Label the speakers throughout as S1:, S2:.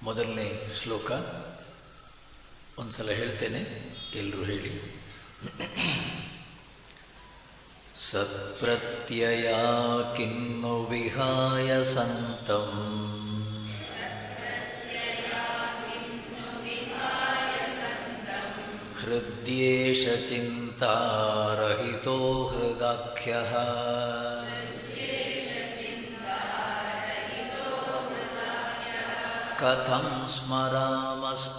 S1: ಮೊದಲನೇ ಶ್ಲೋಕ ಒಂದು ಸಲ ಹೇಳ್ತೇನೆ, ಎಲ್ಲರೂ ಹೇಳಿ. ಸತ್ಪ್ರತ್ಯಯ ಕಿನ್ನು ವಿಹಾಯ ಸಂತಂ ಹೃದ್ಯೇಷ ಚಿಂತಾರಹಿತೋ ಹೃದಾಖ್ಯಃ ಕಥಂ ಸ್ಮರಾಮಸ್ತಮಮೇಯಮೇಕಂ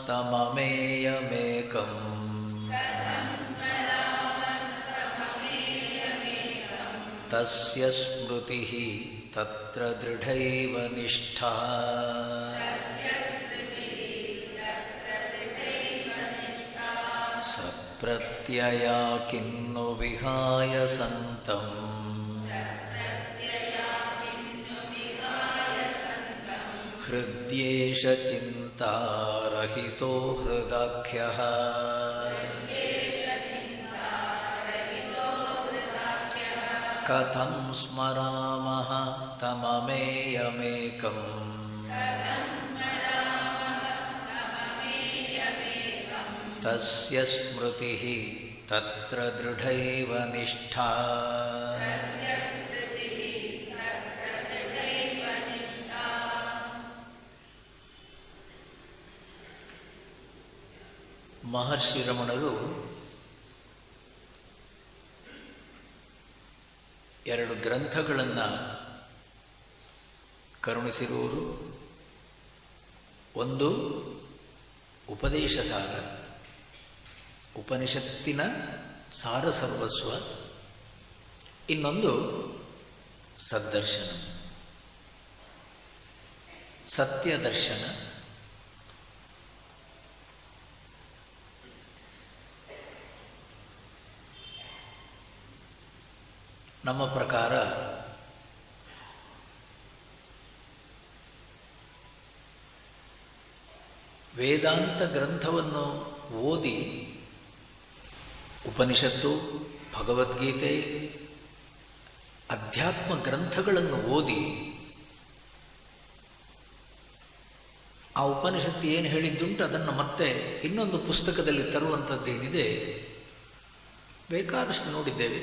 S1: ತಸ್ಯ ಸ್ಮೃತಿಃ ತತ್ರ ದೃಢೈವ ನಿಷ್ಠಾ ಸತ್ಪ್ರತ್ಯಯ ಕಿನ್ನು ವಿಹಾಯ ಸಂತಂ ಹೃದ್ಯೇಷ ಚಿಂತಾರಹಿತೋ ಹೃದಾಖ್ಯಃ ಕಥಂ ಸ್ಮರಾಮಃ ತಮಮೇಯಮೇಕಂ ತಸ್ಯ ಸ್ಮೃತಿಃ ತತ್ರ ದೃಢೈವ ನಿಷ್ಠಾ ಮಹರ್ಷಿ ರಮಣರು ಎರಡು ಗ್ರಂಥಗಳನ್ನು ಕರುಣಿಸಿರುವರು. ಒಂದು ಉಪದೇಶ ಸಾರ, ಉಪನಿಷತ್ತಿನ ಸಾರ ಸರ್ವಸ್ವ. ಇನ್ನೊಂದು ಸದ್ದರ್ಶನ, ಸತ್ಯದರ್ಶನ. ನಮ್ಮ ಪ್ರಕಾರ ವೇದಾಂತ ಗ್ರಂಥವನ್ನು ಓದಿ, ಉಪನಿಷತ್ತು, ಭಗವದ್ಗೀತೆ, ಅಧ್ಯಾತ್ಮ ಗ್ರಂಥಗಳನ್ನು ಓದಿ ಆ ಉಪನಿಷತ್ತು ಏನು ಹೇಳಿದ್ದುಂಟು ಅದನ್ನು ಮತ್ತೆ ಇನ್ನೊಂದು ಪುಸ್ತಕದಲ್ಲಿ ತರುವಂಥದ್ದೇನಿದೆ ಬೇಕಾದಷ್ಟು ನೋಡಿದ್ದೇವೆ.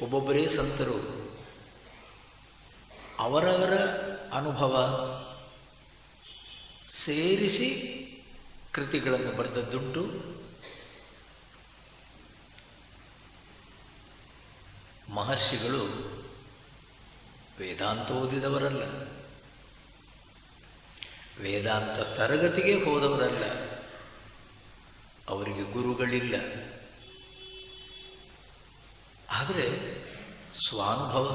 S1: ಒಬ್ಬೊಬ್ಬರೇ ಸಂತರು ಅವರವರ ಅನುಭವ ಸೇರಿಸಿ ಕೃತಿಗಳನ್ನು ಬರೆದದ್ದುಂಟು. ಮಹರ್ಷಿಗಳು ವೇದಾಂತ ಓದಿದವರಲ್ಲ, ವೇದಾಂತ ತರಗತಿಗೆ ಹೋದವರಲ್ಲ, ಅವರಿಗೆ ಗುರುಗಳಿಲ್ಲ. ಆದರೆ ಸ್ವಾನುಭವ,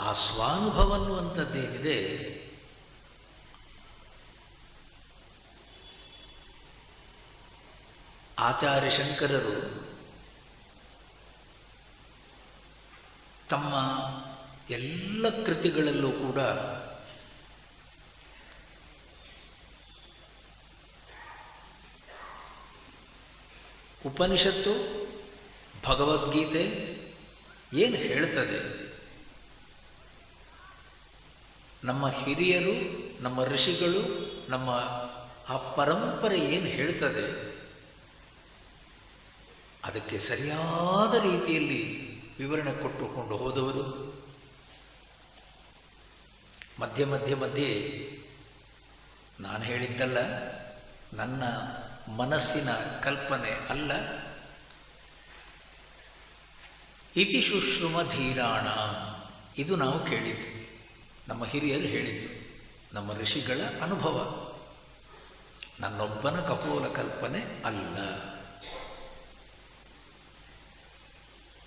S1: ಆ ಸ್ವಾನುಭವ ಅನ್ನುವಂಥದ್ದೇನಿದೆ ಆಚಾರ್ಯ ಶಂಕರರು ತಮ್ಮ ಎಲ್ಲ ಕೃತಿಗಳಲ್ಲೂ ಕೂಡ ಉಪನಿಷತ್ತು, ಭಗವದ್ಗೀತೆ ಏನು ಹೇಳ್ತದೆ, ನಮ್ಮ ಹಿರಿಯರು, ನಮ್ಮ ಋಷಿಗಳು, ನಮ್ಮ ಆ ಪರಂಪರೆ ಏನು ಹೇಳ್ತದೆ ಅದಕ್ಕೆ ಸರಿಯಾದ ರೀತಿಯಲ್ಲಿ ವಿವರಣೆ ಕೊಟ್ಟುಕೊಂಡು ಹೋದವರು. ಮಧ್ಯೆ ಮಧ್ಯೆ ನಾನು ಹೇಳಿದ್ದಲ್ಲ, ನನ್ನ ಮನಸ್ಸಿನ ಕಲ್ಪನೆ ಅಲ್ಲ. ಇತಿ ಶುಶ್ರುಮ ಧೀರಾಣ, ಇದು ನಾವು ಕೇಳಿದ್ದು, ನಮ್ಮ ಹಿರಿಯರು ಹೇಳಿದ್ದು, ನಮ್ಮ ಋಷಿಗಳ ಅನುಭವ, ನನ್ನೊಬ್ಬನ ಕಪೋಲ ಕಲ್ಪನೆ ಅಲ್ಲ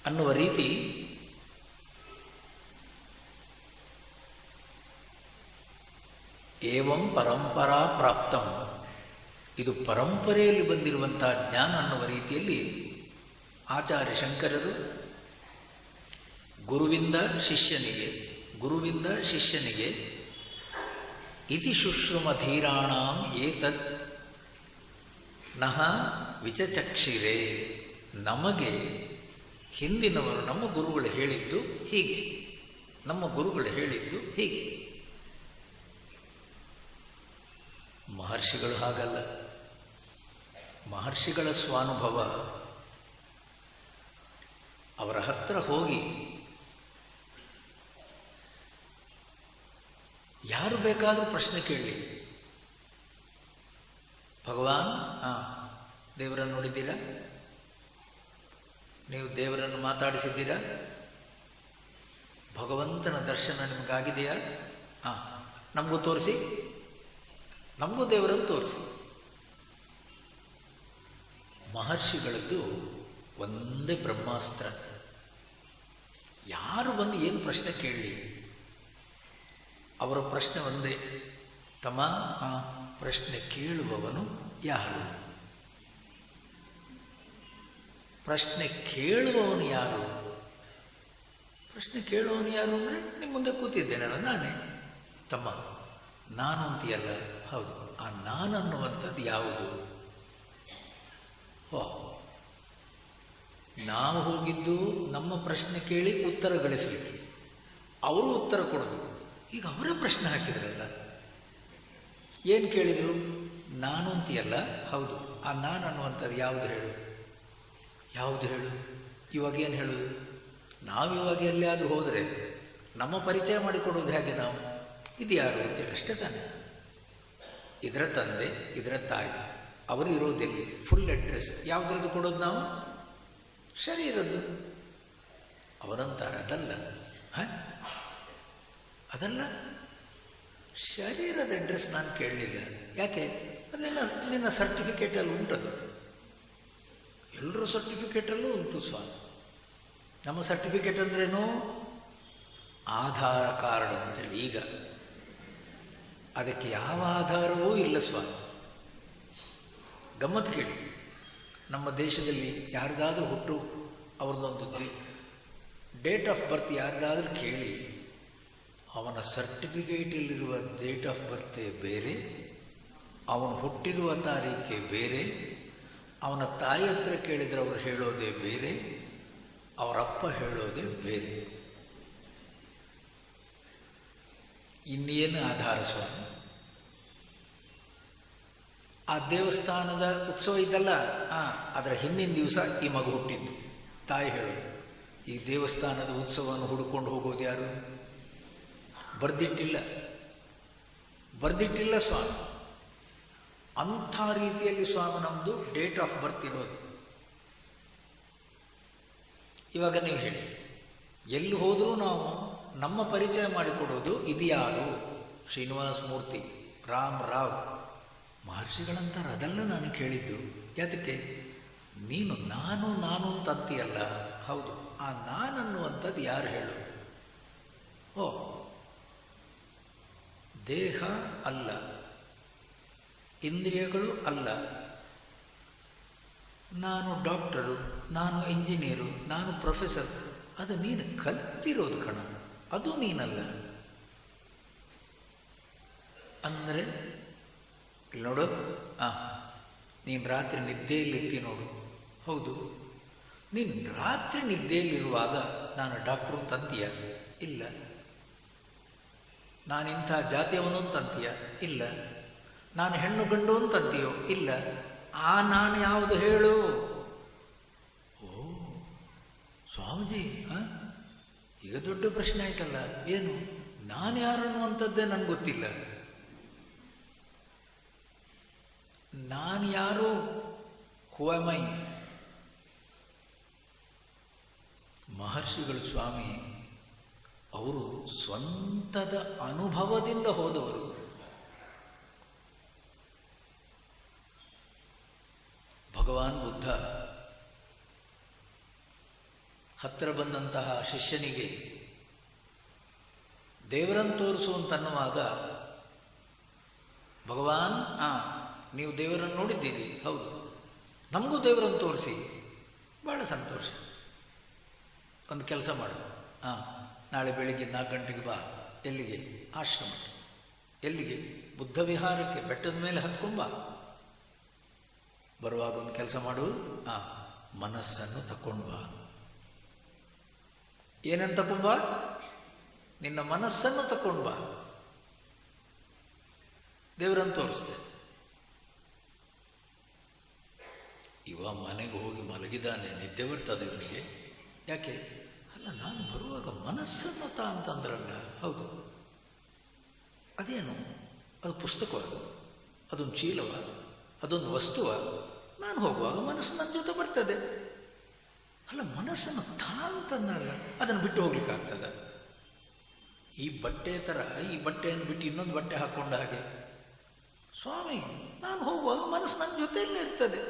S1: ಅನ್ನುವ ರೀತಿ ಏವಂ ಪರಂಪರಾ ಪ್ರಾಪ್ತಂ, ಇದು ಪರಂಪರೆಯಲ್ಲಿ ಬಂದಿರುವಂತಹ ಜ್ಞಾನ ಅನ್ನುವ ರೀತಿಯಲ್ಲಿ ಆಚಾರ್ಯ ಶಂಕರರು ಗುರುವಿಂದ ಶಿಷ್ಯನಿಗೆ ಇತಿ ಶುಶ್ರುಮ ಧೀರಾಣಾಂ ಏತದ್ ನಹ ವಿಚಚಕ್ಷಿರೆ, ನಮಗೆ ಹಿಂದಿನವರು ನಮ್ಮ ಗುರುಗಳು ಹೇಳಿದ್ದು ಹೀಗೆ, ನಮ್ಮ ಗುರುಗಳು ಹೇಳಿದ್ದು ಹೀಗೆ. ಮಹರ್ಷಿಗಳು ಹಾಗಲ್ಲ. ಮಹರ್ಷಿಗಳ ಸ್ವಾನುಭವ, ಅವರ ಹತ್ರ ಹೋಗಿ ಯಾರು ಬೇಕಾದರೂ ಪ್ರಶ್ನೆ ಕೇಳಿ. ಭಗವಾನ್, ದೇವರನ್ನು ನೋಡಿದ್ದೀರಾ? ನೀವು ದೇವರನ್ನು ಮಾತಾಡಿಸಿದ್ದೀರಾ? ಭಗವಂತನ ದರ್ಶನ ನಿಮಗಾಗಿದೆಯಾ? ನಮಗೂ ತೋರಿಸಿ, ನಮಗೂ ದೇವರನ್ನು ತೋರಿಸಿ. ಮಹರ್ಷಿಗಳದ್ದು ಒಂದೇ ಬ್ರಹ್ಮಾಸ್ತ್ರ. ಯಾರು ಬಂದು ಏನು ಪ್ರಶ್ನೆ ಕೇಳಲಿ, ಅವರ ಪ್ರಶ್ನೆ ಒಂದೇ, ತಮ್ಮ ಪ್ರಶ್ನೆ ಕೇಳುವವನು ಯಾರು? ಪ್ರಶ್ನೆ ಕೇಳುವವನು ಯಾರು? ಪ್ರಶ್ನೆ ಕೇಳುವವನು ಯಾರು ಅಂದರೆ ನಿಮ್ಮ ಮುಂದೆ ಕೂತಿದ್ದೇನಲ್ಲ ನಾನೇ. ತಮ್ಮ, ನಾನು ಅಂತೀಯಲ್ಲ, ಹೌದು. ಆ ನಾನು ಅನ್ನುವಂಥದ್ದು ಯಾವುದು? ನಾವು ಹೋಗಿದ್ದು ನಮ್ಮ ಪ್ರಶ್ನೆ ಕೇಳಿ ಉತ್ತರ ಗಳಿಸಲಿಕ್ಕೆ, ಅವರು ಉತ್ತರ ಕೊಡಬೇಕು. ಈಗ ಅವರೇ ಪ್ರಶ್ನೆ ಹಾಕಿದ್ರಲ್ಲ, ಏನು ಕೇಳಿದರು? ನಾನು ಅಂತೀಯಲ್ಲ, ಹೌದು. ಆ ನಾನು ಅನ್ನುವಂಥದ್ದು ಯಾವುದು ಹೇಳು? ಯಾವುದು ಹೇಳು? ಇವಾಗ ಏನು ಹೇಳೋದು? ನಾವಿವಾಗ ಎಲ್ಲಿಯಾದರೂ ಹೋದರೆ ನಮ್ಮ ಪರಿಚಯ ಮಾಡಿಕೊಡೋದು ಹೇಗೆ? ನಾವು ಇದು ಯಾರು ಅಂತೇಳಿ ಅಷ್ಟೇ ತಾನೆ. ಇದರ ತಂದೆ, ಇದರ ತಾಯಿ, ಅವರು ಇರೋದೆಲ್ಲಿ, ಫುಲ್ ಅಡ್ರೆಸ್ ಯಾವುದ್ರದ್ದು ಕೊಡೋದು ನಾವು? ಶರೀರದ್ದು. ಅವರಂತಾರೆ ಅದಲ್ಲ, ಅದಲ್ಲ, ಶರೀರದ ಅಡ್ರೆಸ್ ನಾನು ಕೇಳಲಿಲ್ಲ. ಯಾಕೆ? ನಿನ್ನ ಸರ್ಟಿಫಿಕೇಟಲ್ಲಿ ಉಂಟದು. ಎಲ್ಲರ ಸರ್ಟಿಫಿಕೇಟಲ್ಲೂ ಉಂಟು ಸ್ವಾಮಿ. ನಮ್ಮ ಸರ್ಟಿಫಿಕೇಟ್ ಅಂದ್ರೇನು? ಆಧಾರ ಕಾರ್ಡ್ ಅಂತೇಳಿ. ಈಗ ಅದಕ್ಕೆ ಯಾವ ಆಧಾರವೂ ಇಲ್ಲ ಸ್ವಾಮಿ. ಗಮ್ಮತ್ತು ಕೇಳಿ, ನಮ್ಮ ದೇಶದಲ್ಲಿ ಯಾರ್ದಾದ್ರೂ ಹುಟ್ಟು ಅವ್ರದ್ದೊಂದು ಡೇಟ್ ಆಫ್ ಬರ್ತ್ ಯಾರ್ದಾದ್ರೂ ಕೇಳಿ, ಅವನ ಸರ್ಟಿಫಿಕೇಟಲ್ಲಿರುವ ಡೇಟ್ ಆಫ್ ಬರ್ತೆ ಬೇರೆ, ಅವನು ಹುಟ್ಟಿರುವ ತಾರೀಖೆ ಬೇರೆ, ಅವನ ತಾಯಿ ಹತ್ರ ಕೇಳಿದರೆ ಅವರು ಹೇಳೋದೇ ಬೇರೆ, ಅವರಪ್ಪ ಹೇಳೋದೇ ಬೇರೆ. ಇನ್ನೇನು ಆಧಾರ ಸ್ವಾಮಿ? ಆ ದೇವಸ್ಥಾನದ ಉತ್ಸವ ಇದ್ದಲ್ಲ, ಅದರ ಹಿಂದಿನ ದಿವಸ ಈ ಮಗು ಹುಟ್ಟಿದ್ದು. ತಾಯಿ ಹೇಳೋದು. ಈ ದೇವಸ್ಥಾನದ ಉತ್ಸವವನ್ನು ಹುಡುಕೊಂಡು ಹೋಗೋದು ಯಾರು? ಬರ್ದಿಟ್ಟಿಲ್ಲ ಸ್ವಾಮಿ. ಅಂಥ ರೀತಿಯಲ್ಲಿ ಸ್ವಾಮಿ ನಮ್ಮದು ಡೇಟ್ ಆಫ್ ಬರ್ತ್ ಇರೋದು. ಇವಾಗ ನೀವು ಹೇಳಿ, ಎಲ್ಲಿ ಹೋದರೂ ನಾವು ನಮ್ಮ ಪರಿಚಯ ಮಾಡಿಕೊಡೋದು ಇದು ಯಾರು? ಶ್ರೀನಿವಾಸ ಮೂರ್ತಿ, ರಾವ್. ಮಹರ್ಷಿಗಳಂತಾರೆ ಅದೆಲ್ಲ ನಾನು ಕೇಳಿದ್ದು. ಯಾತಕ್ಕೆ? ನೀನು ನಾನು ಅಂತ ಅಂತೀಯಲ್ಲ, ಹೌದು. ಆ ನಾನನ್ನುವಂಥದ್ದು ಯಾರು ಹೇಳು? ದೇಹ ಅಲ್ಲ, ಇಂದ್ರಿಯಗಳು ಅಲ್ಲ, ನಾನು ಡಾಕ್ಟರು, ನಾನು ಇಂಜಿನಿಯರು, ನಾನು ಪ್ರೊಫೆಸರ್, ಅದು ನೀನು ಕಲ್ತಿರೋದು ಕಣ, ಅದು ನೀನಲ್ಲ. ಅಂದರೆ ಇಲ್ಲಿ ನೋಡು, ನೀನು ರಾತ್ರಿ ನಿದ್ದೆಯಲ್ಲಿರ್ತಿ ನೋಡು, ಹೌದು. ನೀನು ರಾತ್ರಿ ನಿದ್ದೆಯಲ್ಲಿರುವಾಗ ನಾನು ಡಾಕ್ಟ್ರು ಅಂತಂತೀಯ? ಇಲ್ಲ. ನಾನಿಂಥ ಜಾತಿಯವನು ಅಂತಂತೀಯ? ಇಲ್ಲ. ನಾನು ಹೆಣ್ಣು ಗಂಡು ಅಂತಂತೀಯೋ? ಇಲ್ಲ. ಆ ನಾನು ಯಾವುದು ಹೇಳು? ಸ್ವಾಮೀಜಿ, ಈಗ ದೊಡ್ಡ ಪ್ರಶ್ನೆ ಆಯ್ತಲ್ಲ. ಏನು? ನಾನು ಯಾರು ಅನ್ನುವಂಥದ್ದೇ ನನಗೆ ಗೊತ್ತಿಲ್ಲ. ನಾನು ಯಾರು? ಹೂ ಆಮ್ ಐ? ಮಹರ್ಷಿಗಳು ಸ್ವಾಮಿ ಅವರು ಸ್ವಂತದ ಅನುಭವದಿಂದ ಹೋದವರು. ಭಗವಾನ್ ಬುದ್ಧ ಹತ್ತಿರ ಬಂದಂತಹ ಶಿಷ್ಯನಿಗೆ ದೇವರನ್ನು ತೋರಿಸುವಂತನ್ನುವಾಗ, ಭಗವಾನ್, ನೀವು ದೇವರನ್ನು ನೋಡಿದ್ದೀರಿ, ಹೌದು, ನಮಗೂ ದೇವರನ್ನು ತೋರಿಸಿ. ಭಾಳ ಸಂತೋಷ. ಒಂದು ಕೆಲಸ ಮಾಡು, ನಾಳೆ ಬೆಳಿಗ್ಗೆ 4 ಗಂಟೆಗೆ ಬಾ. ಎಲ್ಲಿಗೆ? ಆಶ್ರಮಕ್ಕೆ. ಎಲ್ಲಿಗೆ? ಬುದ್ಧ ವಿಹಾರಕ್ಕೆ. ಬೆಟ್ಟದ ಮೇಲೆ ಹತ್ಕೊಂಬ. ಬರುವಾಗ ಒಂದು ಕೆಲಸ ಮಾಡು, ಮನಸ್ಸನ್ನು ತಕೊಂಡ್ಬಾ. ಏನನ್ನು ತಕೊಂಬ? ನಿನ್ನ ಮನಸ್ಸನ್ನು ತಕೊಂಡು ಬಾ, ದೇವರನ್ನು ತೋರಿಸ್ತೆ. ಇವ ಮನೆಗೆ ಹೋಗಿ ಮಲಗಿದ್ದಾನೆ, ನಿದ್ದೆ ಬರ್ತದೆ ಇವನಿಗೆ. ಯಾಕೆ? ಅಲ್ಲ, ನಾನು ಬರುವಾಗ ಮನಸ್ಸನ್ನು ತಾ ಅಂತಂದ್ರಲ್ಲ. ಹೌದು, ಅದೇನು? ಅದು ಪುಸ್ತಕವ? ಅದೊಂದು ಚೀಲವ? ಅದೊಂದು ವಸ್ತುವ? ನಾನು ಹೋಗುವಾಗ ಮನಸ್ಸು ನನ್ನ ಜೊತೆ ಬರ್ತದೆ. ಅಲ್ಲ, ಮನಸ್ಸನ್ನು ತಾ ಅಂತಂದ್ರಲ್ಲ, ಅದನ್ನು ಬಿಟ್ಟು ಹೋಗ್ಲಿಕ್ಕೆ ಆಗ್ತದ? ಈ ಬಟ್ಟೆ ಥರ ಈ ಬಟ್ಟೆಯನ್ನು ಬಿಟ್ಟು ಇನ್ನೊಂದು ಬಟ್ಟೆ ಹಾಕ್ಕೊಂಡ ಹಾಗೆ. ಸ್ವಾಮಿ, ನಾನು ಹೋಗುವಾಗ ಮನಸ್ಸು ನನ್ನ ಜೊತೆಯಲ್ಲೇ ಇರ್ತದೆ.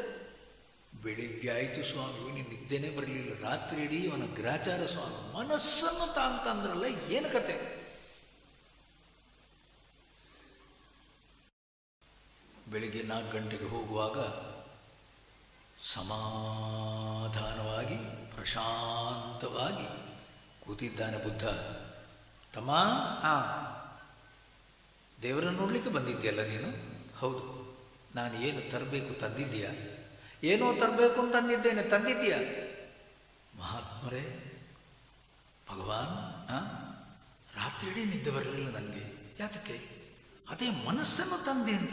S1: ಬೆಳಿಗ್ಗೆ ಆಯಿತು ಸ್ವಾಮಿ, ಇವನಿಗೆ ನಿದ್ದೆನೇ ಬರಲಿಲ್ಲ, ರಾತ್ರಿ ಇಡೀ ಇವನ ಗ್ರಾಚಾರ ಸ್ವಾಮಿ. ಮನಸ್ಸನ್ನು ತಾ ಅಂತಂದ್ರಲ್ಲ, ಏನು ಕತೆ? ಬೆಳಿಗ್ಗೆ 4 ಗಂಟೆಗೆ ಹೋಗುವಾಗ ಸಮಾಧಾನವಾಗಿ ಪ್ರಶಾಂತವಾಗಿ ಕೂತಿದ್ದಾನೆ ಬುದ್ಧ. ತಮ್ಮ, ದೇವರನ್ನು ನೋಡಲಿಕ್ಕೆ ಬಂದಿದ್ದೀಯಲ್ಲ ನೀನು? ಹೌದು. ನಾನು ಏನು ತರಬೇಕು ತಂದಿದ್ದೀಯಾ? ಏನೋ ತರಬೇಕು ಅಂತ ತಂದಿದ್ದೇನೆ, ತಂದಿದ್ದೀಯಾ? ಮಹಾತ್ಮರೇ, ಭಗವಾನ್, ರಾತ್ರಿ ಇಡೀ ನಿದ್ದೆ ಬರಲಿಲ್ಲ ನನಗೆ. ಯಾತಕ್ಕೆ? ಅದೇ ಮನಸ್ಸನ್ನು ತಂದೆ ಅಂತ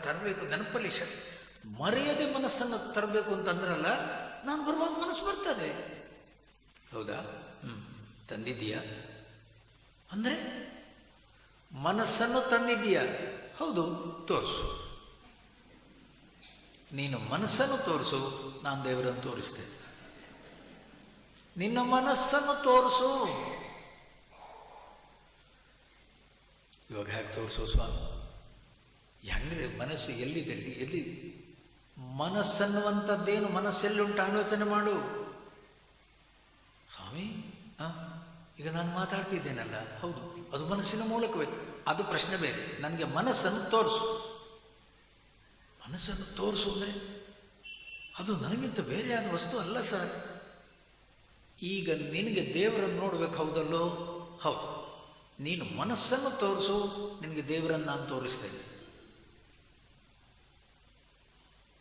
S1: ತರಬೇಕು, ನೆನಪಲ್ಲಿ ಮರೆಯದೆ ಮನಸ್ಸನ್ನು ತರಬೇಕು ಅಂತಂದ್ರಲ್ಲ, ನಾನು ಬರುವಾಗ ಮನಸ್ಸು ಬರ್ತದೆ. ಹೌದಾ? ತಂದಿದ್ದೀಯಾ ಅಂದರೆ ಮನಸ್ಸನ್ನು ತಂದಿದ್ದೀಯಾ? ಹೌದು, ತೋರಿಸು. ನೀನು ಮನಸ್ಸನ್ನು ತೋರಿಸು, ನಾನು ದೇವರನ್ನು ತೋರಿಸ್ತೇನೆ. ನಿನ್ನ ಮನಸ್ಸನ್ನು ತೋರಿಸು. ಇವಾಗ ಹೇಗೆ ತೋರಿಸು ಸ್ವಾಮಿ? ಹೆಂಗ್ರೆ ಮನಸ್ಸು ಎಲ್ಲಿದೆ? ಎಲ್ಲಿ ಮನಸ್ಸನ್ನುವಂಥದ್ದೇನು? ಮನಸ್ಸೆಲ್ಲುಂಟು ಆಲೋಚನೆ ಮಾಡು ಸ್ವಾಮಿ. ಈಗ ನಾನು ಮಾತಾಡ್ತಿದ್ದೇನಲ್ಲ, ಹೌದು, ಅದು ಮನಸ್ಸಿನ ಮೂಲಕವೇ. ಅದು ಪ್ರಶ್ನೆ ಬೇರೆ. ನನಗೆ ಮನಸ್ಸನ್ನು ತೋರಿಸು. ಮನಸ್ಸನ್ನು ತೋರಿಸು ಅಂದರೆ ಅದು ನನಗಿಂತ ಬೇರೆಯಾದ ವಸ್ತು ಅಲ್ಲ ಸರ್. ಈಗ ನಿನಗೆ ದೇವರನ್ನು ನೋಡ್ಬೇಕು, ಹೌದಲ್ಲೋ? ಹೌದು. ನೀನು ಮನಸ್ಸನ್ನು ತೋರಿಸು, ನಿನಗೆ ದೇವರನ್ನು ನಾನು ತೋರಿಸ್ತೇನೆ.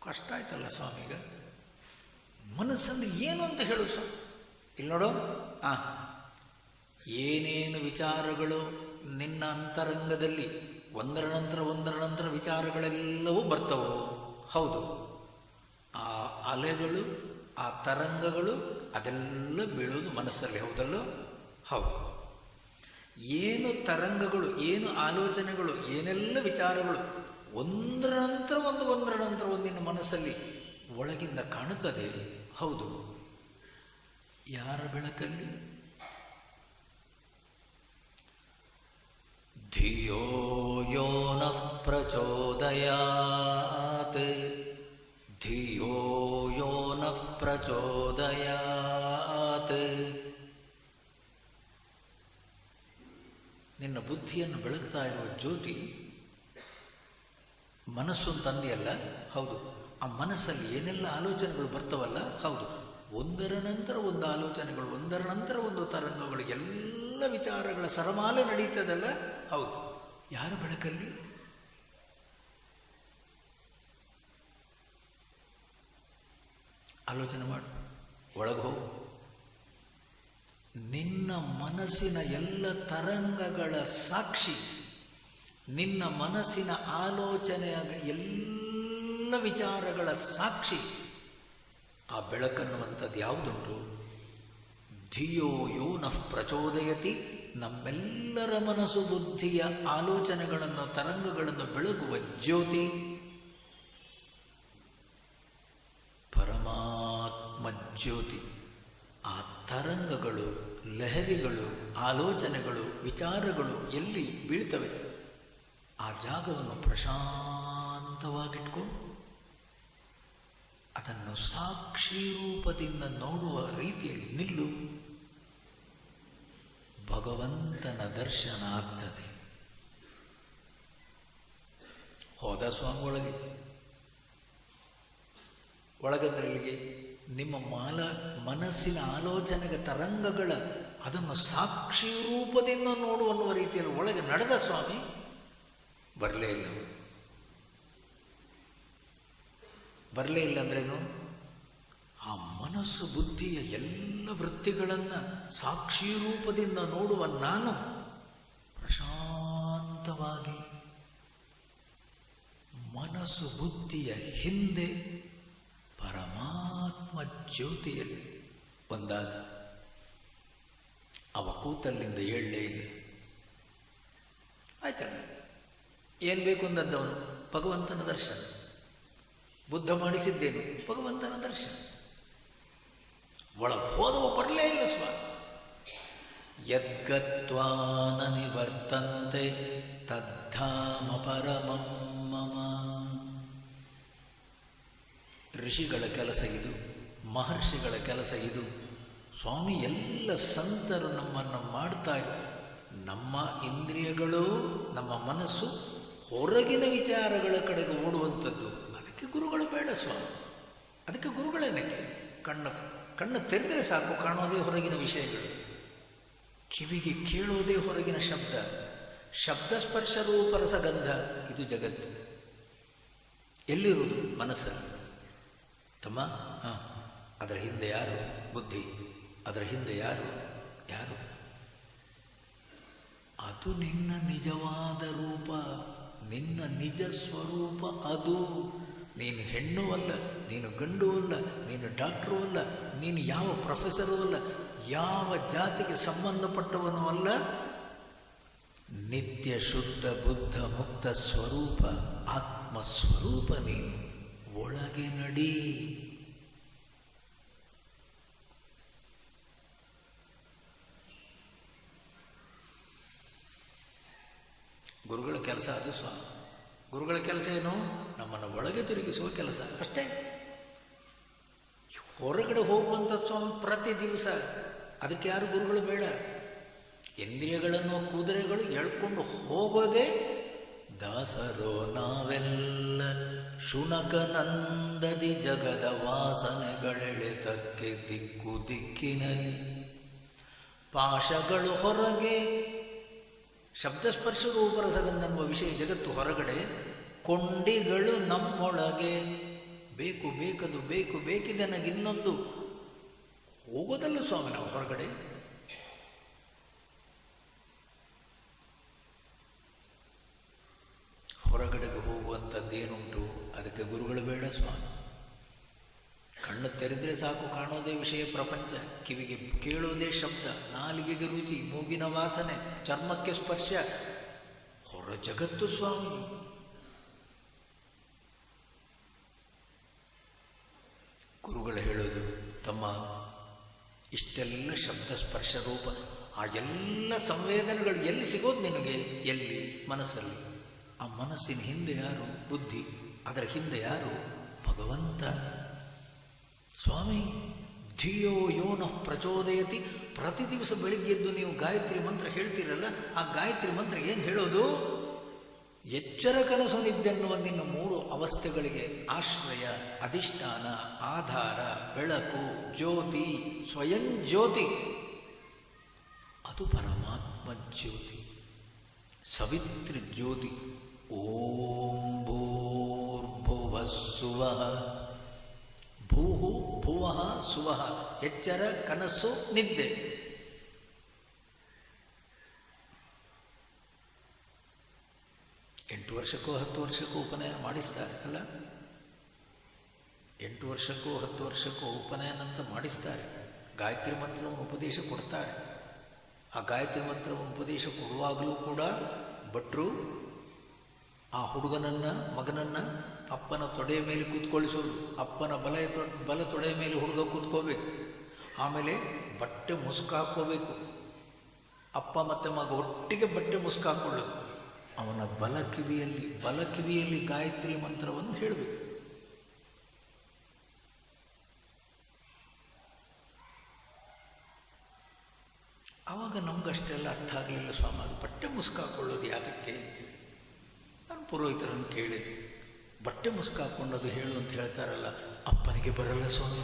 S1: ಕಷ್ಟ ಆಯ್ತಲ್ಲ ಸ್ವಾಮಿ. ಈಗ ಮನಸ್ಸನ್ನು ಏನು ಅಂತ ಹೇಳು ಸ್ವಾಮಿ. ಇಲ್ಲಿ ನೋಡು, ಏನೇನು ವಿಚಾರಗಳು ನಿನ್ನ ಅಂತರಂಗದಲ್ಲಿ ಒಂದರ ನಂತರ ವಿಚಾರಗಳೆಲ್ಲವೂ ಬರ್ತವೋ, ಹೌದು, ಆ ಅಲೆಗಳು, ಆ ತರಂಗಗಳು ಅದೆಲ್ಲ ಬೀಳೋದು ಮನಸ್ಸಲ್ಲಿ, ಹೌದಲ್ಲೋ? ಹೌದು. ಏನು ತರಂಗಗಳು, ಏನು ಆಲೋಚನೆಗಳು, ಏನೆಲ್ಲ ವಿಚಾರಗಳು ಒಂದರ ನಂತರ ಒಂದು ನಿನ್ನ ಮನಸ್ಸಲ್ಲಿ ಒಳಗಿಂದ ಕಾಣುತ್ತದೆ, ಹೌದು. ಯಾರ ಬೆಳಕಲ್ಲಿ? ಧಿಯೋ ಯೋ ನಃ ಪ್ರಚೋದಯಾತ್, ಧಿಯೋ ಯೋ ನಃ ಪ್ರಚೋದಯಾತ್. ನಿನ್ನ ಬುದ್ಧಿಯನ್ನು ಬೆಳಗ್ತಾ ಇರುವ ಜ್ಯೋತಿ ಮನಸ್ಸು ತಂದೆಯಲ್ಲ, ಹೌದು. ಆ ಮನಸ್ಸಲ್ಲಿ ಏನೆಲ್ಲ ಆಲೋಚನೆಗಳು ಬರ್ತವಲ್ಲ, ಹೌದು. ಒಂದರ ನಂತರ ಒಂದು ಆಲೋಚನೆಗಳು, ಒಂದರ ನಂತರ ಒಂದು ತರಂಗಗಳು, ಎಲ್ಲ ವಿಚಾರಗಳ ಸರಮಾಲೆ ನಡೀತದಲ್ಲ, ಹೌದು. ಯಾರ ಬೆಳಕಲ್ಲಿ? ಆಲೋಚನೆ ಮಾಡು, ಒಳಗೆ ಹೋಗು. ನಿನ್ನ ಮನಸ್ಸಿನ ಎಲ್ಲ ತರಂಗಗಳ ಸಾಕ್ಷಿ, ನಿನ್ನ ಮನಸ್ಸಿನ ಆಲೋಚನೆಯ ಎಲ್ಲ ವಿಚಾರಗಳ ಸಾಕ್ಷಿ ಆ ಬೆಳಕನ್ನುವಂಥದ್ದು ಯಾವುದುಂಟು? ಧಿಯೋ ಯೋ ನಃ ಪ್ರಚೋದಯತಿ. ನಮ್ಮೆಲ್ಲರ ಮನಸ್ಸು ಬುದ್ಧಿಯ ಆಲೋಚನೆಗಳನ್ನು, ತರಂಗಗಳನ್ನು ಬೆಳಗುವ ಜ್ಯೋತಿ ಪರಮಾತ್ಮ ಜ್ಯೋತಿ. ಆ ತರಂಗಗಳು, ಲಹರಿಗಳು, ಆಲೋಚನೆಗಳು, ವಿಚಾರಗಳು ಎಲ್ಲಿ ಬೀಳ್ತವೆ, ಆ ಜಾಗವನ್ನು ಪ್ರಶಾಂತವಾಗಿಟ್ಕೊಂಡು ಅದನ್ನು ಸಾಕ್ಷಿ ರೂಪದಿಂದ ನೋಡುವ ರೀತಿಯಲ್ಲಿ ನಿಲ್ಲು. ಭಗವಂತನ ದರ್ಶನ ಆಗ್ತದೆ. ಹೋದ ಸ್ವಾಮಿ ಒಳಗಂದ್ರೆ ಇಲ್ಲಿಗೆ ನಿಮ್ಮ ಮನಸ್ಸಿನ ಆಲೋಚನೆಗೆ ತರಂಗಗಳ ಅದನ್ನು ಸಾಕ್ಷಿ ರೂಪದಿಂದ ನೋಡುವನ್ನುವ ರೀತಿಯಲ್ಲಿ ಒಳಗೆ ನಡೆದ ಸ್ವಾಮಿ. ಬರಲೇ ಇಲ್ಲ. ಬರಲೇ ಇಲ್ಲ ಅಂದ್ರೇನು? ಆ ಮನಸ್ಸು ಮನಸ್ಸು ಬುದ್ಧಿಯ ಎಲ್ಲ ವೃತ್ತಿಗಳನ್ನು ಸಾಕ್ಷಿ ರೂಪದಿಂದ ನೋಡುವ ನಾನು ಪ್ರಶಾಂತವಾಗಿ ಮನಸ್ಸು ಬುದ್ಧಿಯ ಹಿಂದೆ ಪರಮಾತ್ಮ ಜ್ಯೋತಿಯಲ್ಲಿ ಒಂದಾದ. ಅವ ಕೂತಲ್ಲಿಂದ ಏಳಲೇ ಇಲ್ಲ. ಆಯ್ತಲ್ಲ, ಏನು ಬೇಕು ಅಂದದ್ದವನು ಭಗವಂತನ ದರ್ಶನ. ಬುದ್ಧ ಮಾಡಿಸಿದ್ದೇನು ಭಗವಂತನ ದರ್ಶನ. ಒಳಗೆ ಹೋದವ ಬರಲೇ ಇಲ್ಲ ಸ್ವಾಮಿ. ಯದ್ಗತ್ವಾ ನ ನಿವರ್ತಂತೆ ತದ್ಧಾಮ ಪರಮಂ ಮಮ. ಋಷಿಗಳ ಕೆಲಸ ಇದು, ಮಹರ್ಷಿಗಳ ಕೆಲಸ ಇದು. ಸ್ವಾಮಿ ಎಲ್ಲ ಸಂತರು ನಮ್ಮನ್ನು ಮಾಡ್ತಾರೆ. ನಮ್ಮ ಇಂದ್ರಿಯಗಳು, ನಮ್ಮ ಮನಸ್ಸು ಹೊರಗಿನ ವಿಚಾರಗಳ ಕಡೆಗೆ ಓಡುವಂಥದ್ದು. ಅದಕ್ಕೆ ಗುರುಗಳು ಬೇಡ ಸ್ವಾಮಿ. ಅದಕ್ಕೆ ಗುರುಗಳೇನಕ್ಕೆ? ಕಣ್ಣು ತೆರೆದರೆ ಸಾಕು, ಕಾಣೋದೇ ಹೊರಗಿನ ವಿಷಯಗಳು. ಕಿವಿಗೆ ಕೇಳೋದೇ ಹೊರಗಿನ ಶಬ್ದ. ಶಬ್ದ ಸ್ಪರ್ಶ ರೂಪ ರಸಗಂಧ. ಇದು ಜಗತ್ತು. ಎಲ್ಲಿರುವುದು? ಮನಸ್ಸಲ್ಲಿ. ತಮ್ಮ, ಅದರ ಹಿಂದೆ ಯಾರು? ಬುದ್ಧಿ. ಅದರ ಹಿಂದೆ ಯಾರು? ಅದು ನಿನ್ನ ನಿಜವಾದ ರೂಪ, ನಿನ್ನ ನಿಜ ಸ್ವರೂಪ ಅದು. ನೀನು ಹೆಣ್ಣು ಅಲ್ಲ, ನೀನು ಗಂಡು ಅಲ್ಲ, ನೀನು ಡಾಕ್ಟ್ರು ಅಲ್ಲ, ನೀನು ಯಾವ ಪ್ರೊಫೆಸರು ಅಲ್ಲ, ಯಾವ ಜಾತಿಗೆ ಸಂಬಂಧಪಟ್ಟವನು ಅಲ್ಲ. ನಿತ್ಯ ಶುದ್ಧ ಬುದ್ಧ ಮುಕ್ತ ಸ್ವರೂಪ ಆತ್ಮಸ್ವರೂಪ ನೀನು. ಒಳಗೆ ನಡಿ. ಗುರುಗಳ ಕೆಲಸ ಅದು ಸ್ವಾಮಿ. ಗುರುಗಳ ಕೆಲಸ ಏನು? ನಮ್ಮನ್ನು ಒಳಗೆ ತಿರುಗಿಸುವ ಕೆಲಸ ಅಷ್ಟೇ. ಹೊರಗಡೆ ಹೋಗುವಂಥ ಸ್ವಾಮಿ ಪ್ರತಿ ದಿವಸ. ಅದಕ್ಕೆ ಯಾರು ಗುರುಗಳು ಬೇಡ. ಇಂದ್ರಿಯಗಳನ್ನು ಕುದುರೆಗಳು ಎಳ್ಕೊಂಡು ಹೋಗೋದೇ. ದಾಸರೋ ನಾವೆಲ್ಲ ಶುನಕನಂದದಿ ಜಗದ ವಾಸನೆಗಳೆಳೆತಕ್ಕೆ ದಿಕ್ಕು ದಿಕ್ಕಿನಲ್ಲಿ. ಪಾಶಗಳು ಹೊರಗೆ, ಶಬ್ದಸ್ಪರ್ಶ ರೂಪರಸಗಂಧನ್ನುವ ವಿಷಯ ಜಗತ್ತು ಹೊರಗಡೆ, ಕೊಂಡಿಗಳು ನಮ್ಮೊಳಗೆ. ಬೇಕು ಬೇಕದು, ಬೇಕು ಬೇಕಿದೆ ನನಗಿನ್ನೊಂದು. ಹೋಗೋದಲ್ಲ ಸ್ವಾಮಿ ನಾವು ಹೊರಗಡೆ. ಹೊರಗಡೆಗೆ ಹೋಗುವಂಥದ್ದೇನುಂಟು? ಅದಕ್ಕೆ ಗುರುಗಳು ಬೇಡ ಸ್ವಾಮಿ. ಕಣ್ಣು ತೆರೆದರೆ ಸಾಕು, ಕಾಣೋದೇ ವಿಷಯ ಪ್ರಪಂಚ. ಕಿವಿಗೆ ಕೇಳೋದೇ ಶಬ್ದ, ನಾಲಿಗೆಗೆ ರುಚಿ, ಮೂಗಿನ ವಾಸನೆ, ಚರ್ಮಕ್ಕೆ ಸ್ಪರ್ಶ. ಹೊರ ಜಗತ್ತು ಸ್ವಾಮಿ. ಗುರುಗಳು ಹೇಳೋದು, ತಮ್ಮ ಇಷ್ಟೆಲ್ಲ ಶಬ್ದ ಸ್ಪರ್ಶ ರೂಪ, ಆ ಎಲ್ಲ ಸಂವೇದನೆಗಳು ಎಲ್ಲಿ ಸಿಗೋದು ನಿನಗೆ? ಎಲ್ಲಿ? ಮನಸ್ಸಲ್ಲಿ. ಆ ಮನಸ್ಸಿನ ಹಿಂದೆ ಯಾರು? ಬುದ್ಧಿ. ಅದರ ಹಿಂದೆ ಯಾರು? ಭಗವಂತ ಸ್ವಾಮಿ. ಧಿಯೋ ಯೋನಃ ಪ್ರಚೋದಯತಿ. ಪ್ರತಿ ದಿವಸ ಬೆಳಿಗ್ಗೆದ್ದು ನೀವು ಗಾಯತ್ರಿ ಮಂತ್ರ ಹೇಳ್ತೀರಲ್ಲ, ಆ ಗಾಯತ್ರಿ ಮಂತ್ರ ಏನು ಹೇಳೋದು? ಎಚ್ಚರ ಕನಸು ನಿದ್ದೆನ್ನುವ ನಿನ್ನ 3 ಅವಸ್ಥೆಗಳಿಗೆ ಆಶ್ರಯ, ಅಧಿಷ್ಠಾನ, ಆಧಾರ, ಬೆಳಕು, ಜ್ಯೋತಿ, ಸ್ವಯಂ ಜ್ಯೋತಿ. ಅದು ಪರಮಾತ್ಮ ಜ್ಯೋತಿ, ಸವಿತ್ರ ಜ್ಯೋತಿ. ಓಂ ಭೂರ್ಭುವಃ ಸುವಃ. ಭೂಹು ಭುವಃ ಸುವಃ. ಎಚ್ಚರ, ಕನಸು, ನಿದ್ದೆ. ಎಂಟು ವರ್ಷಕ್ಕೂ 10 ವರ್ಷಕ್ಕೂ ಉಪನಯನ ಮಾಡಿಸ್ತಾರೆ ಅಲ್ಲ? 8 ವರ್ಷಕ್ಕೂ 10 ವರ್ಷಕ್ಕೂ ಉಪನಯನ ಅಂತ ಮಾಡಿಸ್ತಾರೆ. ಗಾಯತ್ರಿ ಮಂತ್ರವನ್ನು ಉಪದೇಶ ಕೊಡ್ತಾರೆ. ಆ ಗಾಯತ್ರಿ ಮಂತ್ರವನ್ನು ಉಪದೇಶ ಕೊಡುವಾಗಲೂ ಕೂಡ ಭಟ್ರು ಆ ಹುಡುಗನನ್ನು, ಮಗನನ್ನು ಅಪ್ಪನ ತೊಡೆಯ ಮೇಲೆ ಕೂತ್ಕೊಳಿಸೋದು. ಅಪ್ಪನ ಬಲ ತೊಡೆಯ ಮೇಲೆ ಹುಡುಗ ಕೂತ್ಕೋಬೇಕು. ಆಮೇಲೆ ಬಟ್ಟೆ ಮುಸುಕು ಹಾಕ್ಕೋಬೇಕು. ಅಪ್ಪ ಮತ್ತು ಮಗ ಒಟ್ಟಿಗೆ ಬಟ್ಟೆ ಮುಸುಕು ಹಾಕ್ಕೊಳ್ಳೋದು. ಅವನ ಬಲ ಕಿವಿಯಲ್ಲಿ ಗಾಯತ್ರಿ ಮಂತ್ರವನ್ನು ಹೇಳಬೇಕು. ಆವಾಗ ನಮಗಷ್ಟೆಲ್ಲ ಅರ್ಥ ಆಗಲಿಲ್ಲ ಸ್ವಾಮಿ. ಅದು ಬಟ್ಟೆ ಮುಸುಕು ಹಾಕ್ಕೊಳ್ಳೋದು ಯಾತಕ್ಕೆ ಅಂತೇಳಿ ನಾನು ಪುರೋಹಿತರನ್ನು ಕೇಳಿದೆ. ಬಟ್ಟೆ ಮುಸುಕು ಹಾಕ್ಕೊಂಡದು ಹೇಳು ಅಂತ ಹೇಳ್ತಾರಲ್ಲ, ಅಪ್ಪನಿಗೆ ಬರಲ್ಲ ಸ್ವಾಮಿ.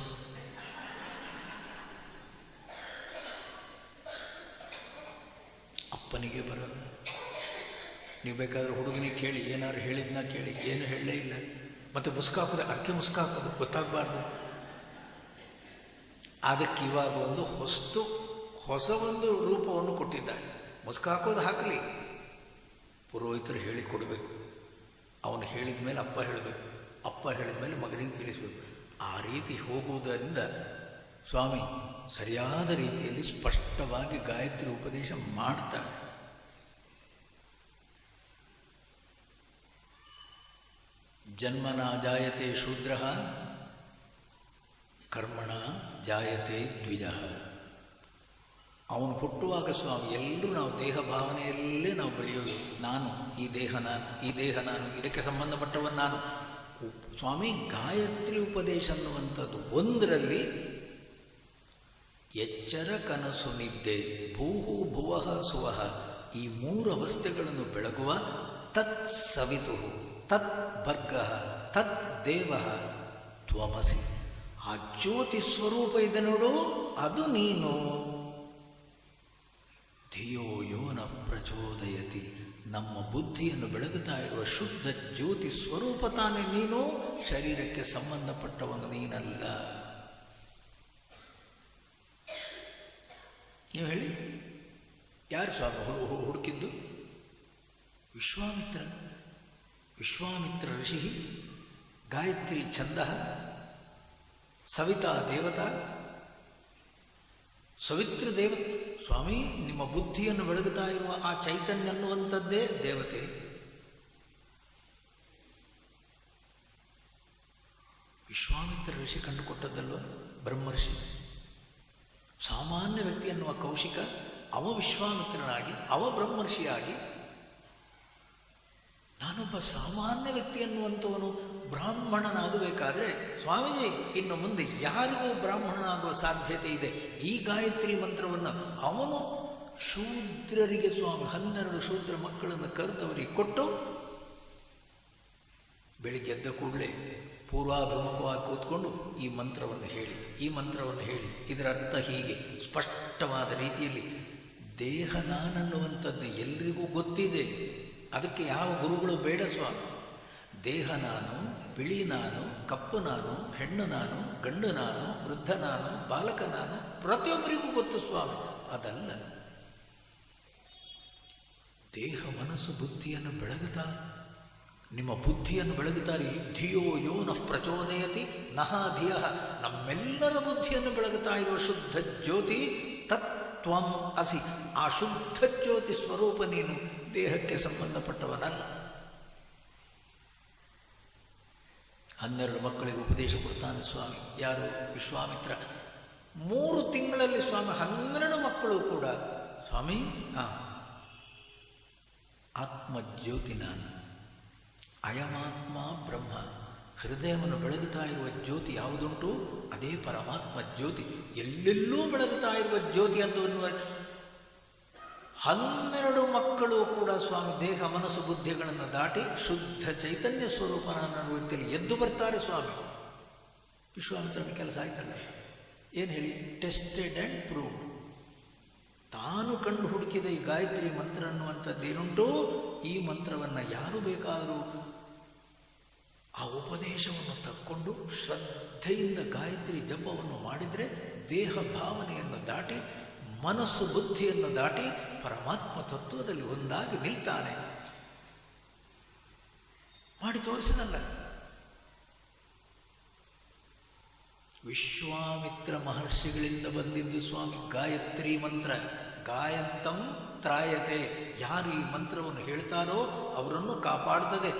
S1: ಅಪ್ಪನಿಗೆ ಬರಲ್ಲ. ನೀವು ಬೇಕಾದ್ರೆ ಹುಡುಗನಿಗೆ ಕೇಳಿ, ಏನಾದ್ರು ಹೇಳಿದ್ನ ಕೇಳಿ, ಏನು ಹೇಳಲೇ ಇಲ್ಲ. ಮತ್ತು ಮುಸುಕು ಹಾಕೋದು, ಅರ್ಕೆ ಮುಸುಕು ಹಾಕೋದು ಗೊತ್ತಾಗಬಾರ್ದು. ಅದಕ್ಕೆ ಇವಾಗ ಒಂದು ಹೊಸ ಒಂದು ರೂಪವನ್ನು ಕೊಟ್ಟಿದ್ದಾರೆ. ಮುಸ್ಕಾಕೋದು ಹಾಕಲಿ, ಪುರೋಹಿತರು ಹೇಳಿಕೊಡ್ಬೇಕು. ಅವನು ಹೇಳಿದ ಮೇಲೆ ಅಪ್ಪ ಹೇಳಬೇಕು, ಅಪ್ಪ ಹೇಳಿದ ಮೇಲೆ ಮಗನಿಗೆ ತಿಳಿಸಬೇಕು. ಆ ರೀತಿ ಹೋಗುವುದರಿಂದ ಸ್ವಾಮಿ ಸರಿಯಾದ ರೀತಿಯಲ್ಲಿ ಸ್ಪಷ್ಟವಾಗಿ ಗಾಯತ್ರಿ ಉಪದೇಶ ಮಾಡ್ತಾರೆ. ಜನ್ಮನ ಜಾಯತೆ ಶೂದ್ರ, ಕರ್ಮಣ ಜಾಯತೆ ದ್ವಿಜ. ಅವನು ಹುಟ್ಟುವಾಗ ಸ್ವಾಮಿ ಎಲ್ಲರೂ ನಾವು ದೇಹ ಭಾವನೆಯಲ್ಲೇ ನಾವು ಬೆಳೆಯೋದು. ನಾನು, ಈ ದೇಹ ನಾನು, ಈ ದೇಹ ನಾನು, ಇದಕ್ಕೆ ಸಂಬಂಧಪಟ್ಟವನು ನಾನು. ಸ್ವಾಮಿ ಗಾಯತ್ರಿ ಉಪದೇಶ ಅನ್ನುವಂಥದ್ದು ಒಂದರಲ್ಲಿ ಎಚ್ಚರ, ಕನಸು, ನಿದ್ದೆ, ಭೂಹು ಭುವಃ ಸುವಃ ಈ ಮೂರು ಅವಸ್ಥೆಗಳನ್ನು ಬೆಳಗುವ ತತ್ ಸವಿತು, ತತ್ ಭರ್ಗ, ತತ್ ದೇವ ತ್ವಮಸಿ. ಆ ಜ್ಯೋತಿ ಸ್ವರೂಪ ಇದೆ ನೋಡು, ಅದು ನೀನು. ಧಿಯೋ ಯೋನ ಪ್ರಚೋದಯತಿ, ನಮ್ಮ ಬುದ್ಧಿಯನ್ನು ಬೆಳಗುತ್ತಾ ಇರುವ ಶುದ್ಧ ಜ್ಯೋತಿ ಸ್ವರೂಪ ತಾನೇ ನೀನು, ಶರೀರಕ್ಕೆ ಸಂಬಂಧಪಟ್ಟವನು ನೀನಲ್ಲ. ನೀವು ಹೇಳಿ, ಯಾರು ಸ್ವಾಮಿ ಹುಡುಕಿದ್ದು? ವಿಶ್ವಾಮಿತ್ರ. ವಿಶ್ವಾಮಿತ್ರ ಋಷಿ, ಗಾಯತ್ರಿ ಛಂದ, ಸವಿತಾ ದೇವತಾ, ಸವಿತ್ರ ದೇವ. ಸ್ವಾಮಿ ನಿಮ್ಮ ಬುದ್ಧಿಯನ್ನು ಬೆಳಗುತ್ತಾ ಇರುವ ಆ ಚೈತನ್ಯ ಅನ್ನುವಂಥದ್ದೇ ದೇವತೆ. ವಿಶ್ವಾಮಿತ್ರ ಋಷಿ ಕಂಡುಕೊಟ್ಟದ್ದಲ್ವ ಬ್ರಹ್ಮರ್ಷಿ. ಸಾಮಾನ್ಯ ವ್ಯಕ್ತಿ ಅನ್ನುವ ಕೌಶಿಕ, ಅವ ವಿಶ್ವಾಮಿತ್ರನಾಗಿ, ಅವ ಬ್ರಹ್ಮರ್ಷಿಯಾಗಿ, ನಾನೊಬ್ಬ ಸಾಮಾನ್ಯ ವ್ಯಕ್ತಿ ಅನ್ನುವಂಥವನು ಬ್ರಾಹ್ಮಣನಾಗಬೇಕಾದ್ರೆ ಸ್ವಾಮೀಜಿ ಇನ್ನು ಮುಂದೆ ಯಾರಿಗೂ ಬ್ರಾಹ್ಮಣನಾಗುವ ಸಾಧ್ಯತೆ ಇದೆ. ಈ ಗಾಯತ್ರಿ ಮಂತ್ರವನ್ನು ಅವನು ಶೂದ್ರರಿಗೆ ಸ್ವಾಮಿ 12 ಶೂದ್ರ ಮಕ್ಕಳನ್ನು ಕರೆದವರಿಗೆ ಕೊಟ್ಟು, ಬೆಳಿಗ್ಗೆ ಎದ್ದ ಕೂಡಲೇ ಪೂರ್ವಾಭಿಮುಖವಾಗಿ ಕೂತ್ಕೊಂಡು ಈ ಮಂತ್ರವನ್ನು ಹೇಳಿ, ಈ ಮಂತ್ರವನ್ನು ಹೇಳಿ, ಇದರ ಅರ್ಥ ಹೀಗೆ ಸ್ಪಷ್ಟವಾದ ರೀತಿಯಲ್ಲಿ. ದೇಹ ನಾನನ್ನುವಂಥದ್ದು ಎಲ್ರಿಗೂ ಗೊತ್ತಿದೆ, ಅದಕ್ಕೆ ಯಾವ ಗುರುಗಳು ಬೇಡ ಸ್ವಾಮಿ. ದೇಹ ನಾನು, ಬಿಳಿ ನಾನು, ಕಪ್ಪು ನಾನು, ಹೆಣ್ಣು ನಾನು, ಗಂಡು ನಾನು, ವೃದ್ಧ ನಾನು, ಬಾಲಕ ನಾನು, ಪ್ರತಿಯೊಬ್ಬರಿಗೂ ಗೊತ್ತು ಸ್ವಾಮಿ. ಅದಲ್ಲ, ದೇಹ ಮನಸ್ಸು ಬುದ್ಧಿಯನ್ನು ಬೆಳಗುತ್ತಾ, ನಿಮ್ಮ ಬುದ್ಧಿಯನ್ನು ಬೆಳಗುತ್ತಾರೆ. ಧಿಯೋ ಯೋನ ಪ್ರಚೋದಯತಿ ನಹ ಧಿಯ, ನಮ್ಮೆಲ್ಲರ ಬುದ್ಧಿಯನ್ನು ಬೆಳಗುತ್ತಾ ಇರುವ ಶುದ್ಧ ಜ್ಯೋತಿ ತತ್ವಂ ಅಸಿ. ಆ ಶುದ್ಧ ಜ್ಯೋತಿ ಸ್ವರೂಪ ನೀನು, ದೇಹಕ್ಕೆ ಸಂಬಂಧಪಟ್ಟವನಲ್ಲ. 12 ಮಕ್ಕಳಿಗೆ ಉಪದೇಶ ಕೊಡ್ತಾನೆ ಸ್ವಾಮಿ. ಯಾರು? ವಿಶ್ವಾಮಿತ್ರ. 3 ತಿಂಗಳಲ್ಲಿ ಸ್ವಾಮಿ 12 ಮಕ್ಕಳು ಕೂಡ ಸ್ವಾಮಿ ಆತ್ಮಜ್ಯೋತಿ ನಾನು, ಅಯಮಾತ್ಮ ಬ್ರಹ್ಮ. ಹೃದಯವನ್ನು ಬೆಳಗುತ್ತಾ ಇರುವ ಜ್ಯೋತಿ ಯಾವುದುಂಟು ಅದೇ ಪರಮಾತ್ಮ ಜ್ಯೋತಿ. ಎಲ್ಲೆಲ್ಲೂ ಬೆಳಗುತ್ತಾ ಇರುವ ಜ್ಯೋತಿ ಅಂತ 12 ಮಕ್ಕಳು ಕೂಡ ಸ್ವಾಮಿ ದೇಹ ಮನಸ್ಸು ಬುದ್ಧಿಗಳನ್ನು ದಾಟಿ ಶುದ್ಧ ಚೈತನ್ಯ ಸ್ವರೂಪನ ರೀತಿಯಲ್ಲಿ ಎದ್ದು ಬರ್ತಾರೆ ಸ್ವಾಮಿ. ವಿಶ್ವಾಮಿತ್ರನ ಕೆಲಸ ಆಯ್ತಲ್ಲ, ಏನು ಹೇಳಿ? Tested and proved. ತಾನು ಕಂಡು ಹುಡುಕಿದ ಈ ಗಾಯತ್ರಿ ಮಂತ್ರ ಅನ್ನುವಂಥದ್ದೇನುಂಟು, ಈ ಮಂತ್ರವನ್ನು ಯಾರು ಬೇಕಾದರೂ ಆ ಉಪದೇಶವನ್ನು ತಕ್ಕೊಂಡು ಶ್ರದ್ಧೆಯಿಂದ ಗಾಯತ್ರಿ ಜಪವನ್ನು ಮಾಡಿದರೆ ದೇಹ ಭಾವನೆಯನ್ನು ದಾಟಿ, ಮನಸ್ಸು ಬುದ್ಧಿಯನ್ನು ದಾಟಿ ಪರಮಾತ್ಮ ತತ್ವದಲ್ಲಿ ಒಂದಾಗಿ ನಿಲ್ತಾನೆ. ಮಾಡಿ ತೋರಿಸಿದಲ್ಲ. ವಿಶ್ವಾಮಿತ್ರ ಮಹರ್ಷಿಗಳಿಂದ ಬಂದಿದ್ದು ಸ್ವಾಮಿ ಗಾಯತ್ರಿ ಮಂತ್ರ. ಗಾಯಂತಂ ತ್ರಾಯತೆ. ಯಾರು ಈ ಮಂತ್ರವನ್ನು ಹೇಳ್ತಾರೋ ಅವರನ್ನು ಕಾಪಾಡ್ತದೆ.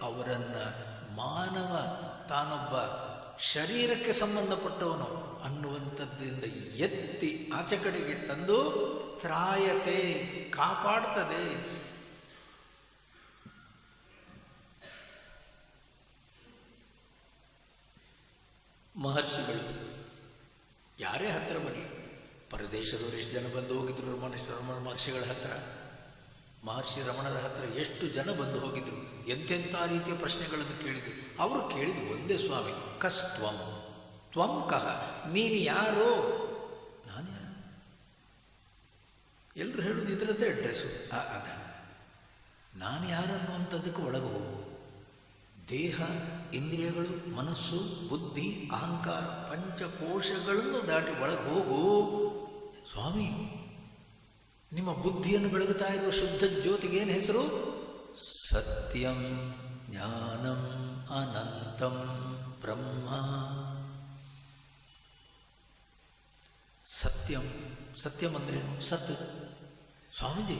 S1: ಅವರನ್ನು ಮಾನವ ತಾನೊಬ್ಬ ಶರೀರಕ್ಕೆ ಸಂಬಂಧಪಟ್ಟವನು ಅನ್ನುವಂಥದ್ದಿಂದ ಎತ್ತಿ ಆಚೆ ಕಡೆಗೆ ತಂದು ತ್ರಾಯತೆ, ಕಾಪಾಡ್ತದೆ. ಮಹರ್ಷಿಗಳು ಯಾರೇ ಹತ್ತಿರ ಬರಲಿ, ಪರದೇಶದವರು ಎಷ್ಟು ಜನ ಬಂದು ಹೋಗಿದ್ರು ರಮಣ ಮಹರ್ಷಿಗಳ ಹತ್ರ, ಮಹರ್ಷಿ ರಮಣರ ಹತ್ರ ಎಷ್ಟು ಜನ ಬಂದು ಹೋಗಿದ್ರು, ಎಂತೆಂಥ ರೀತಿಯ ಪ್ರಶ್ನೆಗಳನ್ನು ಕೇಳಿದ್ರು. ಅವರು ಕೇಳಿದ್ದು ಒಂದೇ ಸ್ವಾಮಿ, ಕಸ್ತ್ವಂ, ತ್ವಂ ಕಹ, ನೀನು ಯಾರು? ನಾನು ಯಾರು? ಎಲ್ಲರೂ ಹೇಳೋದು ಇದರದ್ದೇ ಅಡ್ರೆಸ್ಸು. ಅದ ನಾನು ಯಾರು ಅನ್ನುವಂಥದ್ದಕ್ಕೆ ಒಳಗೆ ಹೋಗು. ದೇಹ, ಇಂದ್ರಿಯಗಳು, ಮನಸ್ಸು, ಬುದ್ಧಿ, ಅಹಂಕಾರ, ಪಂಚಕೋಶಗಳನ್ನು ದಾಟಿ ಒಳಗೆ ಹೋಗು. ಸ್ವಾಮಿ, ನಿಮ್ಮ ಬುದ್ಧಿಯನ್ನು ಬೆಳಗುತ್ತಾ ಇರುವ ಶುದ್ಧ ಜ್ಯೋತಿಗೆ ಏನು ಹೆಸರು? ಸತ್ಯಂ ಜ್ಞಾನಂ ಅನಂತಂ ಬ್ರಹ್ಮ. ಸತ್ಯಂ, ಸತ್ಯಂ ಅಂದ್ರೇನು? ಸತ್. ಸ್ವಾಮೀಜಿ,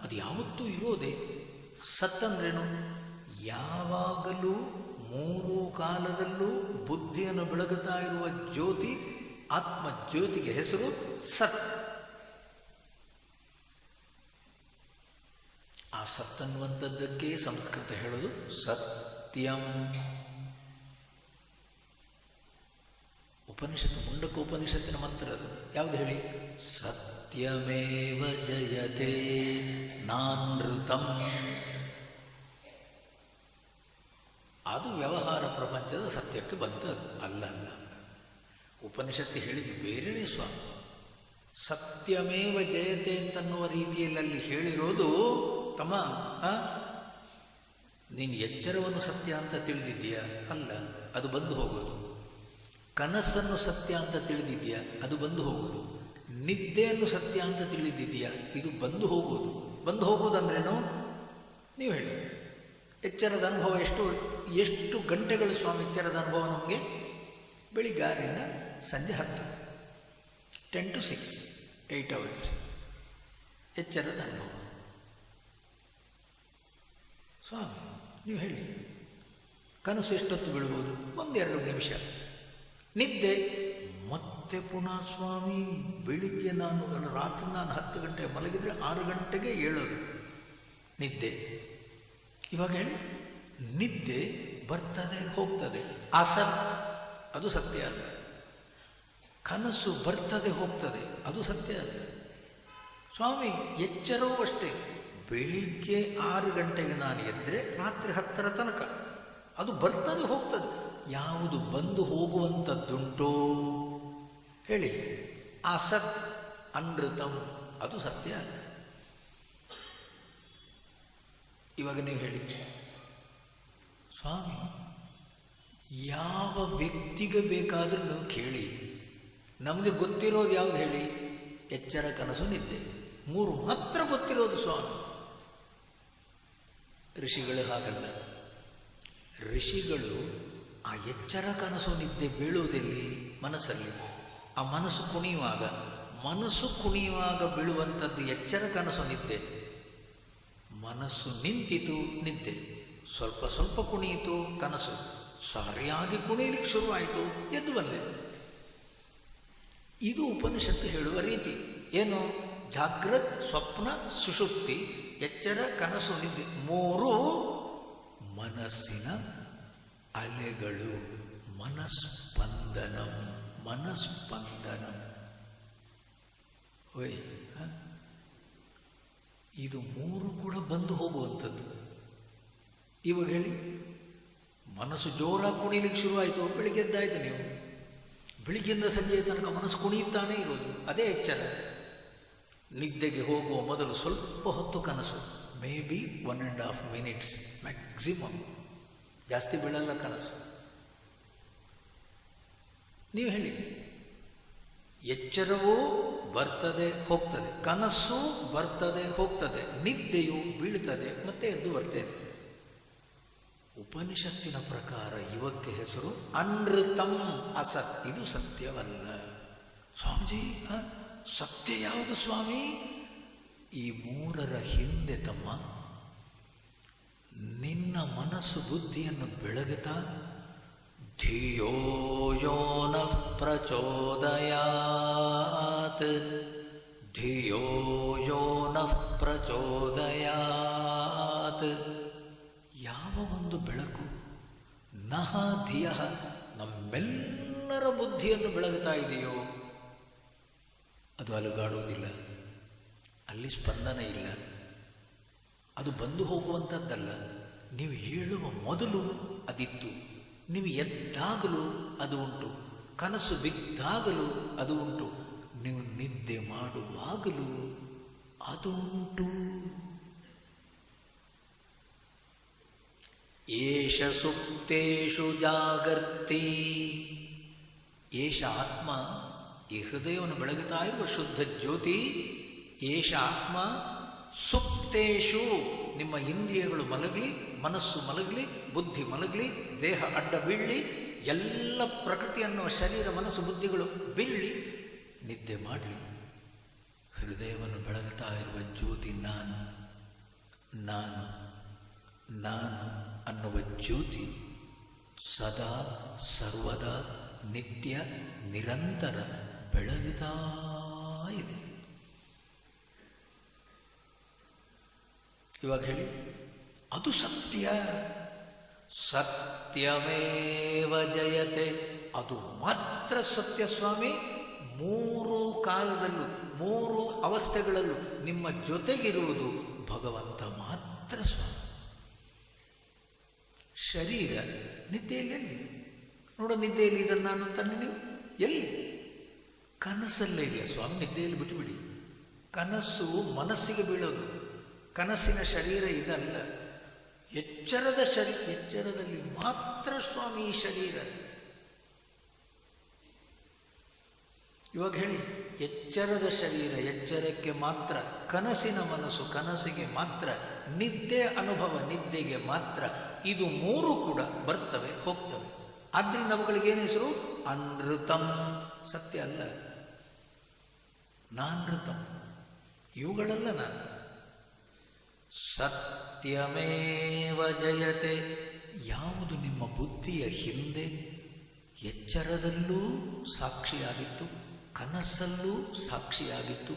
S1: ಅದು ಯಾವತ್ತೂ ಇರೋದೇ. ಸತ್ ಅಂದ್ರೇನು? ಯಾವಾಗಲೂ ಮೂರು ಕಾಲದಲ್ಲೂ ಬುದ್ಧಿಯನ್ನು ಬೆಳಗುತ್ತಾ ಇರುವ ಜ್ಯೋತಿ, ಆತ್ಮ ಜ್ಯೋತಿಗೆ ಹೆಸರು ಸತ್. ಆ ಸತ್ತನ್ನುವಂಥದ್ದಕ್ಕೆ ಸಂಸ್ಕೃತ ಹೇಳೋದು ಸತ್ಯಂ. ಉಪನಿಷತ್ತು, ಮುಂಡಕೋಪನಿಷತ್ತಿನ ಮಂತ್ರ ಅದು. ಯಾವುದು ಹೇಳಿ? ಸತ್ಯಮೇವ ಜಯತೆ ನಾನೃತಂ. ಅದು ವ್ಯವಹಾರ ಪ್ರಪಂಚದ ಸತ್ಯಕ್ಕೆ ಬಂತದ್ದು ಅಲ್ಲ. ಉಪನಿಷತ್ತು ಹೇಳಿದ್ದು ಬೇರೆಯೇ ಸ್ವಾಮಿ. ಸತ್ಯಮೇವ ಜಯತೆ ಅಂತನ್ನುವ ರೀತಿಯಲ್ಲಿ ಅಲ್ಲಿ ಹೇಳಿರೋದು, ತಮ್ಮ ನೀನು ಎಚ್ಚರವನ್ನು ಸತ್ಯ ಅಂತ ತಿಳಿದಿದ್ದೀಯಾ? ಅಲ್ಲ, ಅದು ಬಂದು ಹೋಗೋದು. ಕನಸನ್ನು ಸತ್ಯ ಅಂತ ತಿಳಿದಿದ್ದೀಯಾ? ಅದು ಬಂದು ಹೋಗೋದು. ನಿದ್ದೆಯನ್ನು ಸತ್ಯ ಅಂತ ತಿಳಿದಿದ್ದೀಯಾ? ಇದು ಬಂದು ಹೋಗೋದು. ಬಂದು ಹೋಗೋದಂದ್ರೇನು? ನೀವು ಹೇಳಿ. ಎಚ್ಚರದ ಅನುಭವ ಎಷ್ಟು ಗಂಟೆಗಳು ಸ್ವಾಮಿ ಎಚ್ಚರದ ಅನುಭವ ನಮಗೆ? ಬೆಳಿಗ್ಗೆ 6ರಿಂದ ಸಂಜೆ 10, 10 to 6, 8 hours ಎಚ್ಚರದ ಅನುಭವ. ಸ್ವಾಮಿ ನೀವು ಹೇಳಿ, ಕನಸು ಎಷ್ಟೊತ್ತು ಬೀಳ್ಬೋದು? 1-2 ನಿಮಿಷ. ನಿದ್ದೆ ಮತ್ತೆ ಪುನಃ ಸ್ವಾಮಿ ಬೆಳಿಗ್ಗೆ ರಾತ್ರಿ ನಾನು 10 ಗಂಟೆಗೆ ಮಲಗಿದರೆ 6 ಗಂಟೆಗೆ ಏಳೋದು ನಿದ್ದೆ. ಇವಾಗ ಹೇಳಿ, ನಿದ್ದೆ ಬರ್ತದೆ ಹೋಗ್ತದೆ, ಅಸತ್, ಅದು ಸತ್ಯ ಅಲ್ಲ. ಕನಸು ಬರ್ತದೆ ಹೋಗ್ತದೆ, ಅದು ಸತ್ಯ ಅಲ್ಲ. ಸ್ವಾಮಿ ಎಚ್ಚರವೂ ಅಷ್ಟೇ. ಬೆಳಿಗ್ಗೆ 6 ಗಂಟೆಗೆ ನಾನು ಎದ್ದರೆ ರಾತ್ರಿ 10ರ ತನಕ ಅದು ಬರ್ತದೆ ಹೋಗ್ತದೆ. ಯಾವುದು ಬಂದು ಹೋಗುವಂಥದ್ದುಂಟೋ ಹೇಳಿ? ಅಸತ್ ಅನೃತಂ, ಅದು ಸತ್ಯ ಅಲ್ಲ. ಇವಾಗ ನೀವು ಹೇಳಿ ಸ್ವಾಮಿ, ಯಾವ ವ್ಯಕ್ತಿಗೆ ಬೇಕಾದರೂ ನೀವು ಕೇಳಿ, ನಮಗೆ ಗೊತ್ತಿರೋದು ಯಾವುದು ಹೇಳಿ? ಎಚ್ಚರ, ಕನಸು, ನಿದ್ದೆ, 3 ಮಾತ್ರ ಗೊತ್ತಿರೋದು ಸ್ವಾಮಿ. ಋಷಿಗಳು ಹಾಗಲ್ಲ. ಋಷಿಗಳು ಆ ಎಚ್ಚರ, ಕನಸು, ನಿದ್ದೆ ಬೀಳುವುದೆಲ್ಲಿ? ಮನಸ್ಸಲ್ಲಿ. ಆ ಮನಸ್ಸು ಕುಣಿಯುವಾಗ ಬೀಳುವಂಥದ್ದು ಎಚ್ಚರ, ಕನಸು, ನಿದ್ದೆ. ಮನಸ್ಸು ನಿಂತಿತು, ನಿದ್ದೆ. ಸ್ವಲ್ಪ ಕುಣಿಯಿತು, ಕನಸು. ಸರಿಯಾಗಿ ಕುಣಿಯಲಿಕ್ಕೆ ಶುರುವಾಯಿತು, ಎದ್ದು ಬಂದೆ. ಇದು ಉಪನಿಷತ್ತು ಹೇಳುವ ರೀತಿ. ಏನು? ಜಾಗ್ರತ್, ಸ್ವಪ್ನ, ಸುಷುಪ್ತಿ, ಎಚ್ಚರ, ಕನಸು, ನಿದ್ದೆ 3 ಮನಸ್ಸಿನ ಅಲೆಗಳು. ಮನಸ್ಪಂದನಂ. ಇದು 3 ಕೂಡ ಬಂದು ಹೋಗುವಂಥದ್ದು. ಇವಾಗ ಹೇಳಿ, ಮನಸ್ಸು ಜೋರಾಗಿ ಕುಣಿಲಿಕ್ಕೆ ಶುರುವಾಯಿತು, ಬೆಳಿಗ್ಗೆ ಎದ್ದಾಯಿತು ನೀವು. ಬೆಳಿಗ್ಗೆಯಿಂದ ಸಂಜೆಯ ತನಕ ಮನಸ್ಸು ಕುಣಿಯುತ್ತಾನೇ ಇರೋದು, ಅದೇ ಎಚ್ಚರ. ನಿದ್ದೆಗೆ ಹೋಗುವ ಮೊದಲು ಸ್ವಲ್ಪ ಹೊತ್ತು ಕನಸು, ಮೇ ಬಿ 1.5 minutes ಮ್ಯಾಕ್ಸಿಮಮ್, ಜಾಸ್ತಿ ಬೀಳಲ್ಲ ಕನಸು. ನೀವು ಹೇಳಿ, ಎಚ್ಚರವೂ ಬರ್ತದೆ ಹೋಗ್ತದೆ, ಕನಸು ಬರ್ತದೆ ಹೋಗ್ತದೆ, ನಿದ್ದೆಯು ಬೀಳ್ತದೆ ಮತ್ತೆ ಎದ್ದು ಬರ್ತೇನೆ. ಉಪನಿಷತ್ತಿನ ಪ್ರಕಾರ ಇವಕ್ಕೆ ಹೆಸರು ಅನೃತಂ, ಅಸತ್. ಇದು ಸತ್ಯವಲ್ಲ. ಸ್ವಾಮೀಜಿ, ಸತ್ಯ ಯಾವುದು ಸ್ವಾಮಿ? ಈ 3ರ ಹಿಂದೆ ತಮ್ಮ ನಿನ್ನ ಮನಸ್ಸು ಬುದ್ಧಿಯನ್ನು ಬೆಳಗುತ್ತಾ ಧಿಯೋ ಯೋ ನಃ ಪ್ರಚೋದಯಾತ್, ಧಿಯೋ ಯೋ ನಃ ಪ್ರಚೋದಯಾತ್. ಯಾವ ಒಂದು ಬೆಳಕು ನಹ ಧಿಯ ನಮ್ಮೆಲ್ಲರ ಬುದ್ಧಿಯನ್ನು ಬೆಳಗುತ್ತಾ ಇದೆಯೋ ಅದು ಅಲುಗಾಡುವುದಿಲ್ಲ, ಅಲ್ಲಿ ಸ್ಪಂದನ ಇಲ್ಲ, ಅದು ಬಂದು ಹೋಗುವಂಥದ್ದಲ್ಲ. ನೀವು ಹೇಳುವ ಮೊದಲು ಅದಿತ್ತು, ನೀವು ಎದ್ದಾಗಲೂ ಅದು ಉಂಟು, ಕನಸು ಬಿದ್ದಾಗಲೂ ಅದು ಉಂಟು, ನೀವು ನಿದ್ದೆ ಮಾಡುವಾಗಲೂ ಅದು ಉಂಟು. ಏಷ ಸುಪ್ತೇಷು ಜಾಗರ್ತಿ. ಏಷ ಆತ್ಮ, ಈ ಹೃದಯವನ್ನು ಬೆಳಗುತ್ತಾ ಇರುವ ಶುದ್ಧ ಜ್ಯೋತಿ. ಏಷ ಆತ್ಮ ಸುಪ್ತೇಷು, ನಿಮ್ಮ ಇಂದ್ರಿಯಗಳು ಮಲಗಲಿ, ಮನಸ್ಸು ಮಲಗಲಿ, ಬುದ್ಧಿ ಮಲಗಲಿ, ದೇಹ ಅಡ್ಡ ಬೀಳಲಿ, ಎಲ್ಲ ಪ್ರಕೃತಿ ಅನ್ನುವ ಶರೀರ ಮನಸ್ಸು ಬುದ್ಧಿಗಳು ಬೀಳಲಿ, ನಿದ್ದೆ ಮಾಡಲಿ. ಹೃದಯವನ್ನು ಬೆಳಗುತ್ತಾ ಇರುವ ಜ್ಯೋತಿ ನಾನು ನಾನು ನಾನು ಅನ್ನುವ ಜ್ಯೋತಿ ಸದಾ ಸರ್ವದಾ ನಿತ್ಯ ನಿರಂತರ ಬೆಳಗುತ್ತಾ ಇದೆ. ಇವಾಗ ಹೇಳಿ, ಅದು ಸತ್ಯ. ಸತ್ಯಮೇವ ಜಯತೆ, ಅದು ಮಾತ್ರ ಸತ್ಯ ಸ್ವಾಮಿ. ಮೂರು ಕಾಲದಲ್ಲೂ, ಮೂರು ಅವಸ್ಥೆಗಳಲ್ಲೂ ನಿಮ್ಮ ಜೊತೆಗಿರುವುದು ಭಗವಂತ ಮಾತ್ರ ಸ್ವಾಮಿ. ಶರೀರ ನಿದ್ದೆಯಲ್ಲಿ ಎಲ್ಲಿ ನೋಡೋ, ನಿದ್ದೆಯಲ್ಲಿ ಇದನ್ನು ನಾನು ಅಂತಾನೆ ನೀವು ಎಲ್ಲಿ? ಕನಸಲ್ಲೇ ಇಲ್ಲ ಸ್ವಾಮಿ, ನಿದ್ದೆಯಲ್ಲಿ ಬಿಟ್ಟುಬಿಡಿ. ಕನಸು ಮನಸ್ಸಿಗೆ ಬೀಳೋದು, ಕನಸಿನ ಶರೀರ ಇದಲ್ಲ. ಎಚ್ಚರದ ಎಚ್ಚರದಲ್ಲಿ ಮಾತ್ರ ಸ್ವಾಮಿ ಈ ಶರೀರ. ಇವಾಗ ಹೇಳಿ, ಎಚ್ಚರದ ಶರೀರ ಎಚ್ಚರಕ್ಕೆ ಮಾತ್ರ, ಕನಸಿನ ಮನಸ್ಸು ಕನಸಿಗೆ ಮಾತ್ರ, ನಿದ್ದೆ ಅನುಭವ ನಿದ್ದೆಗೆ ಮಾತ್ರ. ಇದು ಮೂರು ಕೂಡ ಬರ್ತವೆ ಹೋಗ್ತವೆ. ಆದ್ದರಿಂದ ಅವುಗಳಿಗೇನು ಹೆಸರು? ಅನೃತಂ. ಸತ್ಯ ಅಲ್ಲ, ನಾನೃತಂ. ಇವುಗಳಲ್ಲ ನಾನು. ಸತ್ಯಮೇವ ಜಯತೆ. ಯಾವುದು ನಿಮ್ಮ ಬುದ್ಧಿಯ ಹಿಂದೆ ಎಚ್ಚರದಲ್ಲೂ ಸಾಕ್ಷಿಯಾಗಿತ್ತು, ಕನಸಲ್ಲೂ ಸಾಕ್ಷಿಯಾಗಿತ್ತು,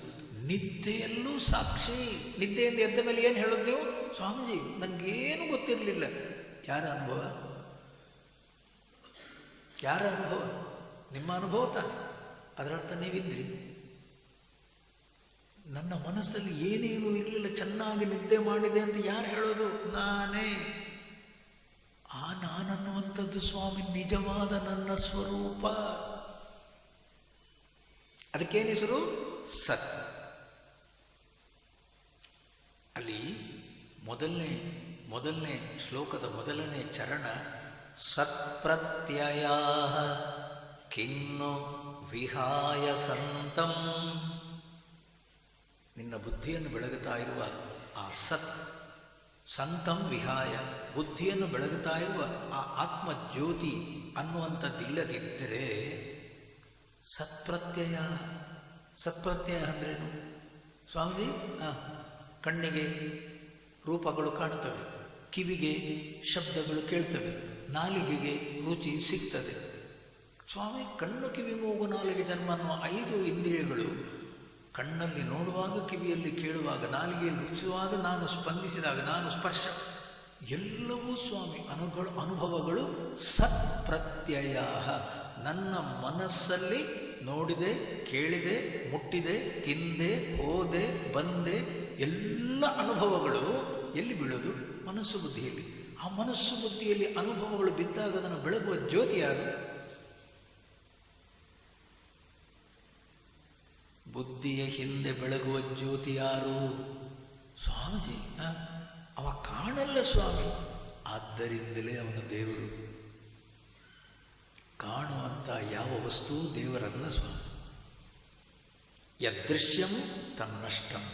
S1: ನಿದ್ದೆಯಲ್ಲೂ ಸಾಕ್ಷಿ. ನಿದ್ದೆಯಿಂದ ಎದ್ದ ಮೇಲೆ ಏನು ಹೇಳೋದು ನೀವು? ಸ್ವಾಮೀಜಿ ನನಗೇನು ಗೊತ್ತಿರಲಿಲ್ಲ. ಯಾರ ಅನುಭವ? ಯಾರ ಅನುಭವ? ನಿಮ್ಮ ಅನುಭವ ತಾನೆ. ಅದರರ್ಥ ನೀವಿದ್ರಿ. ನನ್ನ ಮನಸ್ಸಲ್ಲಿ ಏನೇನು ಇರಲಿಲ್ಲ, ಚೆನ್ನಾಗಿ ನಿದ್ದೆ ಮಾಡಿದೆ ಅಂತ ಯಾರು ಹೇಳೋದು? ನಾನೇ. ಆ ನಾನನ್ನುವಂಥದ್ದು ಸ್ವಾಮಿ ನಿಜವಾದ ನನ್ನ ಸ್ವರೂಪ. ಅದಕ್ಕೇನು ಹೆಸರು? ಸತ್. ಅಲ್ಲಿ ಮೊದಲನೇ ಶ್ಲೋಕದ ಮೊದಲನೇ ಚರಣ, ಸತ್ಪ್ರತ್ಯಯ ಕಿನ್ನು ವಿಹಾಯ ಸಂತಂ. ನಿನ್ನ ಬುದ್ಧಿಯನ್ನು ಬೆಳಗುತ್ತಾ ಇರುವ ಆ ಸತ್, ಸಂತಂ ವಿಹಾಯ, ಬುದ್ಧಿಯನ್ನು ಬೆಳಗುತ್ತಾ ಇರುವ ಆ ಆತ್ಮ ಜ್ಯೋತಿ ಅನ್ನುವಂಥದ್ದಿಲ್ಲದಿದ್ದರೆ ಸತ್ಪ್ರತ್ಯಯ. ಸತ್ಪ್ರತ್ಯಯ ಅಂದ್ರೇನು ಸ್ವಾಮೀಜಿ? ಕಣ್ಣಿಗೆ ರೂಪಗಳು ಕಾಣುತ್ತವೆ, ಕಿವಿಗೆ ಶಬ್ದಗಳು ಕೇಳ್ತವೆ, ನಾಲಿಗೆಗೆ ರುಚಿ ಸಿಗ್ತದೆ. ಸ್ವಾಮಿ, ಕಣ್ಣು ಕಿವಿ ಮೂಗು ನಾಲಿಗೆ ಜನ್ಮ ಅನ್ನುವ 5 ಇಂದ್ರಿಯಗಳು ಕಣ್ಣಲ್ಲಿ ನೋಡುವಾಗ, ಕಿವಿಯಲ್ಲಿ ಕೇಳುವಾಗ, ನಾಲಿಗೆಯಲ್ಲಿ ರುಚಿಸುವಾಗ, ನಾನು ಸ್ಪಂದಿಸಿದಾಗ, ನಾನು ಸ್ಪರ್ಶ, ಎಲ್ಲವೂ ಸ್ವಾಮಿ ಅನುಭವಗಳು ಸತ್ಪ್ರತ್ಯಯ. ನನ್ನ ಮನಸ್ಸಲ್ಲಿ ನೋಡಿದೆ, ಕೇಳಿದೆ, ಮುಟ್ಟಿದೆ, ತಿಂದೆ, ಹೋದೆ, ಬಂದೆ, ಎಲ್ಲ ಅನುಭವಗಳು ಎಲ್ಲಿ ಬೀಳೋದು? ಮನಸ್ಸು ಬುದ್ಧಿಯಲ್ಲಿ. ಆ ಮನಸ್ಸು ಬುದ್ಧಿಯಲ್ಲಿ ಅನುಭವಗಳು ಬಿದ್ದಾಗ ಅದನ್ನು ಬೆಳಗುವ ಜ್ಯೋತಿ ಯಾರು? ಬುದ್ಧಿಯ ಹಿಂದೆ ಬೆಳಗುವ ಜ್ಯೋತಿ ಯಾರು? ಸ್ವಾಮೀಜಿ. ಅವ ಕಾಣಲ್ಲ ಸ್ವಾಮಿ, ಆದ್ದರಿಂದಲೇ ಅವನು ದೇವರು. ಕಾಣುವಂಥ ಯಾವ ವಸ್ತು ದೇವರಲ್ಲ ಸ್ವಾಮಿ. ಯದೃಶ್ಯಂ ತನ್ನಷ್ಟಂ.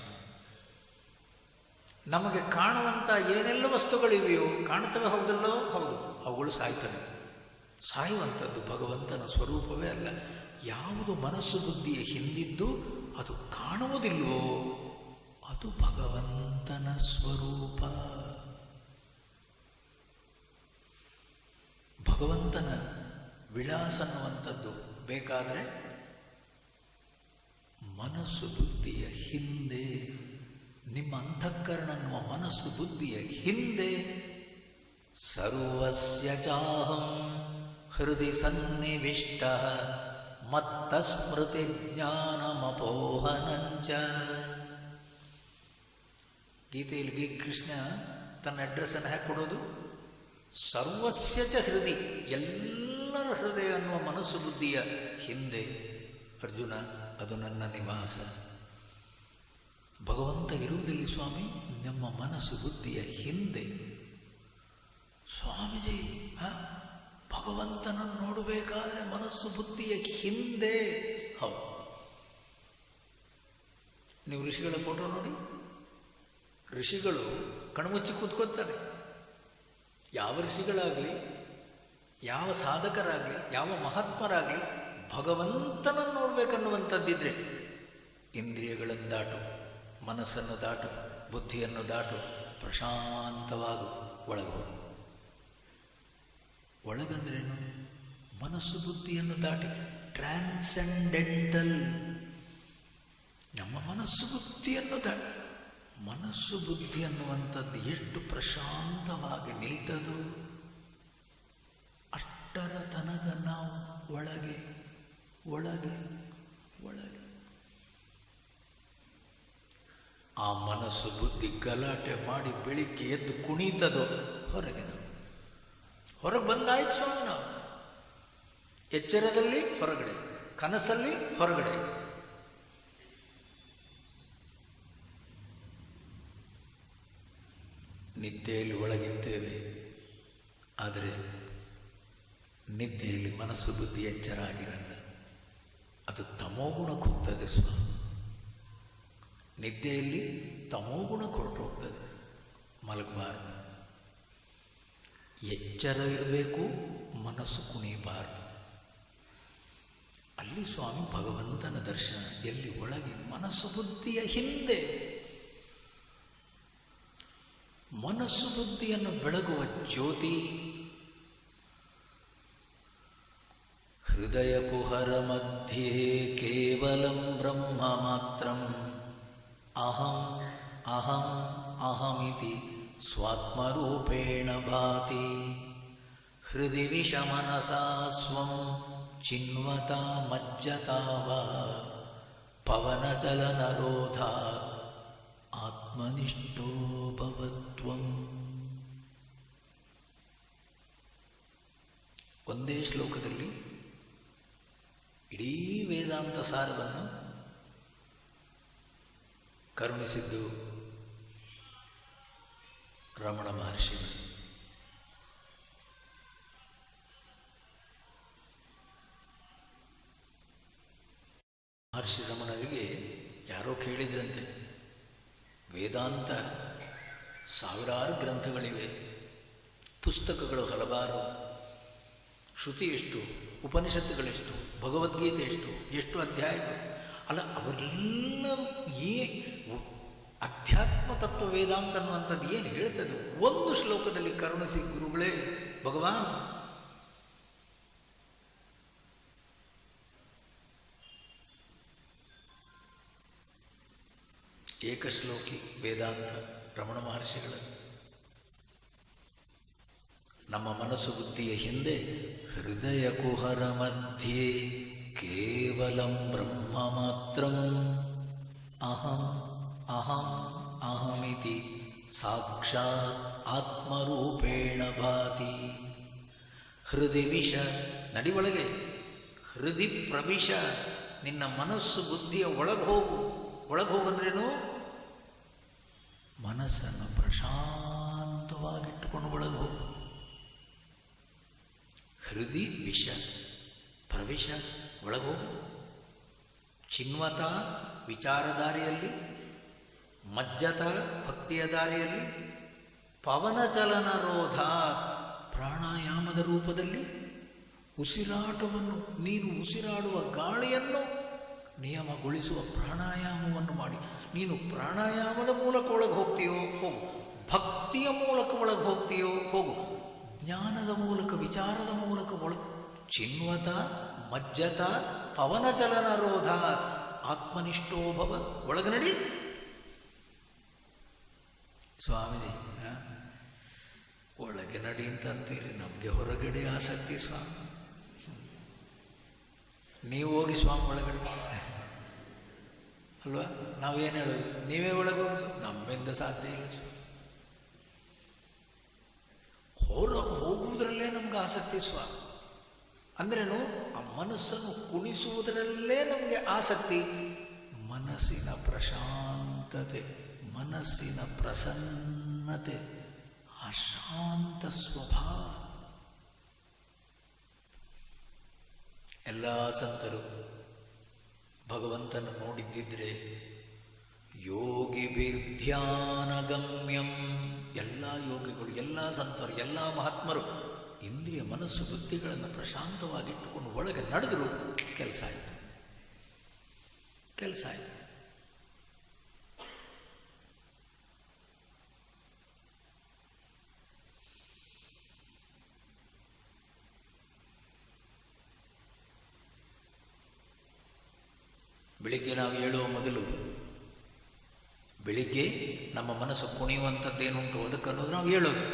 S1: ನಮಗೆ ಕಾಣುವಂಥ ಏನೆಲ್ಲ ವಸ್ತುಗಳಿವೆಯೋ ಕಾಣುತ್ತವೆ, ಹೌದಲ್ಲೋ? ಹೌದು. ಅವುಗಳು ಸಾಯ್ತವೆ. ಸಾಯುವಂಥದ್ದು ಭಗವಂತನ ಸ್ವರೂಪವೇ ಅಲ್ಲ. ಯಾವುದು ಮನಸ್ಸು ಬುದ್ಧಿಯ ಹಿಂದಿದ್ದು ಅದು ಕಾಣುವುದಿಲ್ವೋ ಅದು ಭಗವಂತನ ಸ್ವರೂಪ. ಭಗವಂತನ ವಿಳಾಸ ಅನ್ನುವಂಥದ್ದು ಬೇಕಾದರೆ ಮನಸ್ಸು ಬುದ್ಧಿಯ ಹಿಂದೆ, ನಿಮ್ಮ ಅಂತಃಕರಣ ಅನ್ನುವ ಮನಸ್ಸು ಬುದ್ಧಿಯ ಹಿಂದೆ ಸರ್ವಸ್ಯ ಚಾಹಂ ಹೃದಯ ಸನ್ನಿವಿಷ್ಟ ಮತ್ತ ಸ್ಮೃತಿ ಜ್ಞಾನಮಪೋಹನಂಚ. ಗೀತೆಯಲ್ಲಿ ಕೃಷ್ಣ ತನ್ನ ಅಡ್ರೆಸ್ಸನ್ನು ಹಾಕಿ ಕೊಡೋದು ಸರ್ವಸ್ಯ ಚ ಹೃದಯ, ಎಲ್ಲರ ಹೃದಯ ಅನ್ನುವ ಮನಸ್ಸು ಬುದ್ಧಿಯ ಹಿಂದೆ. ಅರ್ಜುನ, ಅದು ನನ್ನ ನಿವಾಸ. ಭಗವಂತ ಇರುವುದಿಲ್ಲ ಸ್ವಾಮಿ ನಮ್ಮ ಮನಸ್ಸು ಬುದ್ಧಿಯ ಹಿಂದೆ. ಸ್ವಾಮೀಜಿ ಭಗವಂತನನ್ನು ನೋಡಬೇಕಾದ್ರೆ ಮನಸ್ಸು ಬುದ್ಧಿಯ ಹಿಂದೆ. ಹೌದು, ನೀವು ಋಷಿಗಳ ಫೋಟೋ ನೋಡಿ. ಋಷಿಗಳು ಕಣ್ಮುಚ್ಚಿ ಕೂತ್ಕೊತಾರೆ. ಯಾವ ಋಷಿಗಳಾಗಲಿ, ಯಾವ ಸಾಧಕರಾಗಲಿ, ಯಾವ ಮಹಾತ್ಮರಾಗಲಿ ಭಗವಂತನನ್ನು ನೋಡ್ಬೇಕನ್ನುವಂಥದ್ದಿದ್ರೆ ಇಂದ್ರಿಯಗಳನ್ನು ದಾಟು, ಮನಸ್ಸನ್ನು ದಾಟು, ಬುದ್ಧಿಯನ್ನು ದಾಟು, ಪ್ರಶಾಂತವಾಗು, ಒಳಗು. ಒಳಗಂದ್ರೇನು? ಮನಸ್ಸು ಬುದ್ಧಿಯನ್ನು ದಾಟಿ ಟ್ರಾನ್ಸೆಂಡೆಂಟಲ್. ನಮ್ಮ ಮನಸ್ಸು ಬುದ್ಧಿಯನ್ನು ದಾಟಿ, ಮನಸ್ಸು ಬುದ್ಧಿ ಅನ್ನುವಂಥದ್ದು ಎಷ್ಟು ಪ್ರಶಾಂತವಾಗಿ ನಿಲ್ತದೋ ಅಷ್ಟರ ತನಕ ನಾವು ಒಳಗೆ ಒಳಗೆ ಒಳಗೆ. ಆ ಮನಸ್ಸು ಬುದ್ಧಿ ಗಲಾಟೆ ಮಾಡಿ ಬೆಳಿಗ್ಗೆ ಎದ್ದು ಕುಣಿತದೋ ಹೊರಗೆ. ನಾವು ಹೊರಗೆ ಬಂದಾಯ್ತು ಸ್ವಾಮಿ. ನಾವು ಎಚ್ಚರದಲ್ಲಿ ಹೊರಗಡೆ, ಕನಸಲ್ಲಿ ಹೊರಗಡೆ. ನಿದ್ದೆಯಲ್ಲಿ ಒಳಗಿರ್ತೇವೆ, ಆದರೆ ನಿದ್ದೆಯಲ್ಲಿ ಮನಸ್ಸು ಬುದ್ಧಿ ಎಚ್ಚರ ಆಗಿರಲ್ಲ. ಅದು ತಮೋಗುಣಕ್ಕೆ ಹೋಗ್ತದೆ ಸ್ವಾಮಿ. ನಿದ್ದೆಯಲ್ಲಿ ತಮೋಗುಣಕ್ಕೆ ಹೊರಟು ಹೋಗ್ತದೆ. ಮಲಗಬಾರ್ದು, ಎಚ್ಚರ ಇರಬೇಕು, ಮನಸ್ಸು ಕುಣಿಯಬಾರ್ದು. ಅಲ್ಲಿ ಸ್ವಾಮಿ ಭಗವಂತನ ದರ್ಶನ. ಎಲ್ಲಿ? ಒಳಗೆ, ಮನಸ್ಸು ಬುದ್ಧಿಯ ಹಿಂದೆ. ಮನಸ್ಸು ಬುದ್ಧಿಯನ್ನು ಬೆಳಗುವ ಜ್ಯೋತಿ ಹೃದಯ ಕುಹರ ಮಧ್ಯೆ ಕೇವಲಂ ಬ್ರಹ್ಮ ಮಾತ್ರಂ ಅಹಂ ಅಹಂ ಅಹಮಿತಿ ಸ್ವಾತ್ಮರೂಪೇಣ ಭಾತಿ ಹೃದಯ ವಿಷಮನಸಾ ಸ್ವಂ ಚಿನ್ವತಾ ಮಜ್ಜತಾ ವಾ ಪವನಚಲನರೋಧಾತ್ ಆತ್ಮನಿಷ್ಠೋ ಭವತ್ವಂ. ಒಂದೇ ಶ್ಲೋಕದಲ್ಲಿ ಇಡೀ ವೇದಾಂತ ಸಾರವನ್ನು ಕರುಣಿಸಿದ್ದು ರಮಣ ಮಹರ್ಷಿಗಳು. ಮಹರ್ಷಿ ರಮಣರಿಗೆ ಯಾರೋ ಕೇಳಿದ್ರಂತೆ, ವೇದಾಂತ ಸಾವಿರಾರು ಗ್ರಂಥಗಳಿವೆ, ಪುಸ್ತಕಗಳು ಹಲವಾರು, ಶ್ರುತಿ ಎಷ್ಟು, ಉಪನಿಷತ್ತುಗಳೆಷ್ಟು, ಭಗವದ್ಗೀತೆ ಎಷ್ಟು ಅಧ್ಯಾಯಗಳು. ಅಲ್ಲ, ಅವರೆಲ್ಲ ಅಧ್ಯಾತ್ಮ ತತ್ವ ವೇದಾಂತ ಅನ್ನುವಂಥದ್ದು ಏನು ಹೇಳ್ತದೆ ಒಂದು ಶ್ಲೋಕದಲ್ಲಿ ಕರುಣಿಸಿ ಗುರುಗಳೇ ಭಗವಾನ್. ಏಕಶ್ಲೋಕಿ ವೇದಾಂತ ರಮಣ ಮಹರ್ಷಿಗಳ. ನಮ್ಮ ಮನಸ್ಸು ಬುದ್ಧಿಯ ಹಿಂದೆ ಹೃದಯ ಕುಹರ ಮಧ್ಯೆ ಕೇವಲಂ ಬ್ರಹ್ಮ ಮಾತ್ರಂ ಅಹಂ ಅಹಂ ಅಹಮಿತಿ ಸಾಕ್ಷಾತ್ ಆತ್ಮರೂಪೇಣ ಭಾತಿ. ಹೃದಯ ವಿಷ, ನಡಿ ಒಳಗೆ, ಹೃದಯ ಪ್ರವಿಶ, ನಿನ್ನ ಮನಸ್ಸು ಬುದ್ಧಿಯ ಒಳಗೋಗು. ಒಳಗೋಗಂದ್ರೇನು? ಮನಸ್ಸನ್ನು ಪ್ರಶಾಂತವಾಗಿಟ್ಟುಕೊಂಡು ಒಳಗೋಗು. ಹೃದಯ ವಿಷ ಪ್ರವಿಶ, ಒಳಗೋಗು. ಚಿನ್ವತ ವಿಚಾರ ದಾರಿಯಲ್ಲಿ, ಮಜ್ಜತ ಭಕ್ತಿಯ ದಾರಿಯಲ್ಲಿ, ಪವನ ಚಲನರೋಧ ಪ್ರಾಣಾಯಾಮದ ರೂಪದಲ್ಲಿ ಉಸಿರಾಟವನ್ನು, ನೀನು ಉಸಿರಾಡುವ ಗಾಳಿಯನ್ನು ನಿಯಮಗೊಳಿಸುವ ಪ್ರಾಣಾಯಾಮವನ್ನು ಮಾಡಿ. ನೀನು ಪ್ರಾಣಾಯಾಮದ ಮೂಲಕ ಒಳಗೆ ಹೋಗ್ತೀಯೋ ಹೋಗು, ಭಕ್ತಿಯ ಮೂಲಕ ಒಳಗೆ ಹೋಗ್ತೀಯೋ ಹೋಗು, ಜ್ಞಾನದ ಮೂಲಕ ವಿಚಾರದ ಮೂಲಕ ಒಳಗೆ. ಚಿನ್ವತ ಮಜ್ಜತ ಪವನ ಚಲನರೋಧ ಆತ್ಮನಿಷ್ಠೋ ಭವ. ಒಳಗೆ ನಡಿ ಸ್ವಾಮೀಜಿ. ಒಳಗೆ ನಡಿ ಅಂತ ಅಂತೀರಿ, ನಮಗೆ ಹೊರಗಡೆ ಆಸಕ್ತಿ ಸ್ವಾಮಿ. ನೀವು ಹೋಗಿ ಸ್ವಾಮಿ ಒಳಗಡೆ ಅಲ್ವಾ? ನಾವೇನು ಹೇಳೋದು? ನೀವೇ ಒಳಗೆ ಹೋಗಿ, ನಮ್ಮಿಂದ ಸಾಧ್ಯ ಇಲ್ಲ ಸ್ವಾಮಿ. ಹೊರಗೆ ಹೋಗುವುದರಲ್ಲೇ ನಮ್ಗೆ ಆಸಕ್ತಿ ಸ್ವಾಮಿ. ಅಂದ್ರೇನು? ಆ ಮನಸ್ಸನ್ನು ಕುಣಿಸುವುದರಲ್ಲೇ ನಮಗೆ ಆಸಕ್ತಿ. ಮನಸ್ಸಿನ ಪ್ರಶಾಂತತೆ, ಮನಸ್ಸಿನ ಪ್ರಸನ್ನತೆ, ಆ ಶಾಂತ ಸ್ವಭಾವ. ಎಲ್ಲ ಸಂತರು ಭಗವಂತನ ನೋಡಿದ್ದಿದ್ರೆ ಯೋಗಿ ಧ್ಯಾನಗಮ್ಯಂ, ಎಲ್ಲ ಯೋಗಿಗಳು, ಎಲ್ಲ ಸಂತರು, ಎಲ್ಲ ಮಹಾತ್ಮರು ಇಂದ್ರಿಯ ಮನಸ್ಸು ಬುದ್ಧಿಗಳನ್ನು ಪ್ರಶಾಂತವಾಗಿಟ್ಟುಕೊಂಡು ಒಳಗೆ ನಡೆದರೂ ಕೆಲಸ ಆಯಿತು. ಬೆಳಿಗ್ಗೆ ನಾವು ಹೇಳುವ ಮೊದಲು, ಬೆಳಿಗ್ಗೆ ನಮ್ಮ ಮನಸ್ಸು ಕುಣಿಯುವಂಥದ್ದೇನುಂಟು ಅದಕ್ಕನ್ನೋದು ನಾವು ಹೇಳೋದು.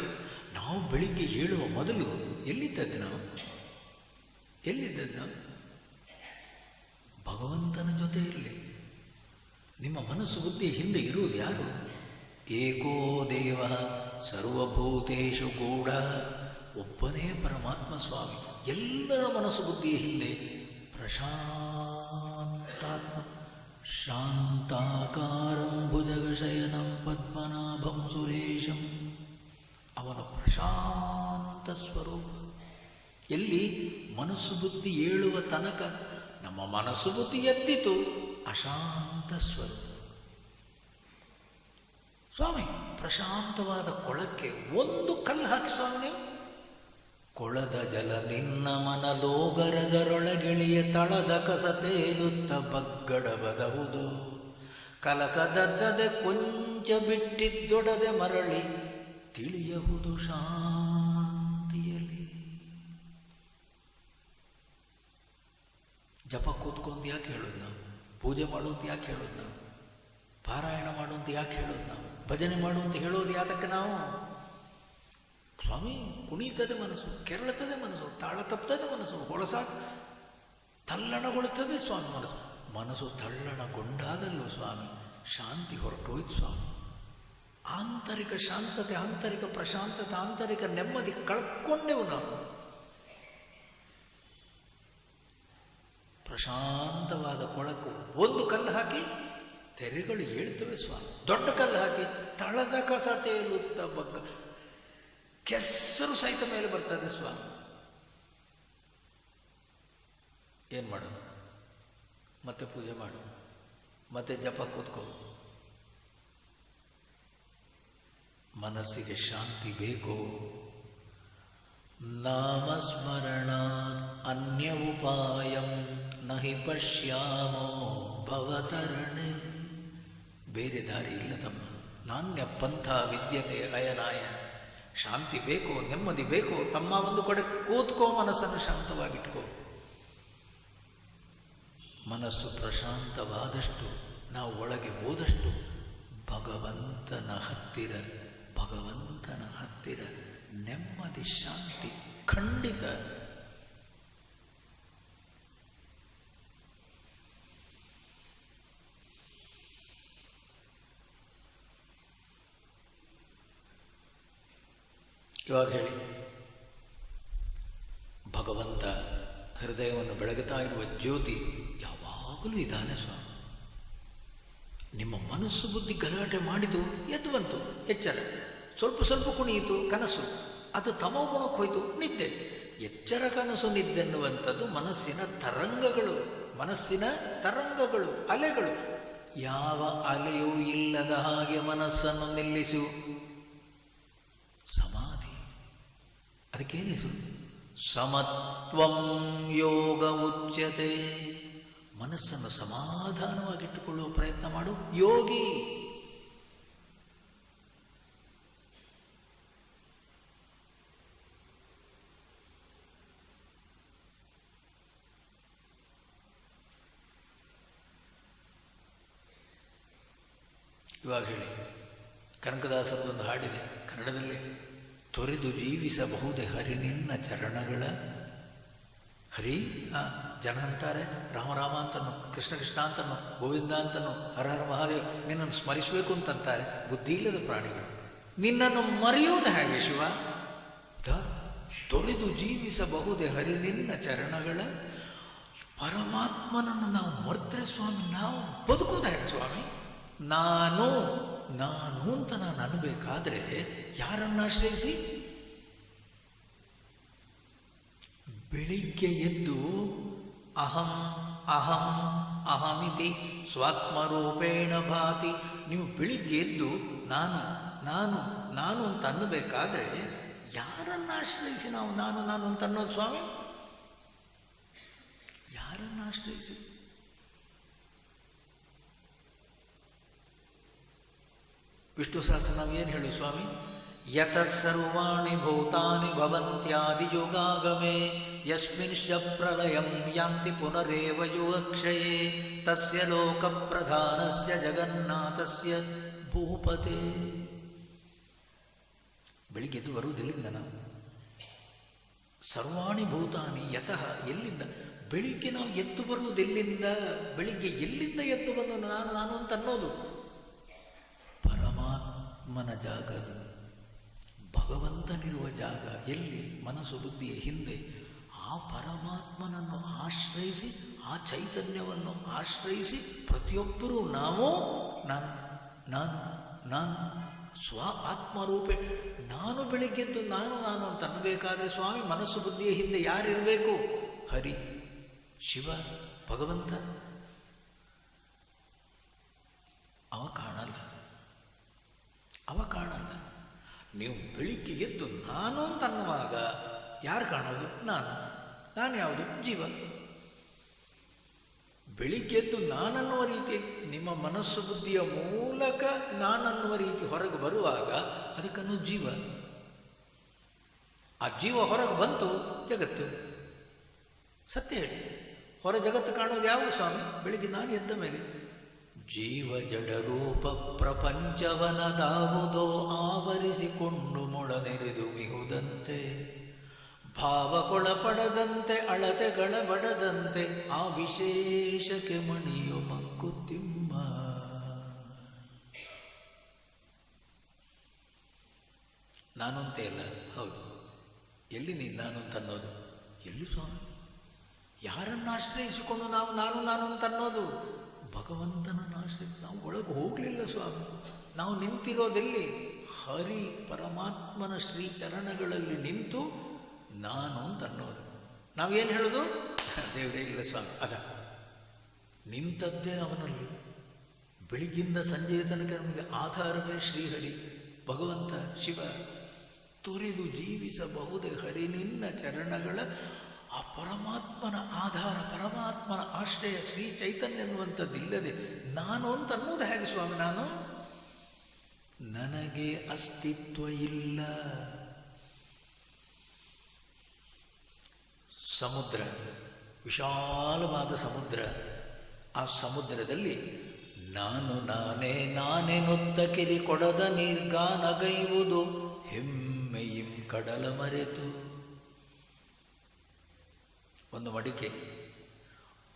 S1: ನಾವು ಬೆಳಿಗ್ಗೆ ಹೇಳುವ ಮೊದಲು ಎಲ್ಲಿದ್ದದ್ದು ನಾವು ಭಗವಂತನ ಜೊತೆ ಇರಲಿ. ನಿಮ್ಮ ಮನಸ್ಸು ಬುದ್ಧಿ ಹಿಂದೆ ಇರುವುದು ಯಾರು? ಏಕೋ ದೇವ ಸರ್ವಭೂತೇಶು ಗೂಢ, ಒಬ್ಬನೇ ಪರಮಾತ್ಮ ಸ್ವಾಮಿ. ಎಲ್ಲರ ಮನಸ್ಸು ಬುದ್ಧಿಯ ಹಿಂದೆ ಪ್ರಶಾಂತಾತ್ಮ ಶಾಂತಾಕಾರಂ ಭುಜಗಶಯನಂ ಪದ್ಮನಾಭಂ ಸುರೇಶಂ, ಅವನ ಪ್ರಶಾಂತ ಸ್ವರೂಪ. ಎಲ್ಲಿ ಮನಸ್ಸು ಬುದ್ಧಿ ಏಳುವ ತನಕ ನಮ್ಮ ಮನಸ್ಸು ಬುದ್ಧಿ ಎದ್ದಿತು, ಅಶಾಂತ ಸ್ವರೂಪ. ಸ್ವಾಮಿ, ಪ್ರಶಾಂತವಾದ ಕೊಳಕ್ಕೆ ಒಂದು ಕಲ್ಲು ಹಾಕಿ ಸ್ವಾಮಿ ನೀವು. ಕೊಳದ ಜಲ ನಿನ್ನ ಮನಲೋಗರದರೊಳಗಿಳಿಯ ತಳದ ಕಸ ತೇಲುತ್ತ ಬಗ್ಗಡಬದವುದು, ಕಲಕದದ್ದದೆ ಕೊಂಚ ಬಿಟ್ಟಿದ್ದೊಡದೆ ಮರಳಿ ತಿಳಿಯಹುದು ಶಾಂತಿಯಲ್ಲಿ. ಜಪ ಕೂತ್ಕೊಂತ ಯಾಕೆ ಹೇಳೋದು ನಾವು? ಪೂಜೆ ಮಾಡುವಂತ ಯಾಕೆ ಹೇಳೋದು ನಾವು? ಪಾರಾಯಣ ಮಾಡುವಂತ ಯಾಕೆ ಹೇಳೋದು ನಾವು? ಭಜನೆ ಮಾಡುವಂತ ಹೇಳೋದು ಯಾತಕ್ಕೆ ನಾವು? ಸ್ವಾಮಿ, ಕುಣಿತದೆ ಮನಸ್ಸು, ಕೆರಳುತ್ತದೆ ಮನಸ್ಸು, ತಾಳ ತಪ್ಪುತ್ತದೆ ಮನಸ್ಸು, ಹೊಳಸ ತಲ್ಲಣಗೊಳ್ಳುತ್ತದೆ ಸ್ವಾಮಿ ಮನಸ್ಸು. ಮನಸ್ಸು ತಲ್ಲಣಗೊಂಡಾಗಲ್ಲೂ ಸ್ವಾಮಿ ಶಾಂತಿ ಹೊರಟೋಯ್ತು ಸ್ವಾಮಿ. ಆಂತರಿಕ ಶಾಂತತೆ, ಆಂತರಿಕ ಪ್ರಶಾಂತತೆ, ಆಂತರಿಕ ನೆಮ್ಮದಿ ಕಳ್ಕೊಂಡೆವು ನಾವು. ಪ್ರಶಾಂತವಾದ ಕೊಳಕು ಒಂದು ಕಲ್ಲು ಹಾಕಿ ತೆರೆಗಳು ಹೇಳ್ತವೆ ಸ್ವಾಮಿ. ದೊಡ್ಡ ಕಲ್ಲು ಹಾಕಿ ತಳದ ಕಸ ತೇಲುತ್ತ ಬಗ್ಗ ಕೆಸರು ಸಹಿತ ಮೇಲೆ ಬರ್ತದೆ ಸ್ವಾಮಿ. ಏನು ಮಾಡೋದು? ಮತ್ತೆ ಪೂಜೆ ಮಾಡು, ಮತ್ತೆ ಜಪ ಕೂತ್ಕೋ. ಮನಸ್ಸಿಗೆ ಶಾಂತಿ ಬೇಕು. ನಾಮಸ್ಮರಣಾತ್ ಅನ್ಯ ಉಪಾಯಂ ನಹಿ ಪಶ್ಯಾಮೋ ಭವತರಣೆ. ಬೇರೆ ದಾರಿ ಇಲ್ಲ ತಮ್ಮ. ನಾಣ್ಯ ಪಂಥ ವಿದ್ಯತೆ ಅಯನಾಯ. ಶಾಂತಿ ಬೇಕು, ನೆಮ್ಮದಿ ಬೇಕು ತಮ್ಮ. ಒಂದು ಕಡೆ ಕೂತ್ಕೋ, ಮನಸ್ಸನ್ನು ಶಾಂತವಾಗಿಟ್ಕೋ. ಮನಸ್ಸು ಪ್ರಶಾಂತವಾದಷ್ಟು, ನಾವು ಒಳಗೆ ಹೋದಷ್ಟು ಭಗವಂತನ ಹತ್ತಿರ ನೆಮ್ಮದಿ, ಶಾಂತಿ ಖಂಡಿತ. ಇವಾಗ ಹೇಳಿ, ಭಗವಂತ ಹೃದಯವನ್ನು ಬೆಳಗುತ್ತಾ ಇರುವ ಜ್ಯೋತಿ ಯಾವಾಗಲೂ ಇದ್ದಾನೆ ಸ್ವಾಮಿ. ನಿಮ್ಮ ಮನಸ್ಸು ಬುದ್ಧಿ ಗಲಾಟೆ ಮಾಡಿತು, ಎದ್ದು ಬಂತು ಎಚ್ಚರ, ಸ್ವಲ್ಪ ಸ್ವಲ್ಪ ಕುಣಿಯಿತು ಕನಸು, ಅದು ತಮೋಗುಣಕ್ಕೆ ಹೋಯ್ತು ನಿದ್ದೆ. ಎಚ್ಚರ ಕನಸು ನಿದ್ದೆನ್ನುವಂಥದ್ದು ಮನಸ್ಸಿನ ತರಂಗಗಳು, ಅಲೆಗಳು. ಯಾವ ಅಲೆಯೂ ಇಲ್ಲದ ಹಾಗೆ ಮನಸ್ಸನ್ನು ನಿಲ್ಲಿಸು. ಸಮಾಧಿ, ಅದಕ್ಕೇನು ಹೆಸರು? ಸಮತ್ವಂ ಯೋಗ ಉಚ್ಯತೆ. ಮನಸ್ಸನ್ನು ಸಮಾಧಾನವಾಗಿಟ್ಟುಕೊಳ್ಳುವ ಪ್ರಯತ್ನ ಮಾಡು, ಯೋಗಿ. ಇವಾಗ ಹೇಳಿ, ಕನಕದಾಸರದೊಂದು ಹಾಡಿದೆ ಕನ್ನಡದಲ್ಲಿ. ತೊರೆದು ಜೀವಿಸಬಹುದೇ ಹರಿ ನಿನ್ನ ಚರಣಗಳ. ಹರಿ ಜನ ಅಂತಾರೆ ರಾಮ ರಾಮ ಅಂತನೋ, ಕೃಷ್ಣ ಕೃಷ್ಣ ಅಂತನೋ, ಗೋವಿಂದ ಅಂತನೋ, ಹರ ಹರ ಮಹಾದೇವ ನಿನ್ನನ್ನು ಸ್ಮರಿಸಬೇಕು ಅಂತಂತಾರೆ ಬುದ್ಧಿ ಇಲ್ಲದ ಪ್ರಾಣಿಗಳು. ನಿನ್ನನ್ನು ಮರೆಯೋದು ಹೇಗೆ ಶಿವ? ತೊರೆದು ಜೀವಿಸಬಹುದೇ ಹರಿ ನಿನ್ನ ಚರಣಗಳ. ಪರಮಾತ್ಮನನ್ನು ನಾವು ಮರೆತರೆ ಸ್ವಾಮಿ ನಾವು ಬದುಕೋದು ಹೇಗೆ ಸ್ವಾಮಿ? ನಾನು ನಾನು ಅಂತ ನಾನು ಅನ್ಬೇಕಾದ್ರೆ ಯಾರನ್ನ ಆಶ್ರಯಿಸಿ? ಬೆಳಿಗ್ಗೆ ಎದ್ದು ಅಹಂ ಅಹಂ ಅಹಮಿತಿ ಸ್ವಾತ್ಮರೂಪೇಣ ಭಾತಿ. ನೀವು ಬೆಳಿಗ್ಗೆ ಎದ್ದು ನಾನು ನಾನು ನಾನು ಅಂತ ಅನ್ನಬೇಕಾದ್ರೆ ಯಾರನ್ನ ಆಶ್ರಯಿಸಿ ನಾವು ನಾನು ನಾನು ಅಂತ ಅನ್ನೋದು ಸ್ವಾಮಿ? ಯಾರನ್ನ ಆಶ್ರಯಿಸಿ? ವಿಷ್ಣು ಸಹಸ್ರ ನಾವು ಏನು ಹೇಳು ಸ್ವಾಮಿ? ಯತಃ ಸರ್ವಾಣಿ ಭೂತಾನಿ ಭವಂತ್ಯಾದಿಯುಗಾಗಮೇ ಯಸ್ಮಿಂಶ್ಚ ಪ್ರಳಯಂ ಯಾಂತಿ ಪುನರೇವ ಯುಗಕ್ಷಯೇ ತಸ್ಯ ಲೋಕ ಪ್ರಧಾನಸ್ಯ ಜಗನ್ನಾಥಸ್ಯ ಭೂಪತೆ. ಬೆಳಿಗ್ಗೆ ಎದ್ದು ಬರುವುದೆಲ್ಲಿಂದ ನಾವು? ಸರ್ವಾಣಿ ಭೂತಾನಿ ಯತಃ, ಎಲ್ಲಿಂದ? ಬೆಳಿಗ್ಗೆ ನಾವು ಎದ್ದು ಬರುವುದೆಲ್ಲಿಂದ? ಬೆಳಿಗ್ಗೆ ಎಲ್ಲಿಂದ ಎದ್ದು ಬಂದು ನಾನು ನಾನು ಅಂತ ಅನ್ನೋದು? ಪರಮಾತ್ಮನ ಜಾಗ, ಭಗವಂತನಿರುವ ಜಾಗ ಎಲ್ಲಿ? ಮನಸ್ಸು ಬುದ್ಧಿಯ ಹಿಂದೆ. ಆ ಪರಮಾತ್ಮನನ್ನು ಆಶ್ರಯಿಸಿ, ಆ ಚೈತನ್ಯವನ್ನು ಆಶ್ರಯಿಸಿ ಪ್ರತಿಯೊಬ್ಬರೂ ನಾವು ನಾನು ನಾನು ನಾನು ಸ್ವ ಆತ್ಮರೂಪೆ. ನಾನು ಬೆಳಿಗ್ಗೆದ್ದು ನಾನು ನಾನು ಅಂತ ಅನ್ನಬೇಕಾದ್ರೆ ಸ್ವಾಮಿ ಮನಸ್ಸು ಬುದ್ಧಿಯ ಹಿಂದೆ ಯಾರಿರಬೇಕು? ಹರಿ, ಶಿವ, ಭಗವಂತ. ಅವ ಕಾಣಲ್ಲ, ಅವ ಕಾಣಲ್ಲ. ನೀವು ಬೆಳಿಗ್ಗೆ ಎದ್ದು ನಾನು ಅಂತ ಅನ್ನುವಾಗ ಯಾರು ಕಾಣೋದು? ನಾನು ಯಾವುದು? ಜೀವ. ಬೆಳಿಗ್ಗೆದ್ದು ನಾನನ್ನುವ ರೀತಿ ನಿಮ್ಮ ಮನಸ್ಸು ಬುದ್ಧಿಯ ಮೂಲಕ ನಾನನ್ನುವ ರೀತಿ ಹೊರಗೆ ಬರುವಾಗ ಅದಕ್ಕನ್ನು ಜೀವ. ಆ ಜೀವ ಹೊರಗೆ ಬಂತು ಜಗತ್ತು. ಸತ್ಯ ಹೇಳಿ, ಹೊರ ಜಗತ್ತು ಕಾಣೋದು ಯಾವುದು ಸ್ವಾಮಿ? ಬೆಳಿಗ್ಗೆ ನಾನು ಎದ್ದ ಮೇಲೆ. ಜೀವ ಜಡರೂಪ ಪ್ರಪಂಚವನದಾವುದೋ ಆವರಿಸಿಕೊಂಡು ಮೊಳನೆರೆದು ಮಿಹುದಂತೆ, ಭಾವಕೊಳಪಡದಂತೆ ಅಳತೆಗಳ ಬಡದಂತೆ ಆ ವಿಶೇಷಕ್ಕೆ ಮಣಿಯು ಮಂಕುತಿಮ್ಮ. ನಾನು ಅಂತೆ ಅಲ್ಲ, ಹೌದು. ಎಲ್ಲಿ ನೀನು ನಾನು ಅಂತ ಅನ್ನೋದು? ಎಲ್ಲಿ ಸ್ವಾಮಿ? ಯಾರನ್ನು ಆಶ್ರಯಿಸಿಕೊಂಡು ನಾವು ನಾನು ನಾನು ಅಂತ ಅನ್ನೋದು? ಭಗವಂತನನ್ನು ಆಶ್ರಯಿಸಿ ನಾವು ಒಳಗೆ ಹೋಗಲಿಲ್ಲ ಸ್ವಾಮಿ. ನಾವು ನಿಂತಿರೋದೆಲ್ಲಿ? ಹರಿ ಪರಮಾತ್ಮನ ಶ್ರೀ ಚರಣಗಳಲ್ಲಿ ನಿಂತು ನಾನು ಅಂತ ಅನ್ನೋದು. ನಾವೇನು ಹೇಳೋದು? ದೇವರೇ ಇಲ್ಲ ಸ್ವಾಮಿ. ಅದ ನಿಂತದ್ದೇ ಅವನಲ್ಲಿ. ಬೆಳಿಗ್ಗಿಂದ ಸಂಜೆಯ ತನಕ ನಮಗೆ ಆಧಾರವೇ ಶ್ರೀಹರಿ ಭಗವಂತ ಶಿವ. ತುರಿದು ಜೀವಿಸಬಹುದೇ ಹರಿ ನಿನ್ನ ಚರಣಗಳ. ಆ ಪರಮಾತ್ಮನ ಆಧಾರ, ಪರಮಾತ್ಮನ ಆಶ್ರಯ ಶ್ರೀ ಚೈತನ್ಯ ಎನ್ನುವಂಥದ್ದಿಲ್ಲದೆ ನಾನು ಅಂತ ಅನ್ನೋದು ಹೇಗೆ ಸ್ವಾಮಿ? ನಾನು ನನಗೆ ಅಸ್ತಿತ್ವ ಇಲ್ಲ. ಸಮುದ್ರ, ವಿಶಾಲವಾದ ಸಮುದ್ರ. ಆ ಸಮುದ್ರದಲ್ಲಿ ನಾನು ನಾನೇ ನಾನೆನುತ್ತ ಕಿರಿ ಕೊಡದ ನಿರ್ಗಾನಗೈವುದು ಹೆಮ್ಮೆಯಿಂ ಕಡಲ ಮರೆತು. ಒಂದು ಮಡಿಕೆ,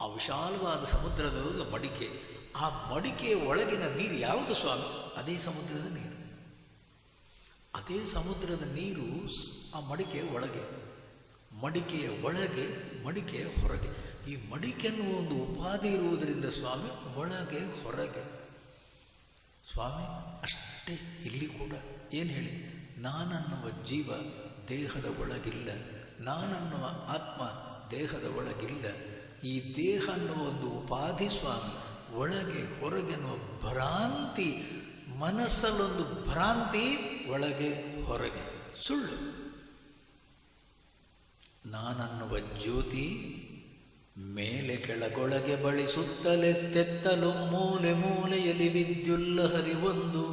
S1: ಆ ವಿಶಾಲವಾದ ಸಮುದ್ರದ ಮಡಿಕೆ. ಆ ಮಡಿಕೆಯ ಒಳಗಿನ ನೀರು ಯಾವುದು ಸ್ವಾಮಿ? ಅದೇ ಸಮುದ್ರದ ನೀರು. ಅದೇ ಸಮುದ್ರದ ನೀರು ಆ ಮಡಿಕೆಯ ಒಳಗೆ, ಮಡಿಕೆಯ ಒಳಗೆ, ಮಡಿಕೆಯ ಹೊರಗೆ. ಈ ಮಡಿಕೆಯನ್ನು ಒಂದು ಉಪಾಧಿ ಇರುವುದರಿಂದ ಸ್ವಾಮಿ ಒಳಗೆ ಹೊರಗೆ. ಸ್ವಾಮಿ ಅಷ್ಟೇ ಇಲ್ಲಿ ಕೂಡ. ಏನು ಹೇಳಿ? ನಾನನ್ನುವ ಜೀವ ದೇಹದ ಒಳಗಿಲ್ಲ, ನಾನನ್ನುವ ಆತ್ಮ ದೇಹದ ಒಳಗಿಲ್ಲ. ಈ ದೇಹ ಅನ್ನುವ ಒಂದು ಉಪಾಧಿ ಸ್ವಾಮಿ ಒಳಗೆ ಹೊರಗೆ ಅನ್ನುವ ಭ್ರಾಂತಿ. ಮನಸ್ಸಲ್ಲೊಂದು ಭ್ರಾಂತಿ, ಒಳಗೆ ಹೊರಗೆ ಸುಳ್ಳು. ನಾನನ್ನುವ ಜ್ಯೋತಿ ಮೇಲೆ ಕೆಳಗೊಳಗೆ ಬಳಿಸುತ್ತಲೆತ್ತೆತ್ತಲು ಮೂಲೆ ಮೂಲೆಯಲ್ಲಿ ವಿದ್ಯುಲ್ಲ ಹರಿವೊಂದು.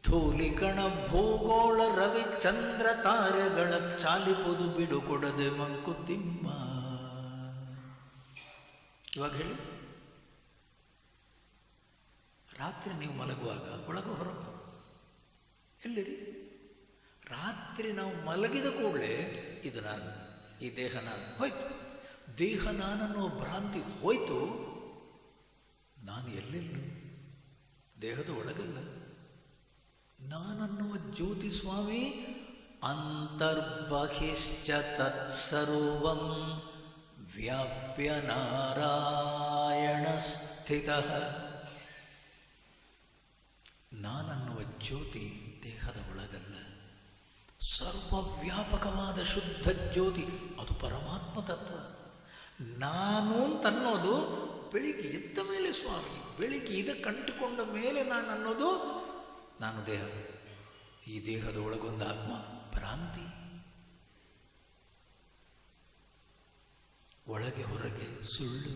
S1: ಧೂಲಿಕಣ ಭೂಗೋಳ ರವಿ ಚಂದ್ರ ತಾರೆಗಳ ಚಾಲಿಪುದು ಬಿಡು ಕೊಡದೆ ಮಂಕುತಿಮ್ಮ. ಇವಾಗ ಹೇಳಿ, ರಾತ್ರಿ ನೀವು ಮಲಗುವಾಗ ಒಳಗು ಹೊರಗು ಎಲ್ಲಿರಿ? ರಾತ್ರಿ ನಾವು ಮಲಗಿದ ಕೂಡಲೇ ಇದು ನಾನು, ಈ ದೇಹ ನಾನು ಹೋಯ್ತು. ದೇಹ ನಾನನ್ನೋ ಭ್ರಾಂತಿ ಹೋಯ್ತು. ನಾನು ಎಲ್ಲೆಲ್ಲೂ ದೇಹದ ಒಳಗಲ್ಲ. ನಾನನ್ನುವ ಜ್ಯೋತಿ ಸ್ವಾಮಿ ಅಂತರ್ಬಹಿಶ್ಚ ತತ್ಸರ್ವಂ ವ್ಯಾಪ್ಯ ನಾರಾಯಣ ಸ್ಥಿತಃ. ನಾನನ್ನುವ ಜ್ಯೋತಿ ದೇಹದ ಒಳಗಲ್ಲ, ಸರ್ವವ್ಯಾಪಕವಾದ ಶುದ್ಧ ಜ್ಯೋತಿ, ಅದು ಪರಮಾತ್ಮ ತತ್ವ. ನಾನು ಅಂತನ್ನೋದು ಬೆಳಿಗ್ಗೆ ಎದ್ದ ಮೇಲೆ ಸ್ವಾಮಿ, ಬೆಳಿಗ್ಗೆ ಇದಕ್ಕೆ ಅಂಟಿಕೊಂಡ ಮೇಲೆ ನಾನು ಅನ್ನೋದು ನಾನು ದೇಹ. ಈ ದೇಹದ ಒಳಗೊಂದು ಆತ್ಮ ಭ್ರಾಂತಿ. ಒಳಗೆ ಹೊರಗೆ ಸುಳ್ಳು.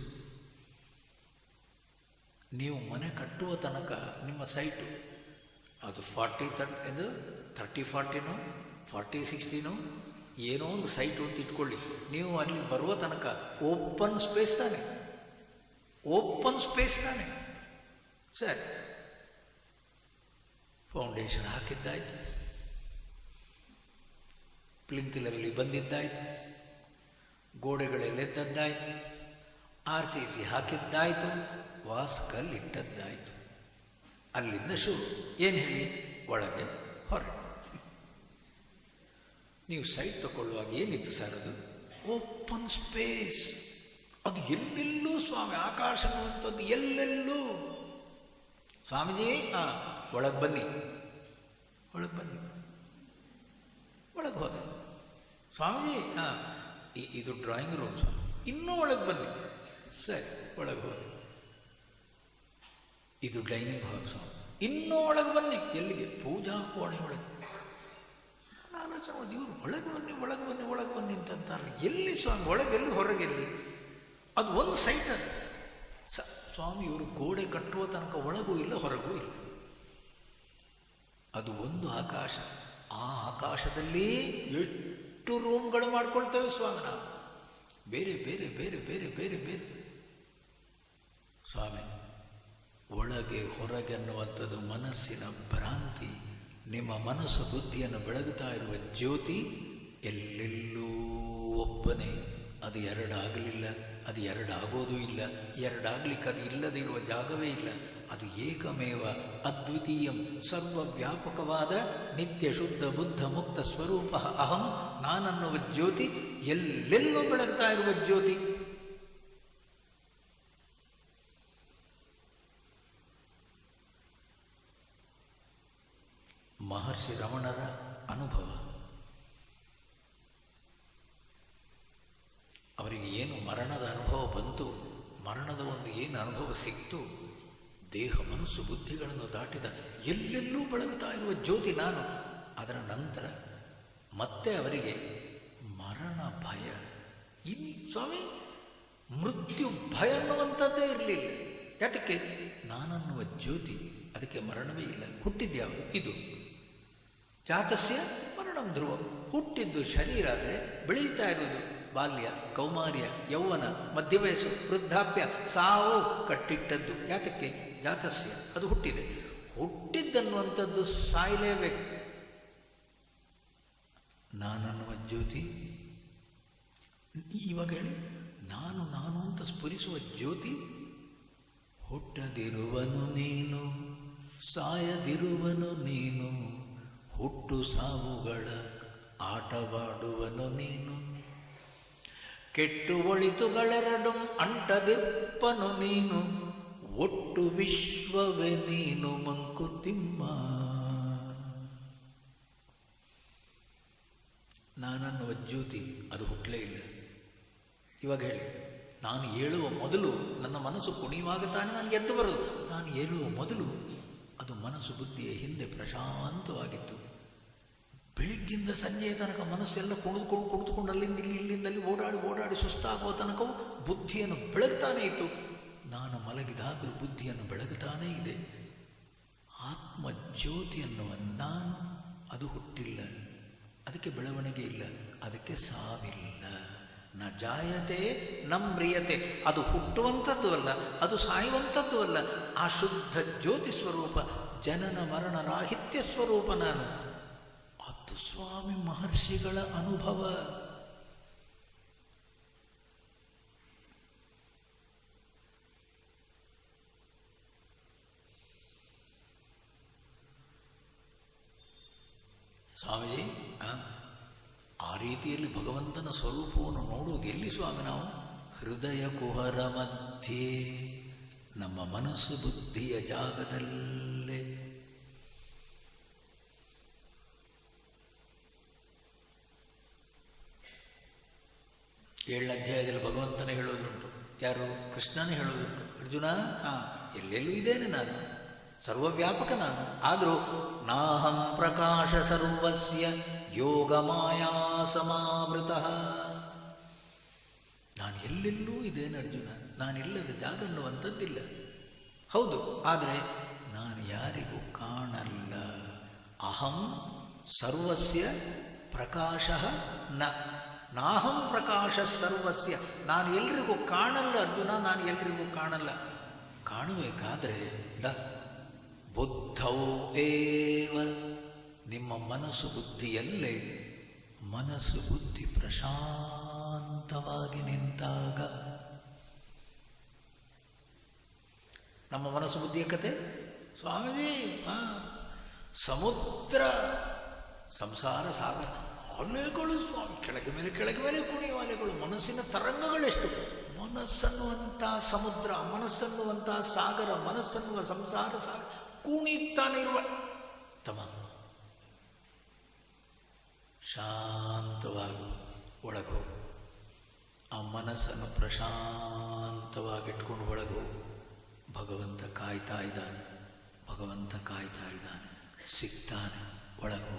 S1: ನೀವು ಮನೆ ಕಟ್ಟುವ ತನಕ ನಿಮ್ಮ ಸೈಟು ಅದು 30-40 40-60 ಏನೋ ಒಂದು ಸೈಟು ಅಂತ ಇಟ್ಕೊಳ್ಳಿ. ನೀವು ಅಲ್ಲಿ ಬರುವ ತನಕ ಓಪನ್ ಸ್ಪೇಸ್ ತಾನೆ, ಓಪನ್ ಸ್ಪೇಸ್ ತಾನೆ. ಸರಿ, ಫೌಂಡೇಶನ್ ಹಾಕಿದ್ದಾಯ್ತು, ಪ್ಲಿಂತ್ ಲೆವೆಲಿಗೆ ಬಂದಿದ್ದಾಯ್ತು, ಗೋಡೆಗಳೆಲ್ಲೆದ್ದದ್ದಾಯ್ತು, RCC ಹಾಕಿದ್ದಾಯ್ತು, ವಾಸ್ಕಲ್ ಇಟ್ಟದ್ದಾಯ್ತು. ಅಲ್ಲಿಂದ ಶುರು. ಏನು ಹೇಳಿ? ಒಳಗೆ ಹೊರಗೆ. ನೀವು ಸೈಟ್ ತಗೊಳ್ಳುವಾಗ ಏನಿತ್ತು ಸರ್? ಅದು ಓಪನ್ ಸ್ಪೇಸ್. ಅದು ಎಲ್ಲೆಲ್ಲೂ ಸ್ವಾಮಿ, ಆಕಾಶ ಅನ್ನುವಂಥದ್ದು ಎಲ್ಲೆಲ್ಲೂ. ಸ್ವಾಮೀಜಿ ಒಳಗೆ ಬನ್ನಿ, ಒಳಗೆ ಬನ್ನಿ. ಒಳಗೆ ಹೋದೆ. ಸ್ವಾಮೀಜಿ ಇದು ಡ್ರಾಯಿಂಗ್ ರೂಮ್ ಸ್ವಾಮಿ, ಇನ್ನೂ ಒಳಗೆ ಬನ್ನಿ. ಸರಿ, ಒಳಗೆ ಹೋದೆ. ಇದು ಡೈನಿಂಗ್ ಹಾಲ್ ಸ್ವಾಮಿ, ಇನ್ನೂ ಒಳಗೆ ಬನ್ನಿ. ಎಲ್ಲಿಗೆ? ಪೂಜಾ ಕೋಣೆ ಒಳಗೆ. ಆಲೋಚನೆ ಮಾಡಿ, ಇವರು ಒಳಗೆ ಬನ್ನಿ ಒಳಗೆ ಬನ್ನಿ ಒಳಗೆ ಬನ್ನಿ ಅಂತಂತಾರೆ. ಎಲ್ಲಿ ಸ್ವಾಮಿ? ಒಳಗೆಲ್ಲಿ ಹೊರಗೆಲ್ಲಿ? ಅದು ಒಂದು ಸೈಟ್. ಅದು ಸ್ವಾಮಿ, ಇವರು ಗೋಡೆ ಕಟ್ಟುವ ತನಕ ಒಳಗೂ ಇಲ್ಲ ಹೊರಗೂ ಇಲ್ಲ. ಅದು ಒಂದು ಆಕಾಶ. ಆ ಆಕಾಶದಲ್ಲಿ ಎಷ್ಟು ರೂಮ್ಗಳು ಮಾಡ್ಕೊಳ್ತೇವೆ ಸ್ವಾಮಿ ನಾವು, ಬೇರೆ ಬೇರೆ ಬೇರೆ ಬೇರೆ ಬೇರೆ ಬೇರೆ. ಸ್ವಾಮಿ, ಒಳಗೆ ಹೊರಗೆ ಅನ್ನುವಂಥದ್ದು ಮನಸ್ಸಿನ ಭ್ರಾಂತಿ. ನಿಮ್ಮ ಮನಸ್ಸು ಬುದ್ಧಿಯನ್ನು ಬೆಳಗುತ್ತಾ ಇರುವ ಜ್ಯೋತಿ ಎಲ್ಲೆಲ್ಲೂ ಒಬ್ಬನೇ. ಅದು ಎರಡಾಗಲಿಲ್ಲ, ಅದು ಎರಡಾಗೋದೂ ಇಲ್ಲ, ಎರಡಾಗ್ಲಿಕ್ಕೆ ಅದು ಇಲ್ಲದೇ ಇರುವ ಜಾಗವೇ ಇಲ್ಲ. ಅದು ಏಕಮೇವ ಅದ್ವಿತೀಯಂ ಸರ್ವವ್ಯಾಪಕವಾದ ನಿತ್ಯ ಶುದ್ಧ ಬುದ್ಧ ಮುಕ್ತ ಸ್ವರೂಪ ಅಹಂ, ನಾನನ್ನುವ ಜ್ಯೋತಿ, ಎಲ್ಲೆಲ್ಲೂ ಬೆಳಗ್ತಾ ಇರುವ ಜ್ಯೋತಿ. ಮಹರ್ಷಿ ರಮಣರ ಅನುಭವ. ಅವರಿಗೆ ಏನು ಮರಣದ ಅನುಭವ ಬಂತು, ಮರಣದ ಒಂದು ಏನು ಅನುಭವ ಸಿಕ್ತು, ದೇಹ ಮನಸ್ಸು ಬುದ್ಧಿಗಳನ್ನು ದಾಟಿದ ಎಲ್ಲೆಲ್ಲೂ ಬೆಳಗುತ್ತಾ ಇರುವ ಜ್ಯೋತಿ ನಾನು. ಅದರ ನಂತರ ಮತ್ತೆ ಅವರಿಗೆ ಮರಣ ಭಯ. ಇಲ್ಲಿ ಸ್ವಾಮಿ ಮೃತ್ಯು ಭಯ ಅನ್ನುವಂಥದ್ದೇ ಇರಲಿಲ್ಲ. ಯಾತಕ್ಕೆ? ನಾನನ್ನುವ ಜ್ಯೋತಿ, ಅದಕ್ಕೆ ಮರಣವೇ ಇಲ್ಲ. ಹುಟ್ಟಿದ್ಯಾವ? ಇದು ಜಾತಸ್ಯ ಮರಣಂ ಧ್ರುವ. ಹುಟ್ಟಿದ್ದು ಶರೀರ ಆದರೆ ಬೆಳೀತಾ ಇರುವುದು ಬಾಲ್ಯ, ಕೌಮಾರ್ಯ, ಯೌವನ, ಮಧ್ಯವಯಸ್ಸು, ವೃದ್ಧಾಪ್ಯ, ಸಾವು ಕಟ್ಟಿಟ್ಟದ್ದು. ಯಾತಕ್ಕೆ? ಜಾತಸ್ಯ, ಅದು ಹುಟ್ಟಿದೆ. ಹುಟ್ಟಿದ್ದನ್ನುವಂಥದ್ದು ಸಾಯಲೇಬೇಕು. ನಾನನ್ನುವ ಜ್ಯೋತಿ ಇವಾಗ ಹೇಳಿ, ನಾನು ನಾನು ಅಂತ ಸ್ಫುರಿಸುವ ಜ್ಯೋತಿ. ಹುಟ್ಟದಿರುವನು ನೀನು, ಸಾಯದಿರುವನು ನೀನು, ಹುಟ್ಟು ಸಾವುಗಳ ಆಟವಾಡುವನು ನೀನು, ಕೆಟ್ಟು ಒಳಿತುಗಳೆರಡು ಅಂಟದಿರ್ಪನು ನೀನು, ಒಟ್ಟು ವಿಶ್ವವೇ ನೀನು ಮಂಕುತಿಮ್ಮ. ನಾನನ್ನುವ ಜ್ಯೋತಿ ಅದು ಹುಟ್ಟಲೇ ಇಲ್ಲ. ಇವಾಗ ಹೇಳಿ, ನಾನು ಏಳುವ ಮೊದಲು ನನ್ನ ಮನಸ್ಸು ಕುಣಿಯುವಾಗ ತಾನೇ ನಾನು ಎದ್ದು ಬರೋದು. ನಾನು ಏಳುವ ಮೊದಲು ಅದು ಮನಸ್ಸು ಬುದ್ಧಿಯ ಹಿಂದೆ ಪ್ರಶಾಂತವಾಗಿತ್ತು. ಬೆಳಿಗ್ಗಿಂದ ಸಂಜೆಯ ತನಕ ಮನಸ್ಸೆಲ್ಲ ಕುಣಿದುಕೊಂಡು ಅಲ್ಲಿಂದ ಇಲ್ಲಿ ಇಲ್ಲಿಂದಲ್ಲಿ ಓಡಾಡಿ ಸುಸ್ತಾಗುವ ತನಕವೂ ಬುದ್ಧಿಯನ್ನು ಬೆಳಗ್ತಾನೇ ಇತ್ತು. ನಾನು ಮಲಗಿದಾಗಲೂ ಬುದ್ಧಿಯನ್ನು ಬೆಳಗುತ್ತಾನೇ ಇದೆ. ಆತ್ಮಜ್ಯೋತಿ ಅನ್ನುವ ನಾನು ಅದು ಹುಟ್ಟಿಲ್ಲ, ಅದಕ್ಕೆ ಬೆಳವಣಿಗೆ ಇಲ್ಲ, ಅದಕ್ಕೆ ಸಾವಿಲ್ಲ. ನ ಜಾಯತೆ ನ ಮ್ರಿಯತೆ. ಅದು ಹುಟ್ಟುವಂಥದ್ದು ಅಲ್ಲ, ಅದು ಸಾಯುವಂಥದ್ದು ಅಲ್ಲ. ಆ ಶುದ್ಧ ಜ್ಯೋತಿ ಸ್ವರೂಪ, ಜನನ ಮರಣ ರಾಹಿತ್ಯ ಸ್ವರೂಪ ನಾನು. ಅದು ಸ್ವಾಮಿ ಮಹರ್ಷಿಗಳ ಅನುಭವ. ಸ್ವಾಮೀಜಿ, ಆ ರೀತಿಯಲ್ಲಿ ಭಗವಂತನ ಸ್ವರೂಪವನ್ನು ನೋಡುವುದು ಎಲ್ಲಿ ಸ್ವಾಮಿ? ನಾವು ಹೃದಯ ಕುಹರ ಮಧ್ಯೆ, ನಮ್ಮ ಮನಸ್ಸು ಬುದ್ಧಿಯ ಜಾಗದಲ್ಲೇ. 7ನೇ ಅಧ್ಯಾಯದಲ್ಲಿ ಭಗವಂತನೇ ಹೇಳೋದುಂಟು, ಯಾರು? ಕೃಷ್ಣನೇ ಹೇಳೋದುಂಟು, ಅರ್ಜುನ ಎಲ್ಲೆಲ್ಲೂ ಇದ್ದೇನೆ ನಾನು, ಸರ್ವವ್ಯಾಪಕ ನಾನು, ಆದರೂ ನಾಹಂ ಪ್ರಕಾಶ ಸರ್ವಸ್ಯ ಯೋಗ ಮಾಯಾ ಸಮಾವೃತ. ನಾನು ಎಲ್ಲೆಲ್ಲೂ ಇದ್ದೇನೆ ಅರ್ಜುನ, ನಾನಿಲ್ಲದ ಜಾಗ ಅನ್ನುವಂಥದ್ದಿಲ್ಲ. ಹೌದು, ಆದರೆ ನಾನು ಯಾರಿಗೂ ಕಾಣಲ್ಲ. ಅಹಂ ಸರ್ವಸ್ಯ ಪ್ರಕಾಶ ನಾಹಂ ಪ್ರಕಾಶ ಸರ್ವಸ್ಯ. ನಾನು ಎಲ್ರಿಗೂ ಕಾಣಲ್ಲ ಅರ್ಜುನ, ನಾನು ಎಲ್ರಿಗೂ ಕಾಣಲ್ಲ. ಕಾಣಬೇಕಾದ್ರೆ ಬುದ್ಧೌ ಏವ, ನಿಮ್ಮ ಮನಸ್ಸು ಬುದ್ಧಿಯಲ್ಲೇ, ಮನಸ್ಸು ಬುದ್ಧಿ ಪ್ರಶಾಂತವಾಗಿ ನಿಂತಾಗ. ನಮ್ಮ ಮನಸ್ಸು ಬುದ್ಧಿಯ ಕತೆ ಸ್ವಾಮೀಜಿ, ಸಮುದ್ರ ಸಂಸಾರ ಸಾಗರ, ಅಲೆಗಳು ಸ್ವಾಮಿ, ಕೆಳಗೆ ಮೇಲೆ ಕುಣಿಯುವ ಅಲೆಗಳು, ಮನಸ್ಸಿನ ತರಂಗಗಳೆಷ್ಟು. ಮನಸ್ಸನ್ನುವಂಥ ಸಮುದ್ರ, ಮನಸ್ಸನ್ನುವಂಥ ಸಾಗರ, ಮನಸ್ಸನ್ನುವ ಸಂಸಾರ ಸಾಗರ ಕುಣಿತಾನೆ ಇರುವ ತಮ್ಮ. ಶಾಂತವಾಗಿ ಒಳಗು, ಆ ಮನಸ್ಸನ್ನು ಪ್ರಶಾಂತವಾಗಿಟ್ಕೊಂಡು ಒಳಗು. ಭಗವಂತ ಕಾಯ್ತಾ ಇದ್ದಾನೆ, ಭಗವಂತ ಕಾಯ್ತಾ ಇದ್ದಾನೆ, ಸಿಗ್ತಾನೆ ಒಳಗು.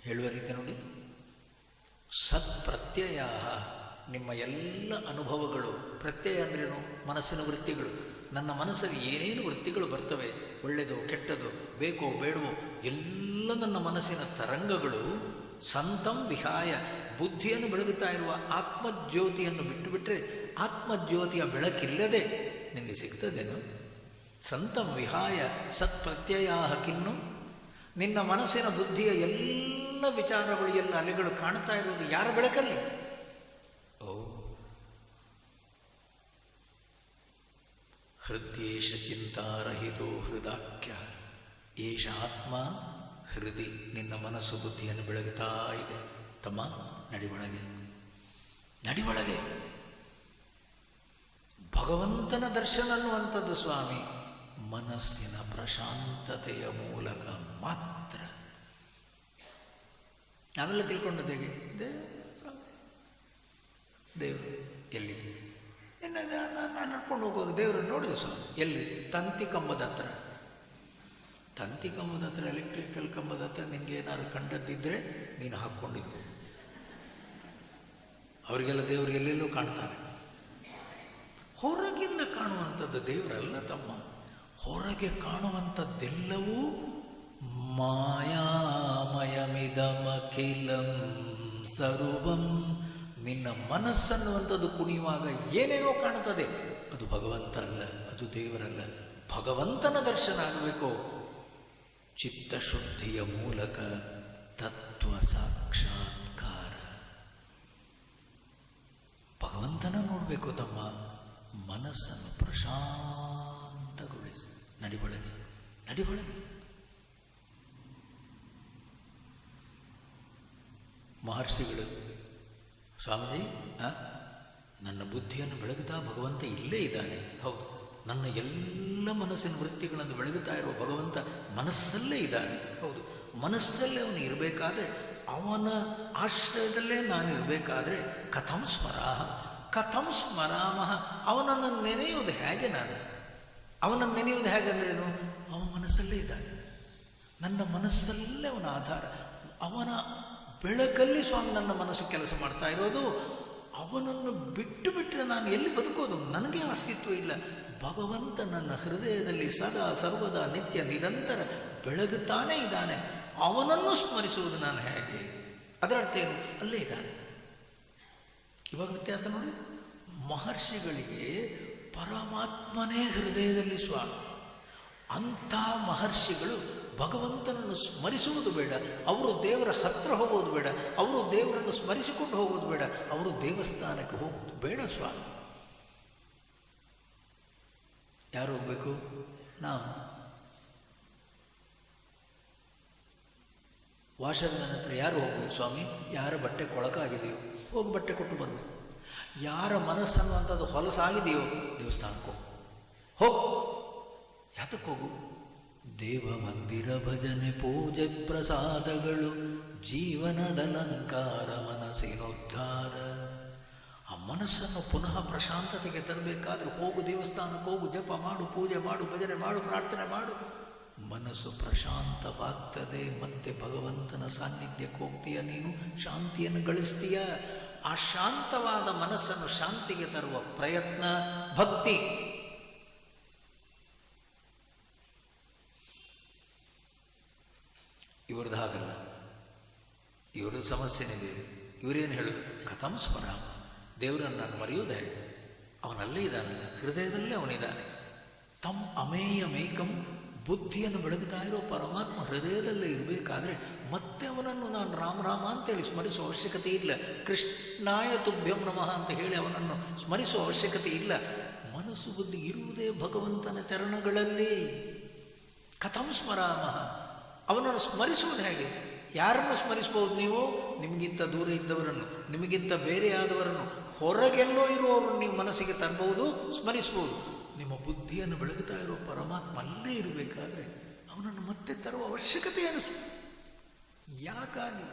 S1: ಹೇಳುವ ರೀತಿ ನೋಡಿ, ಸತ್ಪ್ರತ್ಯಯ, ನಿಮ್ಮ ಎಲ್ಲ ಅನುಭವಗಳು, ಪ್ರತ್ಯಯ ಅಂದ್ರೇನು? ಮನಸ್ಸಿನ ವೃತ್ತಿಗಳು. ನನ್ನ ಮನಸ್ಸಿಗೆ ಏನೇನು ವೃತ್ತಿಗಳು ಬರ್ತವೆ, ಒಳ್ಳೆಯದು ಕೆಟ್ಟದು, ಬೇಕೋ ಬೇಡವೋ, ಎಲ್ಲ ನನ್ನ ಮನಸ್ಸಿನ ತರಂಗಗಳು ಸಂತಂ ವಿಹಾಯ, ಬುದ್ಧಿಯನ್ನು ಬೆಳಗುತ್ತಾ ಇರುವ ಆತ್ಮಜ್ಯೋತಿಯನ್ನು ಬಿಟ್ಟು ಬಿಟ್ಟರೆ, ಆತ್ಮಜ್ಯೋತಿಯ ಬೆಳಕಿಲ್ಲದೆ ನಿನಗೆ ಸಿಗ್ತದೇನು? ಸಂತಂ ವಿಹಾಯ ಸತ್ಪ್ರತ್ಯಯ ಕಿನ್ನು. ನಿನ್ನ ಮನಸ್ಸಿನ ಬುದ್ಧಿಯ ಎಲ್ಲ ವಿಚಾರಗಳು, ಎಲ್ಲ ಅಲೆಗಳು ಕಾಣ್ತಾ ಇರುವುದು ಯಾರ ಬೆಳಕಲ್ಲಿ? ಓ, ಹೃದ್ಯೇಶ ಚಿಂತಾರಹಿತೋ ಹೃದಾಖ್ಯ, ಏಷ ಆತ್ಮ ಹೃದಯ. ನಿನ್ನ ಮನಸ್ಸು ಬುದ್ಧಿಯನ್ನು ಬೆಳಗುತ್ತಾ ಇದೆ ತಮ್ಮ. ನಡಿವೊಳಗೆ, ನಡಿವೊಳಗೆ ಭಗವಂತನ ದರ್ಶನ ಅನ್ನುವಂಥದ್ದು ಸ್ವಾಮಿ ಮನಸ್ಸಿನ ಪ್ರಶಾಂತತೆಯ ಮೂಲಕ ಮಾತ್ರ. ನಾವೆಲ್ಲ ತಿಳ್ಕೊಂಡದ್ದೇವೆ, ದೇವರು ಎಲ್ಲಿ? ನಾನು ನಡ್ಕೊಂಡು ಹೋಗುವಾಗ ದೇವರನ್ನು ನೋಡಿದೆ ಸ್ವಾಮಿ. ಎಲ್ಲಿ? ತಂತಿ ಕಂಬದ ಹತ್ರ. ತಂತಿ ಕಂಬದ ಹತ್ರ, ಎಲೆಕ್ಟ್ರಿಕಲ್ ಕಂಬದ ಹತ್ರ ನಿನಗೆ ಏನಾದ್ರು ಕಂಡದ್ದಿದ್ದರೆ ನೀನು ಹಾಕ್ಕೊಂಡಿದ್ವು. ಅವರಿಗೆಲ್ಲ ದೇವರು ಎಲ್ಲೆಲ್ಲೂ ಕಾಣ್ತಾನೆ. ಹೊರಗಿಂದ ಕಾಣುವಂಥದ್ದು ದೇವರಲ್ಲ ತಮ್ಮ. ಹೊರಗೆ ಕಾಣುವಂಥದ್ದೆಲ್ಲವೂ ಮಾಯಾಮಯಮಿದಮಖಿಲಂ ಸರ್ವಂ. ನಿನ್ನ ಮನಸ್ಸನ್ನುವಂಥದ್ದು ಕುಣಿಯುವಾಗ ಏನೇನೋ ಕಾಣುತ್ತದೆ, ಅದು ಭಗವಂತ ಅಲ್ಲ, ಅದು ದೇವರಲ್ಲ. ಭಗವಂತನ ದರ್ಶನ ಆಗಬೇಕು. ಚಿತ್ತಶುದ್ಧಿಯ ಮೂಲಕ ತತ್ವ ಸಾಕ್ಷಾತ್ಕಾರ. ಭಗವಂತನ ನೋಡಬೇಕು ತಮ್ಮ. ಮನಸ್ಸನ್ನು ಪ್ರಶಾಂತಗೊಳಿಸಿ ನಡಿವೊಳಗೆ, ನಡಿವೊಳಗೆ. ಮಹರ್ಷಿಗಳು, ಸ್ವಾಮೀಜಿ ನನ್ನ ಬುದ್ಧಿಯನ್ನು ಬೆಳಗುತ್ತಾ ಭಗವಂತ ಇಲ್ಲೇ ಇದ್ದಾನೆ. ಹೌದು, ನನ್ನ ಎಲ್ಲ ಮನಸ್ಸಿನ ವೃತ್ತಿಗಳನ್ನು ಬೆಳಗುತ್ತಾ ಇರುವ ಭಗವಂತ ಮನಸ್ಸಲ್ಲೇ ಇದ್ದಾನೆ. ಹೌದು, ಮನಸ್ಸಲ್ಲೇ ಅವನು ಇರಬೇಕಾದ್ರೆ, ಅವನ ಆಶ್ರಯದಲ್ಲೇ ನಾನು ಇರಬೇಕಾದ್ರೆ ಕಥಂ ಸ್ಮರಾಹ ಕಥಂ ಸ್ಮರಾಮಹ. ಅವನನ್ನು ನೆನೆಯುವುದು ಹೇಗೆ? ನಾನು ಅವನನ್ನು ನೆನೆಯುವುದು ಹೇಗಂದ್ರೇನು? ಅವನ ಮನಸ್ಸಲ್ಲೇ ಇದ್ದಾನೆ, ನನ್ನ ಮನಸ್ಸಲ್ಲೇ ಅವನ ಆಧಾರ. ಅವನ ಬೆಳಕಲ್ಲಿ ಸ್ವಾಮಿ ನನ್ನ ಮನಸ್ಸು ಕೆಲಸ ಮಾಡ್ತಾ ಇರೋದು. ಅವನನ್ನು ಬಿಟ್ಟು ಬಿಟ್ಟರೆ ನಾನು ಎಲ್ಲಿ ಬದುಕೋದು? ನನಗೆ ಅಸ್ತಿತ್ವ ಇಲ್ಲ. ಭಗವಂತ ನನ್ನ ಹೃದಯದಲ್ಲಿ ಸದಾ ಸರ್ವದಾ ನಿತ್ಯ ನಿರಂತರ ಬೆಳಗುತ್ತಾನೇ ಇದ್ದಾನೆ. ಅವನನ್ನು ಸ್ಮರಿಸುವುದು ನಾನು ಹೇಗೆ? ಅದರರ್ಥ ಏನು? ಅಲ್ಲೇ ಇದ್ದಾನೆ. ಇವಾಗ ವ್ಯತ್ಯಾಸ ನೋಡಿ. ಮಹರ್ಷಿಗಳಿಗೆ ಪರಮಾತ್ಮನೇ ಹೃದಯದಲ್ಲಿ ಸ್ವಾಮಿ. ಅಂಥ ಮಹರ್ಷಿಗಳು ಭಗವಂತನನ್ನು ಸ್ಮರಿಸುವುದು ಬೇಡ, ಅವರು ದೇವರ ಹತ್ರ ಹೋಗೋದು ಬೇಡ, ಅವರು ದೇವರನ್ನು ಸ್ಮರಿಸಿಕೊಂಡು ಹೋಗೋದು ಬೇಡ, ಅವರು ದೇವಸ್ಥಾನಕ್ಕೆ ಹೋಗುವುದು ಬೇಡ ಸ್ವಾಮಿ. ಯಾರು ಹೋಗಬೇಕು? ನಾವು. ವಾಷರ್ಮನ್ ಹತ್ರ ಯಾರು ಹೋಗ್ಬೇಕು ಸ್ವಾಮಿ? ಯಾರ ಬಟ್ಟೆ ಕೊಳಕಾಗಿದೆಯೋ ಹೋಗಿ ಬಟ್ಟೆ ಕೊಟ್ಟು ಬರಬೇಕು. ಯಾರ ಮನಸ್ಸನ್ನುವಂಥದ್ದು ಹೊಲಸಾಗಿದೆಯೋ ದೇವಸ್ಥಾನಕ್ಕೆ ಹೋಗು. ಯಾತಕ್ಕೆ ಹೋಗು? ದೇವ ಮಂದಿರ ಭಜನೆ ಪೂಜೆ ಪ್ರಸಾದಗಳು ಜೀವನದಲಂಕಾರ ಮನಸ್ಸಿನೋದ್ಧಾರ. ಆ ಮನಸ್ಸನ್ನು ಪುನಃ ಪ್ರಶಾಂತತೆಗೆ ತರಬೇಕಾದ್ರೆ ಹೋಗು, ದೇವಸ್ಥಾನಕ್ಕೆ ಹೋಗು, ಜಪ ಮಾಡು, ಪೂಜೆ ಮಾಡು, ಭಜನೆ ಮಾಡು, ಪ್ರಾರ್ಥನೆ ಮಾಡು. ಮನಸ್ಸು ಪ್ರಶಾಂತವಾಗ್ತದೆ. ಮತ್ತೆ ಭಗವಂತನ ಸಾನ್ನಿಧ್ಯಕ್ಕೆ ಹೋಗ್ತೀಯ, ನೀನು ಶಾಂತಿಯನ್ನು ಗಳಿಸ್ತೀಯ. ಆ ಶಾಂತವಾದ ಮನಸ್ಸನ್ನು ಶಾಂತಿಗೆ ತರುವ ಪ್ರಯತ್ನ ಭಕ್ತಿ. ಇವ್ರದ್ದು ಹಾಗಲ್ಲ, ಇವ್ರದ್ದು ಸಮಸ್ಯೆನೇ ಬೇರೆ. ಇವರೇನು ಹೇಳೋದು? ಕಥಂ ಸ್ಮರಾಮ, ದೇವರನ್ನು ನಾನು ಮರೆಯುವುದೇ ಹೇಗೆ? ಅವನಲ್ಲೇ ಇದ್ದಾನಲ್ಲ, ಹೃದಯದಲ್ಲೇ ಅವನಿದ್ದಾನೆ. ತಮ್ ಅಮೇಯಮೇಕಂ, ಬುದ್ಧಿಯನ್ನು ಬೆಳಗುತ್ತಾ ಇರೋ ಪರಮಾತ್ಮ ಹೃದಯದಲ್ಲೇ ಇರಬೇಕಾದ್ರೆ ಮತ್ತೆ ಅವನನ್ನು ನಾನು ರಾಮ ರಾಮ ಅಂತೇಳಿ ಸ್ಮರಿಸುವ ಅವಶ್ಯಕತೆ ಇಲ್ಲ. ಕೃಷ್ಣಾಯ ತುಭ್ಯಂ ನಮಃ ಅಂತ ಹೇಳಿ ಅವನನ್ನು ಸ್ಮರಿಸುವ ಅವಶ್ಯಕತೆ ಇಲ್ಲ. ಮನಸ್ಸು ಬುದ್ಧಿ ಇರುವುದೇ ಭಗವಂತನ ಚರಣಗಳಲ್ಲಿ. ಕಥಂ ಸ್ಮರಾಮಃ, ಅವನನ್ನು ಸ್ಮರಿಸುವುದು ಹೇಗೆ? ಯಾರನ್ನು ಸ್ಮರಿಸಬಹುದು ನೀವು? ನಿಮಗಿಂತ ದೂರ ಇದ್ದವರನ್ನು, ನಿಮಗಿಂತ ಬೇರೆಯಾದವರನ್ನು, ಹೊರಗೆಲ್ಲೋ ಇರುವವರನ್ನು ನೀವು ಮನಸ್ಸಿಗೆ ತರಬಹುದು, ಸ್ಮರಿಸಬಹುದು. ನಿಮ್ಮ ಬುದ್ಧಿಯನ್ನು ಬೆಳಗುತ್ತಾ ಇರೋ ಪರಮಾತ್ಮ ಅಲ್ಲೇ ಇರಬೇಕಾದ್ರೆ ಅವನನ್ನು ಮತ್ತೆ ತರುವ ಅವಶ್ಯಕತೆ ಏನು? ಯಾಕಾಗಿ?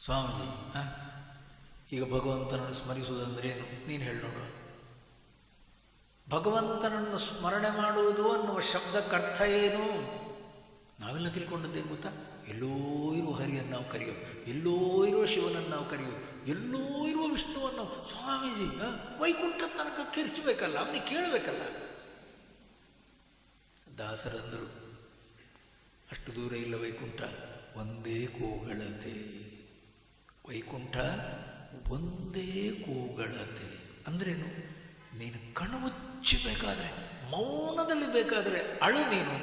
S1: ಸ್ವಾಮೀಜಿ, ಈಗ ಭಗವಂತನನ್ನು ಸ್ಮರಿಸುವುದಂದ್ರೇನು? ನೀನು ಹೇಳಿ ನೋಡುವ. ಭಗವಂತನನ್ನು ಸ್ಮರಣೆ ಮಾಡುವುದು ಅನ್ನುವ ಶಬ್ದಕ್ಕರ್ಥ ಏನು? ನಾವೆಲ್ಲ ತಿಳ್ಕೊಂಡದ್ದೇನು ಗೊತ್ತಾ? ಎಲ್ಲೋ ಇರುವ ಹರಿಯನ್ನು ನಾವು ಕರೆಯೋದು, ಎಲ್ಲೋ ಇರುವ ಶಿವನನ್ನು ನಾವು ಕರೆಯೋದು, ಎಲ್ಲೋ ಇರುವ ವಿಷ್ಣುವನ್ನು. ಸ್ವಾಮೀಜಿ, ವೈಕುಂಠ ತನಕ ಕಿರ್ಚಬೇಕಲ್ಲ, ಅವನಿಗೆ ಕೇಳಬೇಕಲ್ಲ. ದಾಸರಂದರು, ಅಷ್ಟು ದೂರ ಇಲ್ಲ ವೈಕುಂಠ, ಒಂದೇ ಕೂಗಳತೆ. ವೈಕುಂಠ ಒಂದೇ ಕೂಗಳತೆ ಅಂದ್ರೇನು? ನೀನು ಕಣ್ಣು ಮುಚ್ಚಬೇಕಾದ್ರೆ, ಮೌನದಲ್ಲಿ ಬೇಕಾದರೆ ಅಳು, ನೀನು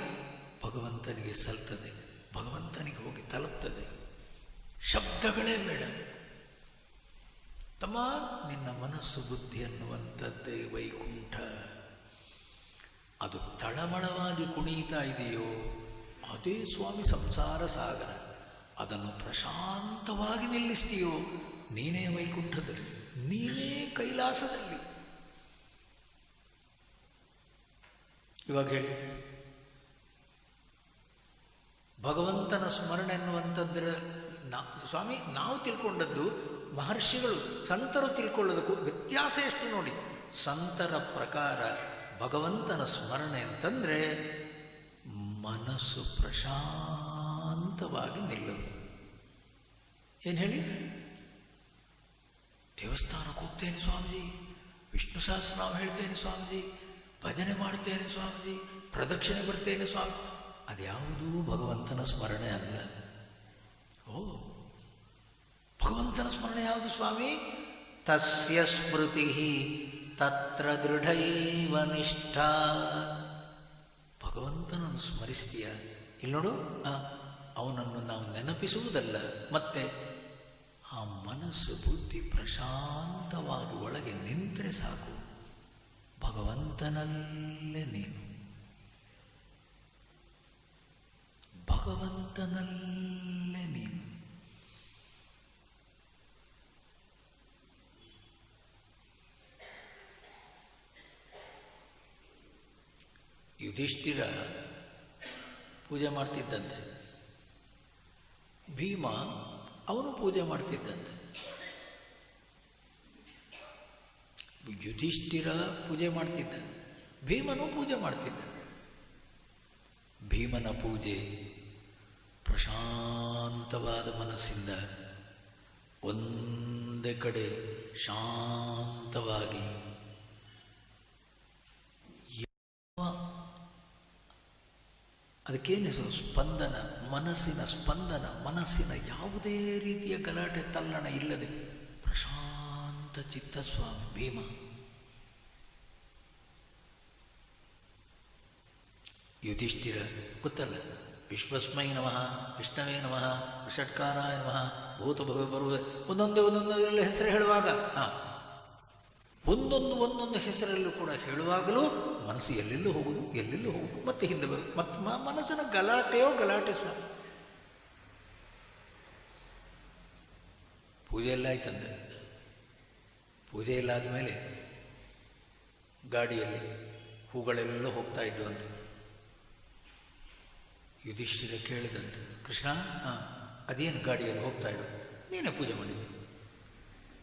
S1: ಭಗವಂತನಿಗೆ ಸಲ್ತದೆ, ಭಗವಂತನಿಗೆ ಹೋಗಿ ತಲುಪ್ತದೆ. ಶಬ್ದಗಳೇ ಬೇಡ. ತಮ್ಮ, ನಿನ್ನ ಮನಸ್ಸು ಬುದ್ಧಿ ಅನ್ನುವಂಥದ್ದೇ ವೈಕುಂಠ. ಅದು ತಳಮಳವಾಗಿ ಕುಣಿತಾ ಇದೆಯೋ ಅದೇ ಸ್ವಾಮಿ ಸಂಸಾರ ಸಾಗರ. ಅದನ್ನು ಪ್ರಶಾಂತವಾಗಿ ನಿಲ್ಲಿಸ್ತೀಯೋ ನೀನೇ ವೈಕುಂಠದಲ್ಲಿ, ನೀನೇ ಕೈಲಾಸದಲ್ಲಿ. ಇವಾಗ ಹೇಳಿ, ಭಗವಂತನ ಸ್ಮರಣೆ ಎನ್ನುವಂಥದ್ರ ಸ್ವಾಮಿ ನಾವು ತಿಳ್ಕೊಂಡದ್ದು, ಮಹರ್ಷಿಗಳು ಸಂತರು ತಿಳ್ಕೊಳ್ಳೋದಕ್ಕೂ ವ್ಯತ್ಯಾಸ ಎಷ್ಟು ನೋಡಿ. ಸಂತರ ಪ್ರಕಾರ ಭಗವಂತನ ಸ್ಮರಣೆ ಅಂತಂದರೆ ಮನಸ್ಸು ಪ್ರಶಾಂತವಾಗಿ ನಿಲ್ಲೋದು. ಏನು ಹೇಳಿ? ದೇವಸ್ಥಾನಕ್ಕೆ ಹೋಗ್ತೇನೆ ಸ್ವಾಮೀಜಿ, ವಿಷ್ಣು ಸಹಸ್ರನಾಮ ಹೇಳ್ತೇನೆ ಸ್ವಾಮೀಜಿ, ಭಜನೆ ಮಾಡ್ತೇನೆ ಸ್ವಾಮೀಜಿ, ಪ್ರದಕ್ಷಿಣೆ ಬರ್ತೇನೆ ಸ್ವಾಮಿ, ಅದ್ಯಾವುದೂ ಭಗವಂತನ ಸ್ಮರಣೆ ಅಲ್ಲ. ಓ, ಭಗವಂತನ ಸ್ಮರಣೆ ಯಾವುದು ಸ್ವಾಮಿ? ತಸ್ಯ ಸ್ಮೃತಿ ತತ್ರ ದೃಢೈವ ನಿಷ್ಠಾ. ಭಗವಂತನನ್ನು ಸ್ಮರಿಸ್ತೀಯ, ಇಲ್ಲಿ ನೋಡು, ಅವನನ್ನು ನಾವು ನೆನಪಿಸುವುದಲ್ಲ, ಮತ್ತೆ ಆ ಮನಸ್ಸು ಬುದ್ಧಿ ಪ್ರಶಾಂತವಾಗಿ ಒಳಗೆ ನಿಂತರೆ ಸಾಕು. ಭಗವಂತನಲ್ಲೇ ನೀನು, ಭಗವಂತನಲ್ಲೇ ನೀನು. ಯುಧಿಷ್ಠಿರ ಪೂಜೆ ಮಾಡ್ತಿದ್ದಂತೆ, ಭೀಮ ಅವನು ಪೂಜೆ ಮಾಡ್ತಿದ್ದಂತೆ. ಯುಧಿಷ್ಠಿರ ಪೂಜೆ ಮಾಡ್ತಿದ್ದ, ಭೀಮನು ಪೂಜೆ ಮಾಡ್ತಿದ್ದ. ಭೀಮನ ಪೂಜೆ ಪ್ರಶಾಂತವಾದ ಮನಸ್ಸಿಂದ ಒಂದೇ ಕಡೆ ಶಾಂತವಾಗಿ, ಅದಕ್ಕೇನು ಹೆಸರು? ಸ್ಪಂದನ, ಮನಸ್ಸಿನ ಸ್ಪಂದನ, ಮನಸ್ಸಿನ ಯಾವುದೇ ರೀತಿಯ ಗಲಾಟೆ ತಲ್ಲಣ ಇಲ್ಲದೆ ಪ್ರಶಾಂತ ಚಿತ್ತ ಸ್ವಾಮಿ ಭೀಮ. ಯುಧಿಷ್ಠಿರ ಗೊತ್ತಲ್ಲ, ವಿಶ್ವಸ್ಮೈ ನಮಃ, ವಿಷ್ಣವೇ ನಮಃ, ಷಟ್ಕಾರಾಯ ನಮಃ, ಭೂತ ಭವ ಬರುವ ಒಂದೊಂದೇ ಹೆಸರು ಹೇಳುವಾಗ, ಒಂದೊಂದು ಹೆಸರಲ್ಲೂ ಕೂಡ ಹೇಳುವಾಗಲೂ ಮನಸ್ಸು ಎಲ್ಲೆಲ್ಲೂ ಹೋಗುದು, ಮತ್ತೆ ಹಿಂದೆ ಬರುದು, ಮತ್ತೆ ಮನಸ್ಸಿನ ಗಲಾಟೆ ಸ್ವಾಮಿ. ಪೂಜೆ ಎಲ್ಲ ಆಯ್ತಂತೆ. ಪೂಜೆ ಎಲ್ಲ ಆದಮೇಲೆ ಗಾಡಿಯಲ್ಲಿ ಹೂಗಳೆಲ್ಲ ಹೋಗ್ತಾ ಇದ್ದುವಂತೆ. ಯುಧಿಷ್ಠಿರ ಕೇಳಿದಂತೆ, ಕೃಷ್ಣ ಅದೇನು ಗಾಡಿಯಲ್ಲಿ ಹೋಗ್ತಾ ಇರೋ? ನೀನೇ ಪೂಜೆ ಮಾಡಿದ್ದು,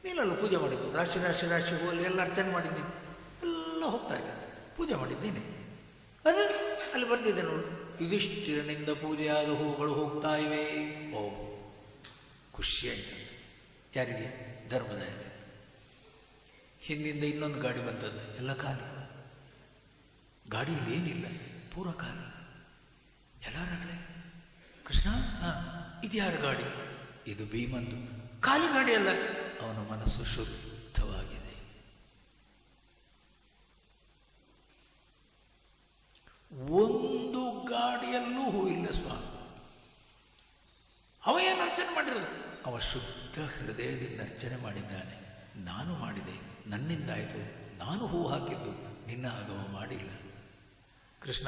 S1: ನೀನಲ್ಲ ಪೂಜೆ ಮಾಡಿದ್ದು. ರಾಶಿ ರಾಶಿ ರಾಶಿ ಹೂವಲ್ಲಿ ಎಲ್ಲ ಅರ್ಚನೆ ಮಾಡಿದ್ದೀನಿ, ಎಲ್ಲ ಹೋಗ್ತಾ ಇದ್ದೆ, ಪೂಜೆ ಮಾಡಿದ್ದೀನಿ. ಅದು ಅಲ್ಲಿ ಬರ್ತಿದೆ ನೋಡು, ಯುಧಿಷ್ಠಿರನಿಂದ ಪೂಜೆಯಾದ ಹೂಗಳು ಹೋಗ್ತಾ ಇವೆ. ಓ, ಖುಷಿಯಾಯಿತಂತೆ. ಯಾರಿಗೆ? ಧರ್ಮರಾಯ. ಹಿಂದಿಂದ ಇನ್ನೊಂದು ಗಾಡಿ ಬಂತಂತೆ, ಎಲ್ಲ ಖಾಲಿ. ಗಾಡಿಯಲ್ಲಿ ಏನಿಲ್ಲ, ಪೂರ ಖಾಲಿ. ಎಲ್ಲರಗಳೇ, ಕೃಷ್ಣ ಇದು ಯಾರ ಗಾಡಿ? ಇದು ಭೀಮಂದು. ಖಾಲಿ ಗಾಡಿ ಅಲ್ಲ, ಅವನ ಮನಸ್ಸು ಶುದ್ಧವಾಗಿದೆ. ಒಂದು ಗಾಡಿಯಲ್ಲೂ ಹೂ ಇಲ್ಲ ಸ್ವಾಮಿ. ಅವ ಏನು ಅರ್ಚನೆ ಮಾಡಿರೋದು? ಅವ ಶುದ್ಧ ಹೃದಯದಿಂದ ಅರ್ಚನೆ ಮಾಡಿದ್ದಾನೆ. ನಾನು ಮಾಡಿದೆ, ನನ್ನಿಂದಾಯಿತು, ನಾನು ಹೂ ಹಾಕಿದ್ದು, ನಿನ್ನ ಆಗವ ಮಾಡಿಲ್ಲ. ಕೃಷ್ಣ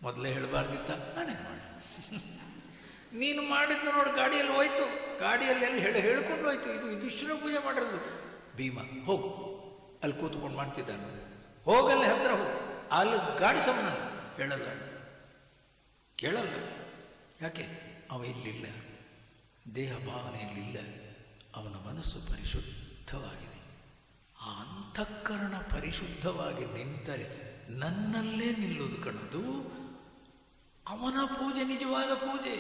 S1: ಮೊದಲೇ ಹೇಳಬಾರ್ದಿತ್ತ? ನಾನೇನು ಮಾಡಿ ನೀನು ಮಾಡಿದ್ದು ನೋಡಿ, ಗಾಡಿಯಲ್ಲಿ ಹೋಯ್ತು, ಗಾಡಿಯಲ್ಲಿ ಎಲ್ಲಿ ಹೇಳ್ಕೊಂಡು ಹೋಯ್ತು. ಇದು ಯುಧಿಷ್ಠಿರ ಪೂಜೆ ಮಾಡಿರೋದು. ಭೀಮ, ಹೋಗು, ಅಲ್ಲಿ ಕೂತ್ಕೊಂಡು ಮಾಡ್ತಿದ್ದಾನೆ, ಹೋಗಲ್ಲಿ ಹತ್ರ ಹೋಗು, ಅಲ್ಲಿ ಗಾಡಿ ಸಂಬಂಧ ಹೇಳಲ್ಲ, ಕೇಳಲ್ಲ. ಯಾಕೆ? ಅವ ಇಲ್ಲಿಲ್ಲ, ದೇಹ ಭಾವನೆಯಲ್ಲಿಲ್ಲ, ಅವನ ಮನಸ್ಸು ಪರಿಶುದ್ಧವಾಗಿದೆ. ಆ ಅಂತಃಕರಣ ಪರಿಶುದ್ಧವಾಗಿ ನಿಂತರೆ ನನ್ನಲ್ಲೇ ನಿಲ್ಲುವುದು ಕಣದು. ಅವನ ಪೂಜೆ ನಿಜವಾದ ಪೂಜೆ.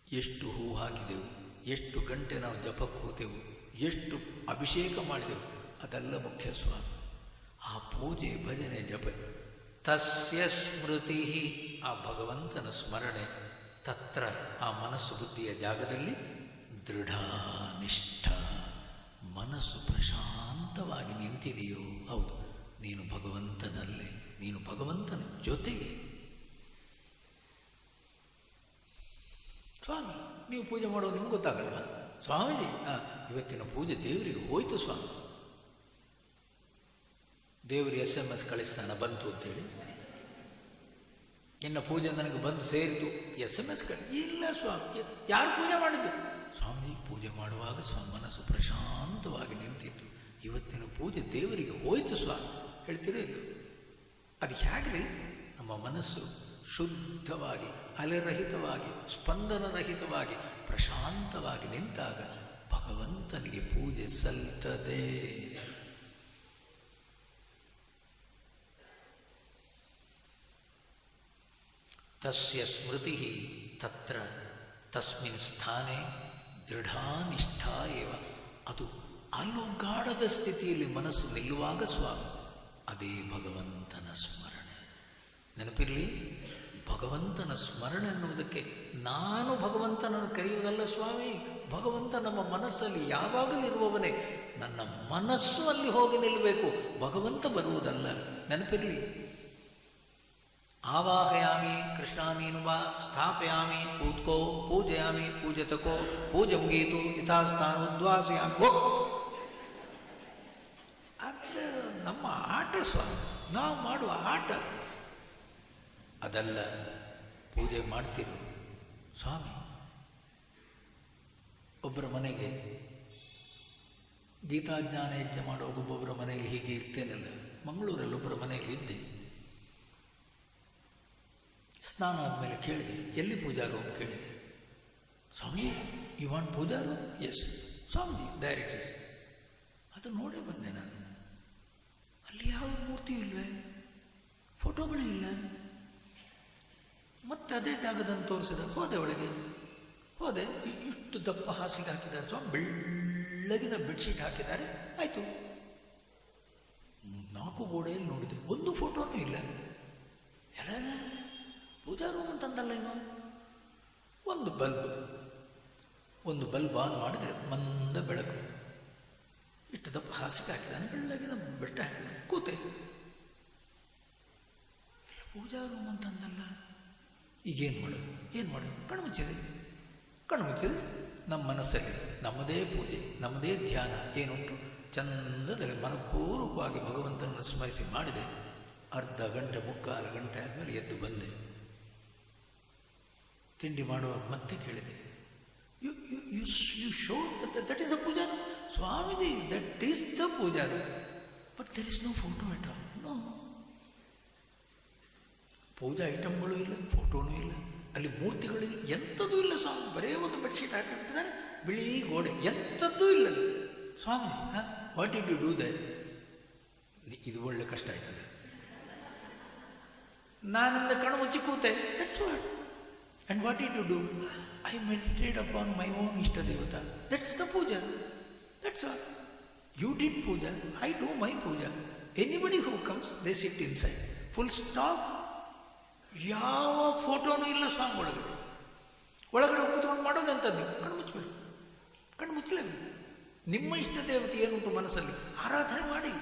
S1: ಎಷ್ಟು ಹೂ ಹಾಕಿದೆವು, ಎಷ್ಟು ಗಂಟೆ ನಾವು ಜಪಕ್ಕೆ ಹೋದೆವು, ಎಷ್ಟು ಅಭಿಷೇಕ ಮಾಡಿದೆವು, ಅದೆಲ್ಲ ಮುಖ್ಯ ಸ್ವಾಮಿ. ಆ ಪೂಜೆ, ಭಜನೆ, ಜಪ, ತಸ್ಯ ಸ್ಮೃತಿ, ಆ ಭಗವಂತನ ಸ್ಮರಣೆ, ತತ್ರ ಆ ಮನಸ್ಸು ಬುದ್ಧಿಯ ಜಾಗದಲ್ಲಿ ದೃಢನಿಷ್ಠ, ಮನಸ್ಸು ಪ್ರಶಾಂತವಾಗಿ ನಿಂತಿದೆಯೋ, ಹೌದು, ನೀನು ಭಗವಂತನಲ್ಲೇ, ನೀನು ಭಗವಂತನ ಜೊತೆಗೆ. ಸ್ವಾಮಿ, ನೀವು ಪೂಜೆ ಮಾಡೋದು ನಿಮ್ಗೆ ಗೊತ್ತಾಗಲ್ವ? ಸ್ವಾಮೀಜಿ, ಇವತ್ತಿನ ಪೂಜೆ ದೇವರಿಗೆ ಹೋಯ್ತು ಸ್ವಾಮಿ. ದೇವರು SMS ಕಳಿಸ್ತಾನ, ಬಂತು ಅಂತೇಳಿ. ಇನ್ನು ಪೂಜೆ ನನಗೆ ಬಂದು ಸೇರಿತು, SMS ಇಲ್ಲ ಸ್ವಾಮಿ. ಯಾರು ಪೂಜೆ ಮಾಡಿದ್ದು? ಸ್ವಾಮಿ ಪೂಜೆ ಮಾಡುವಾಗ ಸ್ವಾಮಿ ಮನಸ್ಸು ಪ್ರಶಾಂತವಾಗಿ ನಿಂತಿತ್ತು, ಇವತ್ತಿನ ಪೂಜೆ ದೇವರಿಗೆ ಹೋಯ್ತು ಸ್ವಾಮಿ. ಹೇಳ್ತೀರಾ ಇಲ್ಲ? ಅದಕ್ಕೆ ಹೇಗ್ರಿ? ನಮ್ಮ ಮನಸ್ಸು ಶುದ್ಧವಾಗಿ, ಅಲೆರಹಿತವಾಗಿ, ಸ್ಪಂದನರಹಿತವಾಗಿ, ಪ್ರಶಾಂತವಾಗಿ ನಿಂತಾಗ ಭಗವಂತನಿಗೆ ಪೂಜೆ ಸಲ್ತದೆ. ತಸ್ಯ ಸ್ಮೃತಿ ತತ್ರ ತಸ್ಮಿನ್ ಸ್ಥಾನೆ ದೃಢನಿಷ್ಠಾ ಏವ. ಅದು ಅಲುಗಾಡದ ಸ್ಥಿತಿಯಲ್ಲಿ ಮನಸ್ಸು ನಿಲ್ಲುವಾಗ ಸ್ವಾಮಿ, ಅದೇ ಭಗವಂತನ ಸ್ಮರಣೆ. ನೆನಪಿರಲಿ, ಭಗವಂತನ ಸ್ಮರಣೆ ಎನ್ನುವುದಕ್ಕೆ ನಾನು ಭಗವಂತನನ್ನು ಕರೆಯುವುದಲ್ಲ ಸ್ವಾಮಿ. ಭಗವಂತ ನಮ್ಮ ಮನಸ್ಸಲ್ಲಿ ಯಾವಾಗಲೂ ಇರುವವನೇ. ನನ್ನ ಮನಸ್ಸು ಅಲ್ಲಿ ಹೋಗಿ ನಿಲ್ಲಬೇಕು, ಭಗವಂತ ಬರುವುದಲ್ಲ. ನೆನಪಿರಲಿ. ಆವಾಹಯಾಮಿ ಕೃಷ್ಣ ನೀನು ಬಾ, ಸ್ಥಾಪಯಾಮಿ ಕೂತ್ಕೋ, ಪೂಜೆಯಾಮಿ ಪೂಜತಕೋ, ಪೂಜೆ ಮುಗಿಯಿತು ಯಥಾಸ್ಥಾನ ಉದ್ವಾಸಯಾಮಿ. ಅದು ನಮ್ಮ ಆಟ ಸ್ವಾಮಿ, ನಾವು ಮಾಡುವ ಆಟ ಅದಲ್ಲ. ಪೂಜೆ ಮಾಡ್ತಿರು ಸ್ವಾಮಿ. ಒಬ್ಬರ ಮನೆಗೆ ಗೀತಾಜ್ಞಾನ ಯಜ್ಞ ಮಾಡುವಾಗ ಒಬ್ಬೊಬ್ಬರ ಮನೆಯಲ್ಲಿ ಹೀಗೆ ಇರ್ತೇನಲ್ಲ, ಮಂಗಳೂರಲ್ಲಿ ಒಬ್ಬರ ಮನೆಯಲ್ಲಿ ಇದ್ದೆ. ಸ್ನಾನ ಆದಮೇಲೆ ಕೇಳಿದೆ, ಎಲ್ಲಿ ಪೂಜಾ ರೂಮ್ ಕೇಳಿದೆ. Swami you want puja room? Yes Swamiji, there it is. ಅದು ನೋಡೇ ಬಂದೆ ನಾನು. ಅಲ್ಲಿ ಯಾವ ಮೂರ್ತಿ ಇಲ್ವೇ, ಫೋಟೋಗಳೇ ಇಲ್ಲ. ಮತ್ತೆ ಅದೇ ಜಾಗದಲ್ಲಿ ತೋರಿಸಿದ. ಹೋದೆ, ಒಳಗೆ ಹೋದೆ. ಇಷ್ಟು ದಪ್ಪ ಹಾಸಿಗೆ ಹಾಕಿದ್ದಾರೆ ಸ್ವಾಮಿ, ಬೆಳ್ಳಗಿನ ಬೆಡ್ಶೀಟ್ ಹಾಕಿದ್ದಾರೆ. ಆಯಿತು, 4 ಗೋಡೆಯಲ್ಲಿ ನೋಡಿದೆ, ಒಂದು ಫೋಟೋನೂ ಇಲ್ಲ. ಎಲ್ಲ ಪೂಜಾ ರೂಮ್ ಅಂತಂದಲ್ಲ ಇವ. ಒಂದು ಬಲ್ಬ್ ಆನ್ ಮಾಡಿದರೆ ಮಂದ ಬೆಳಕು. ಇಷ್ಟು ದಪ್ಪ ಹಾಸಿಗೆ ಹಾಕಿದ್ದಾನೆ, ಬೆಳ್ಳಗಿನ ಬೆಟ್ಟ ಹಾಕಿದ್ದಾನೆ, ಕೂತೆ. ಪೂಜಾ ರೂಮ್ ಅಂತಂದಲ್ಲ. ಈಗೇನು ಮಾಡೋದು? ಕಣ್ಣು ಮುಚ್ಚಿದೆ. ನಮ್ಮ ಮನಸ್ಸಲ್ಲಿ ನಮ್ಮದೇ ಪೂಜೆ, ನಮ್ಮದೇ ಧ್ಯಾನ ಏನುಂಟು, ಚಂದದಲ್ಲಿ ಮನಪೂರ್ವಕವಾಗಿ ಭಗವಂತನನ್ನು ಸ್ಮರಿಸಿ ಮಾಡಿದೆ. ಅರ್ಧ ಗಂಟೆ, 3/4 ಗಂಟೆ ಆದಮೇಲೆ ಎದ್ದು ಬಂದೆ. ತಿಂಡಿ ಮಾಡುವಾಗ ಮತ್ತೆ ಕೇಳಿದೆ, You showed that is the puja. Swamiji, that is the puja. But there is no photo at all. No. ಪೂಜಾ ಐಟಮ್ಗಳು ಇಲ್ಲ, ಫೋಟೋನೂ ಇಲ್ಲ, ಅಲ್ಲಿ ಮೂರ್ತಿಗಳಿಲ್ಲ, ಎಂಥದ್ದೂ ಇಲ್ಲ ಸ್ವಾಮಿ. ಬರೇ ಒಂದು ಬೆಡ್ಶೀಟ್ ಹಾಕಿಟ್ಟಿದ್ದಾರೆ, ಬಿಳಿ ಗೋಡೆ, ಎಂಥದ್ದೂ ಇಲ್ಲ Swamiji. What did you do there? ಇದು ಒಳ್ಳೆ ಕಷ್ಟ ಆಯ್ತದೆ. ನಾನಿಂದ ಕಣ್ಣು ಮುಚ್ಚಿ ಕೂತೆ. That's what. And what did you do? I meditate upon my own ishta devata. That's the puja. That's all. You did puja, I do my puja. Anybody who comes there sit inside. Full stop. ಯಾವ ಫೋಟೋನೂ ಇಲ್ಲ ಸ್ವಾಮಿ ಒಳಗಡೆ. ಒಳಗಡೆ ಕೂತ್ಕೊಂಡು ಮಾಡೋದಂಥದ್ದು ನೀವು ಕಣ್ಣು ಮುಚ್ಚಬೇಕು, ಕಣ್ಣು ಮುಚ್ಚಲೇಬೇಕು. ನಿಮ್ಮ ಇಷ್ಟ ದೇವತೆ ಏನುಂಟು ಮನಸ್ಸಲ್ಲಿ ಆರಾಧನೆ ಮಾಡಿ.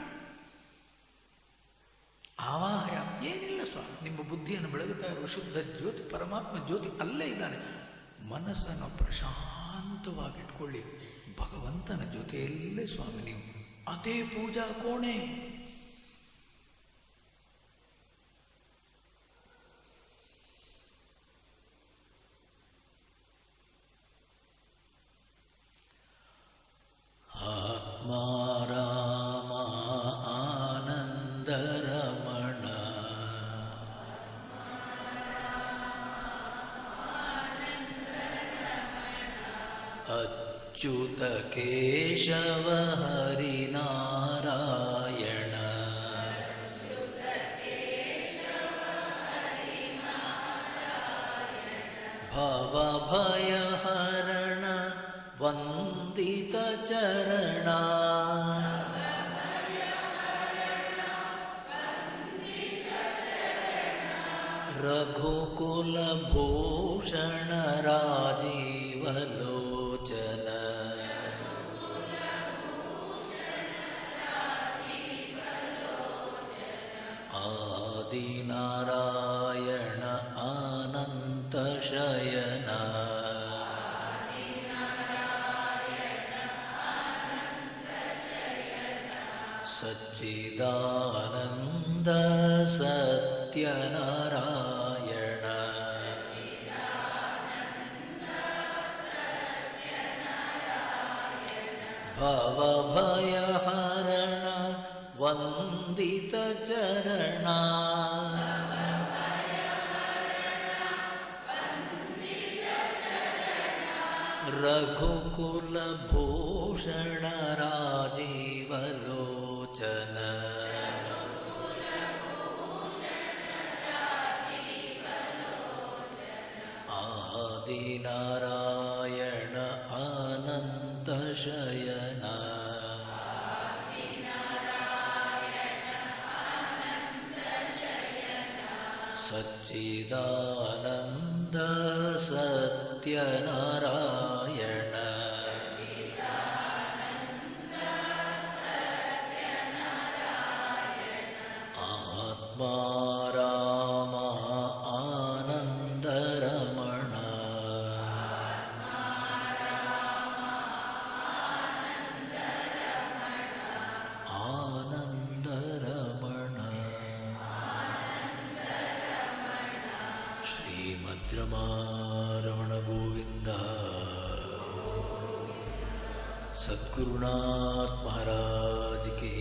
S1: ಆವಾಹಯ ಏನಿಲ್ಲ ಸ್ವಾಮಿ. ನಿಮ್ಮ ಬುದ್ಧಿಯನ್ನು ಬೆಳಗುತ್ತಾ ಇರುವ ಶುದ್ಧ ಜ್ಯೋತಿ, ಪರಮಾತ್ಮ ಜ್ಯೋತಿ ಅಲ್ಲೇ ಇದ್ದಾನೆ. ಮನಸ್ಸನ್ನು ಪ್ರಶಾಂತವಾಗಿಟ್ಕೊಳ್ಳಿ. ಭಗವಂತನ ಜೊತೆಯಲ್ಲೇ ಸ್ವಾಮಿ ನೀವು. ಅದೇ ಪೂಜಾ ಕೋಣೆ. ಆತ್ಮಾರಾಮ ಆನಂದರಮಣ ಅಚ್ಯುತ ಕೇಶವ ಹರಿನಾರಾಯಣ ಭವಭಯಹರಣ ವಂದಿತ ಚರಣ ರಘುಕುಲ ಭೂಷಣ ರಾಜೀವಲೋಚನ ಆದಿನಾರಾಯಣ ಅನಂತ ಶಯನ ಸಚ್ಚಿದಾನಂದ ಸತ್ಯನಾರಾಯಣ ಭವಭಯಹರಣ ವಂದಿತ ಚರಣ ರಘುಕುಲ ಭೂಷಣ ರಾಜೀವಲೋಚನ ಆದಿನಾರಾಯಣ ಅನಂತ ಶಯನ ಸಚ್ಚಿದಾನಂದ ಸತ್ಯನಾರಾಯಣ ಆತ್ಮಾರಾಮ ಆನಂದರಮಣ ಆನಂದರಮಣ ಶ್ರೀಮದ್ರಮಾರಮಣ ಗೋವಿಂದ ಸದ್ಗುರುನಾಥ ಮಹಾರಾಜ್ ಕಿ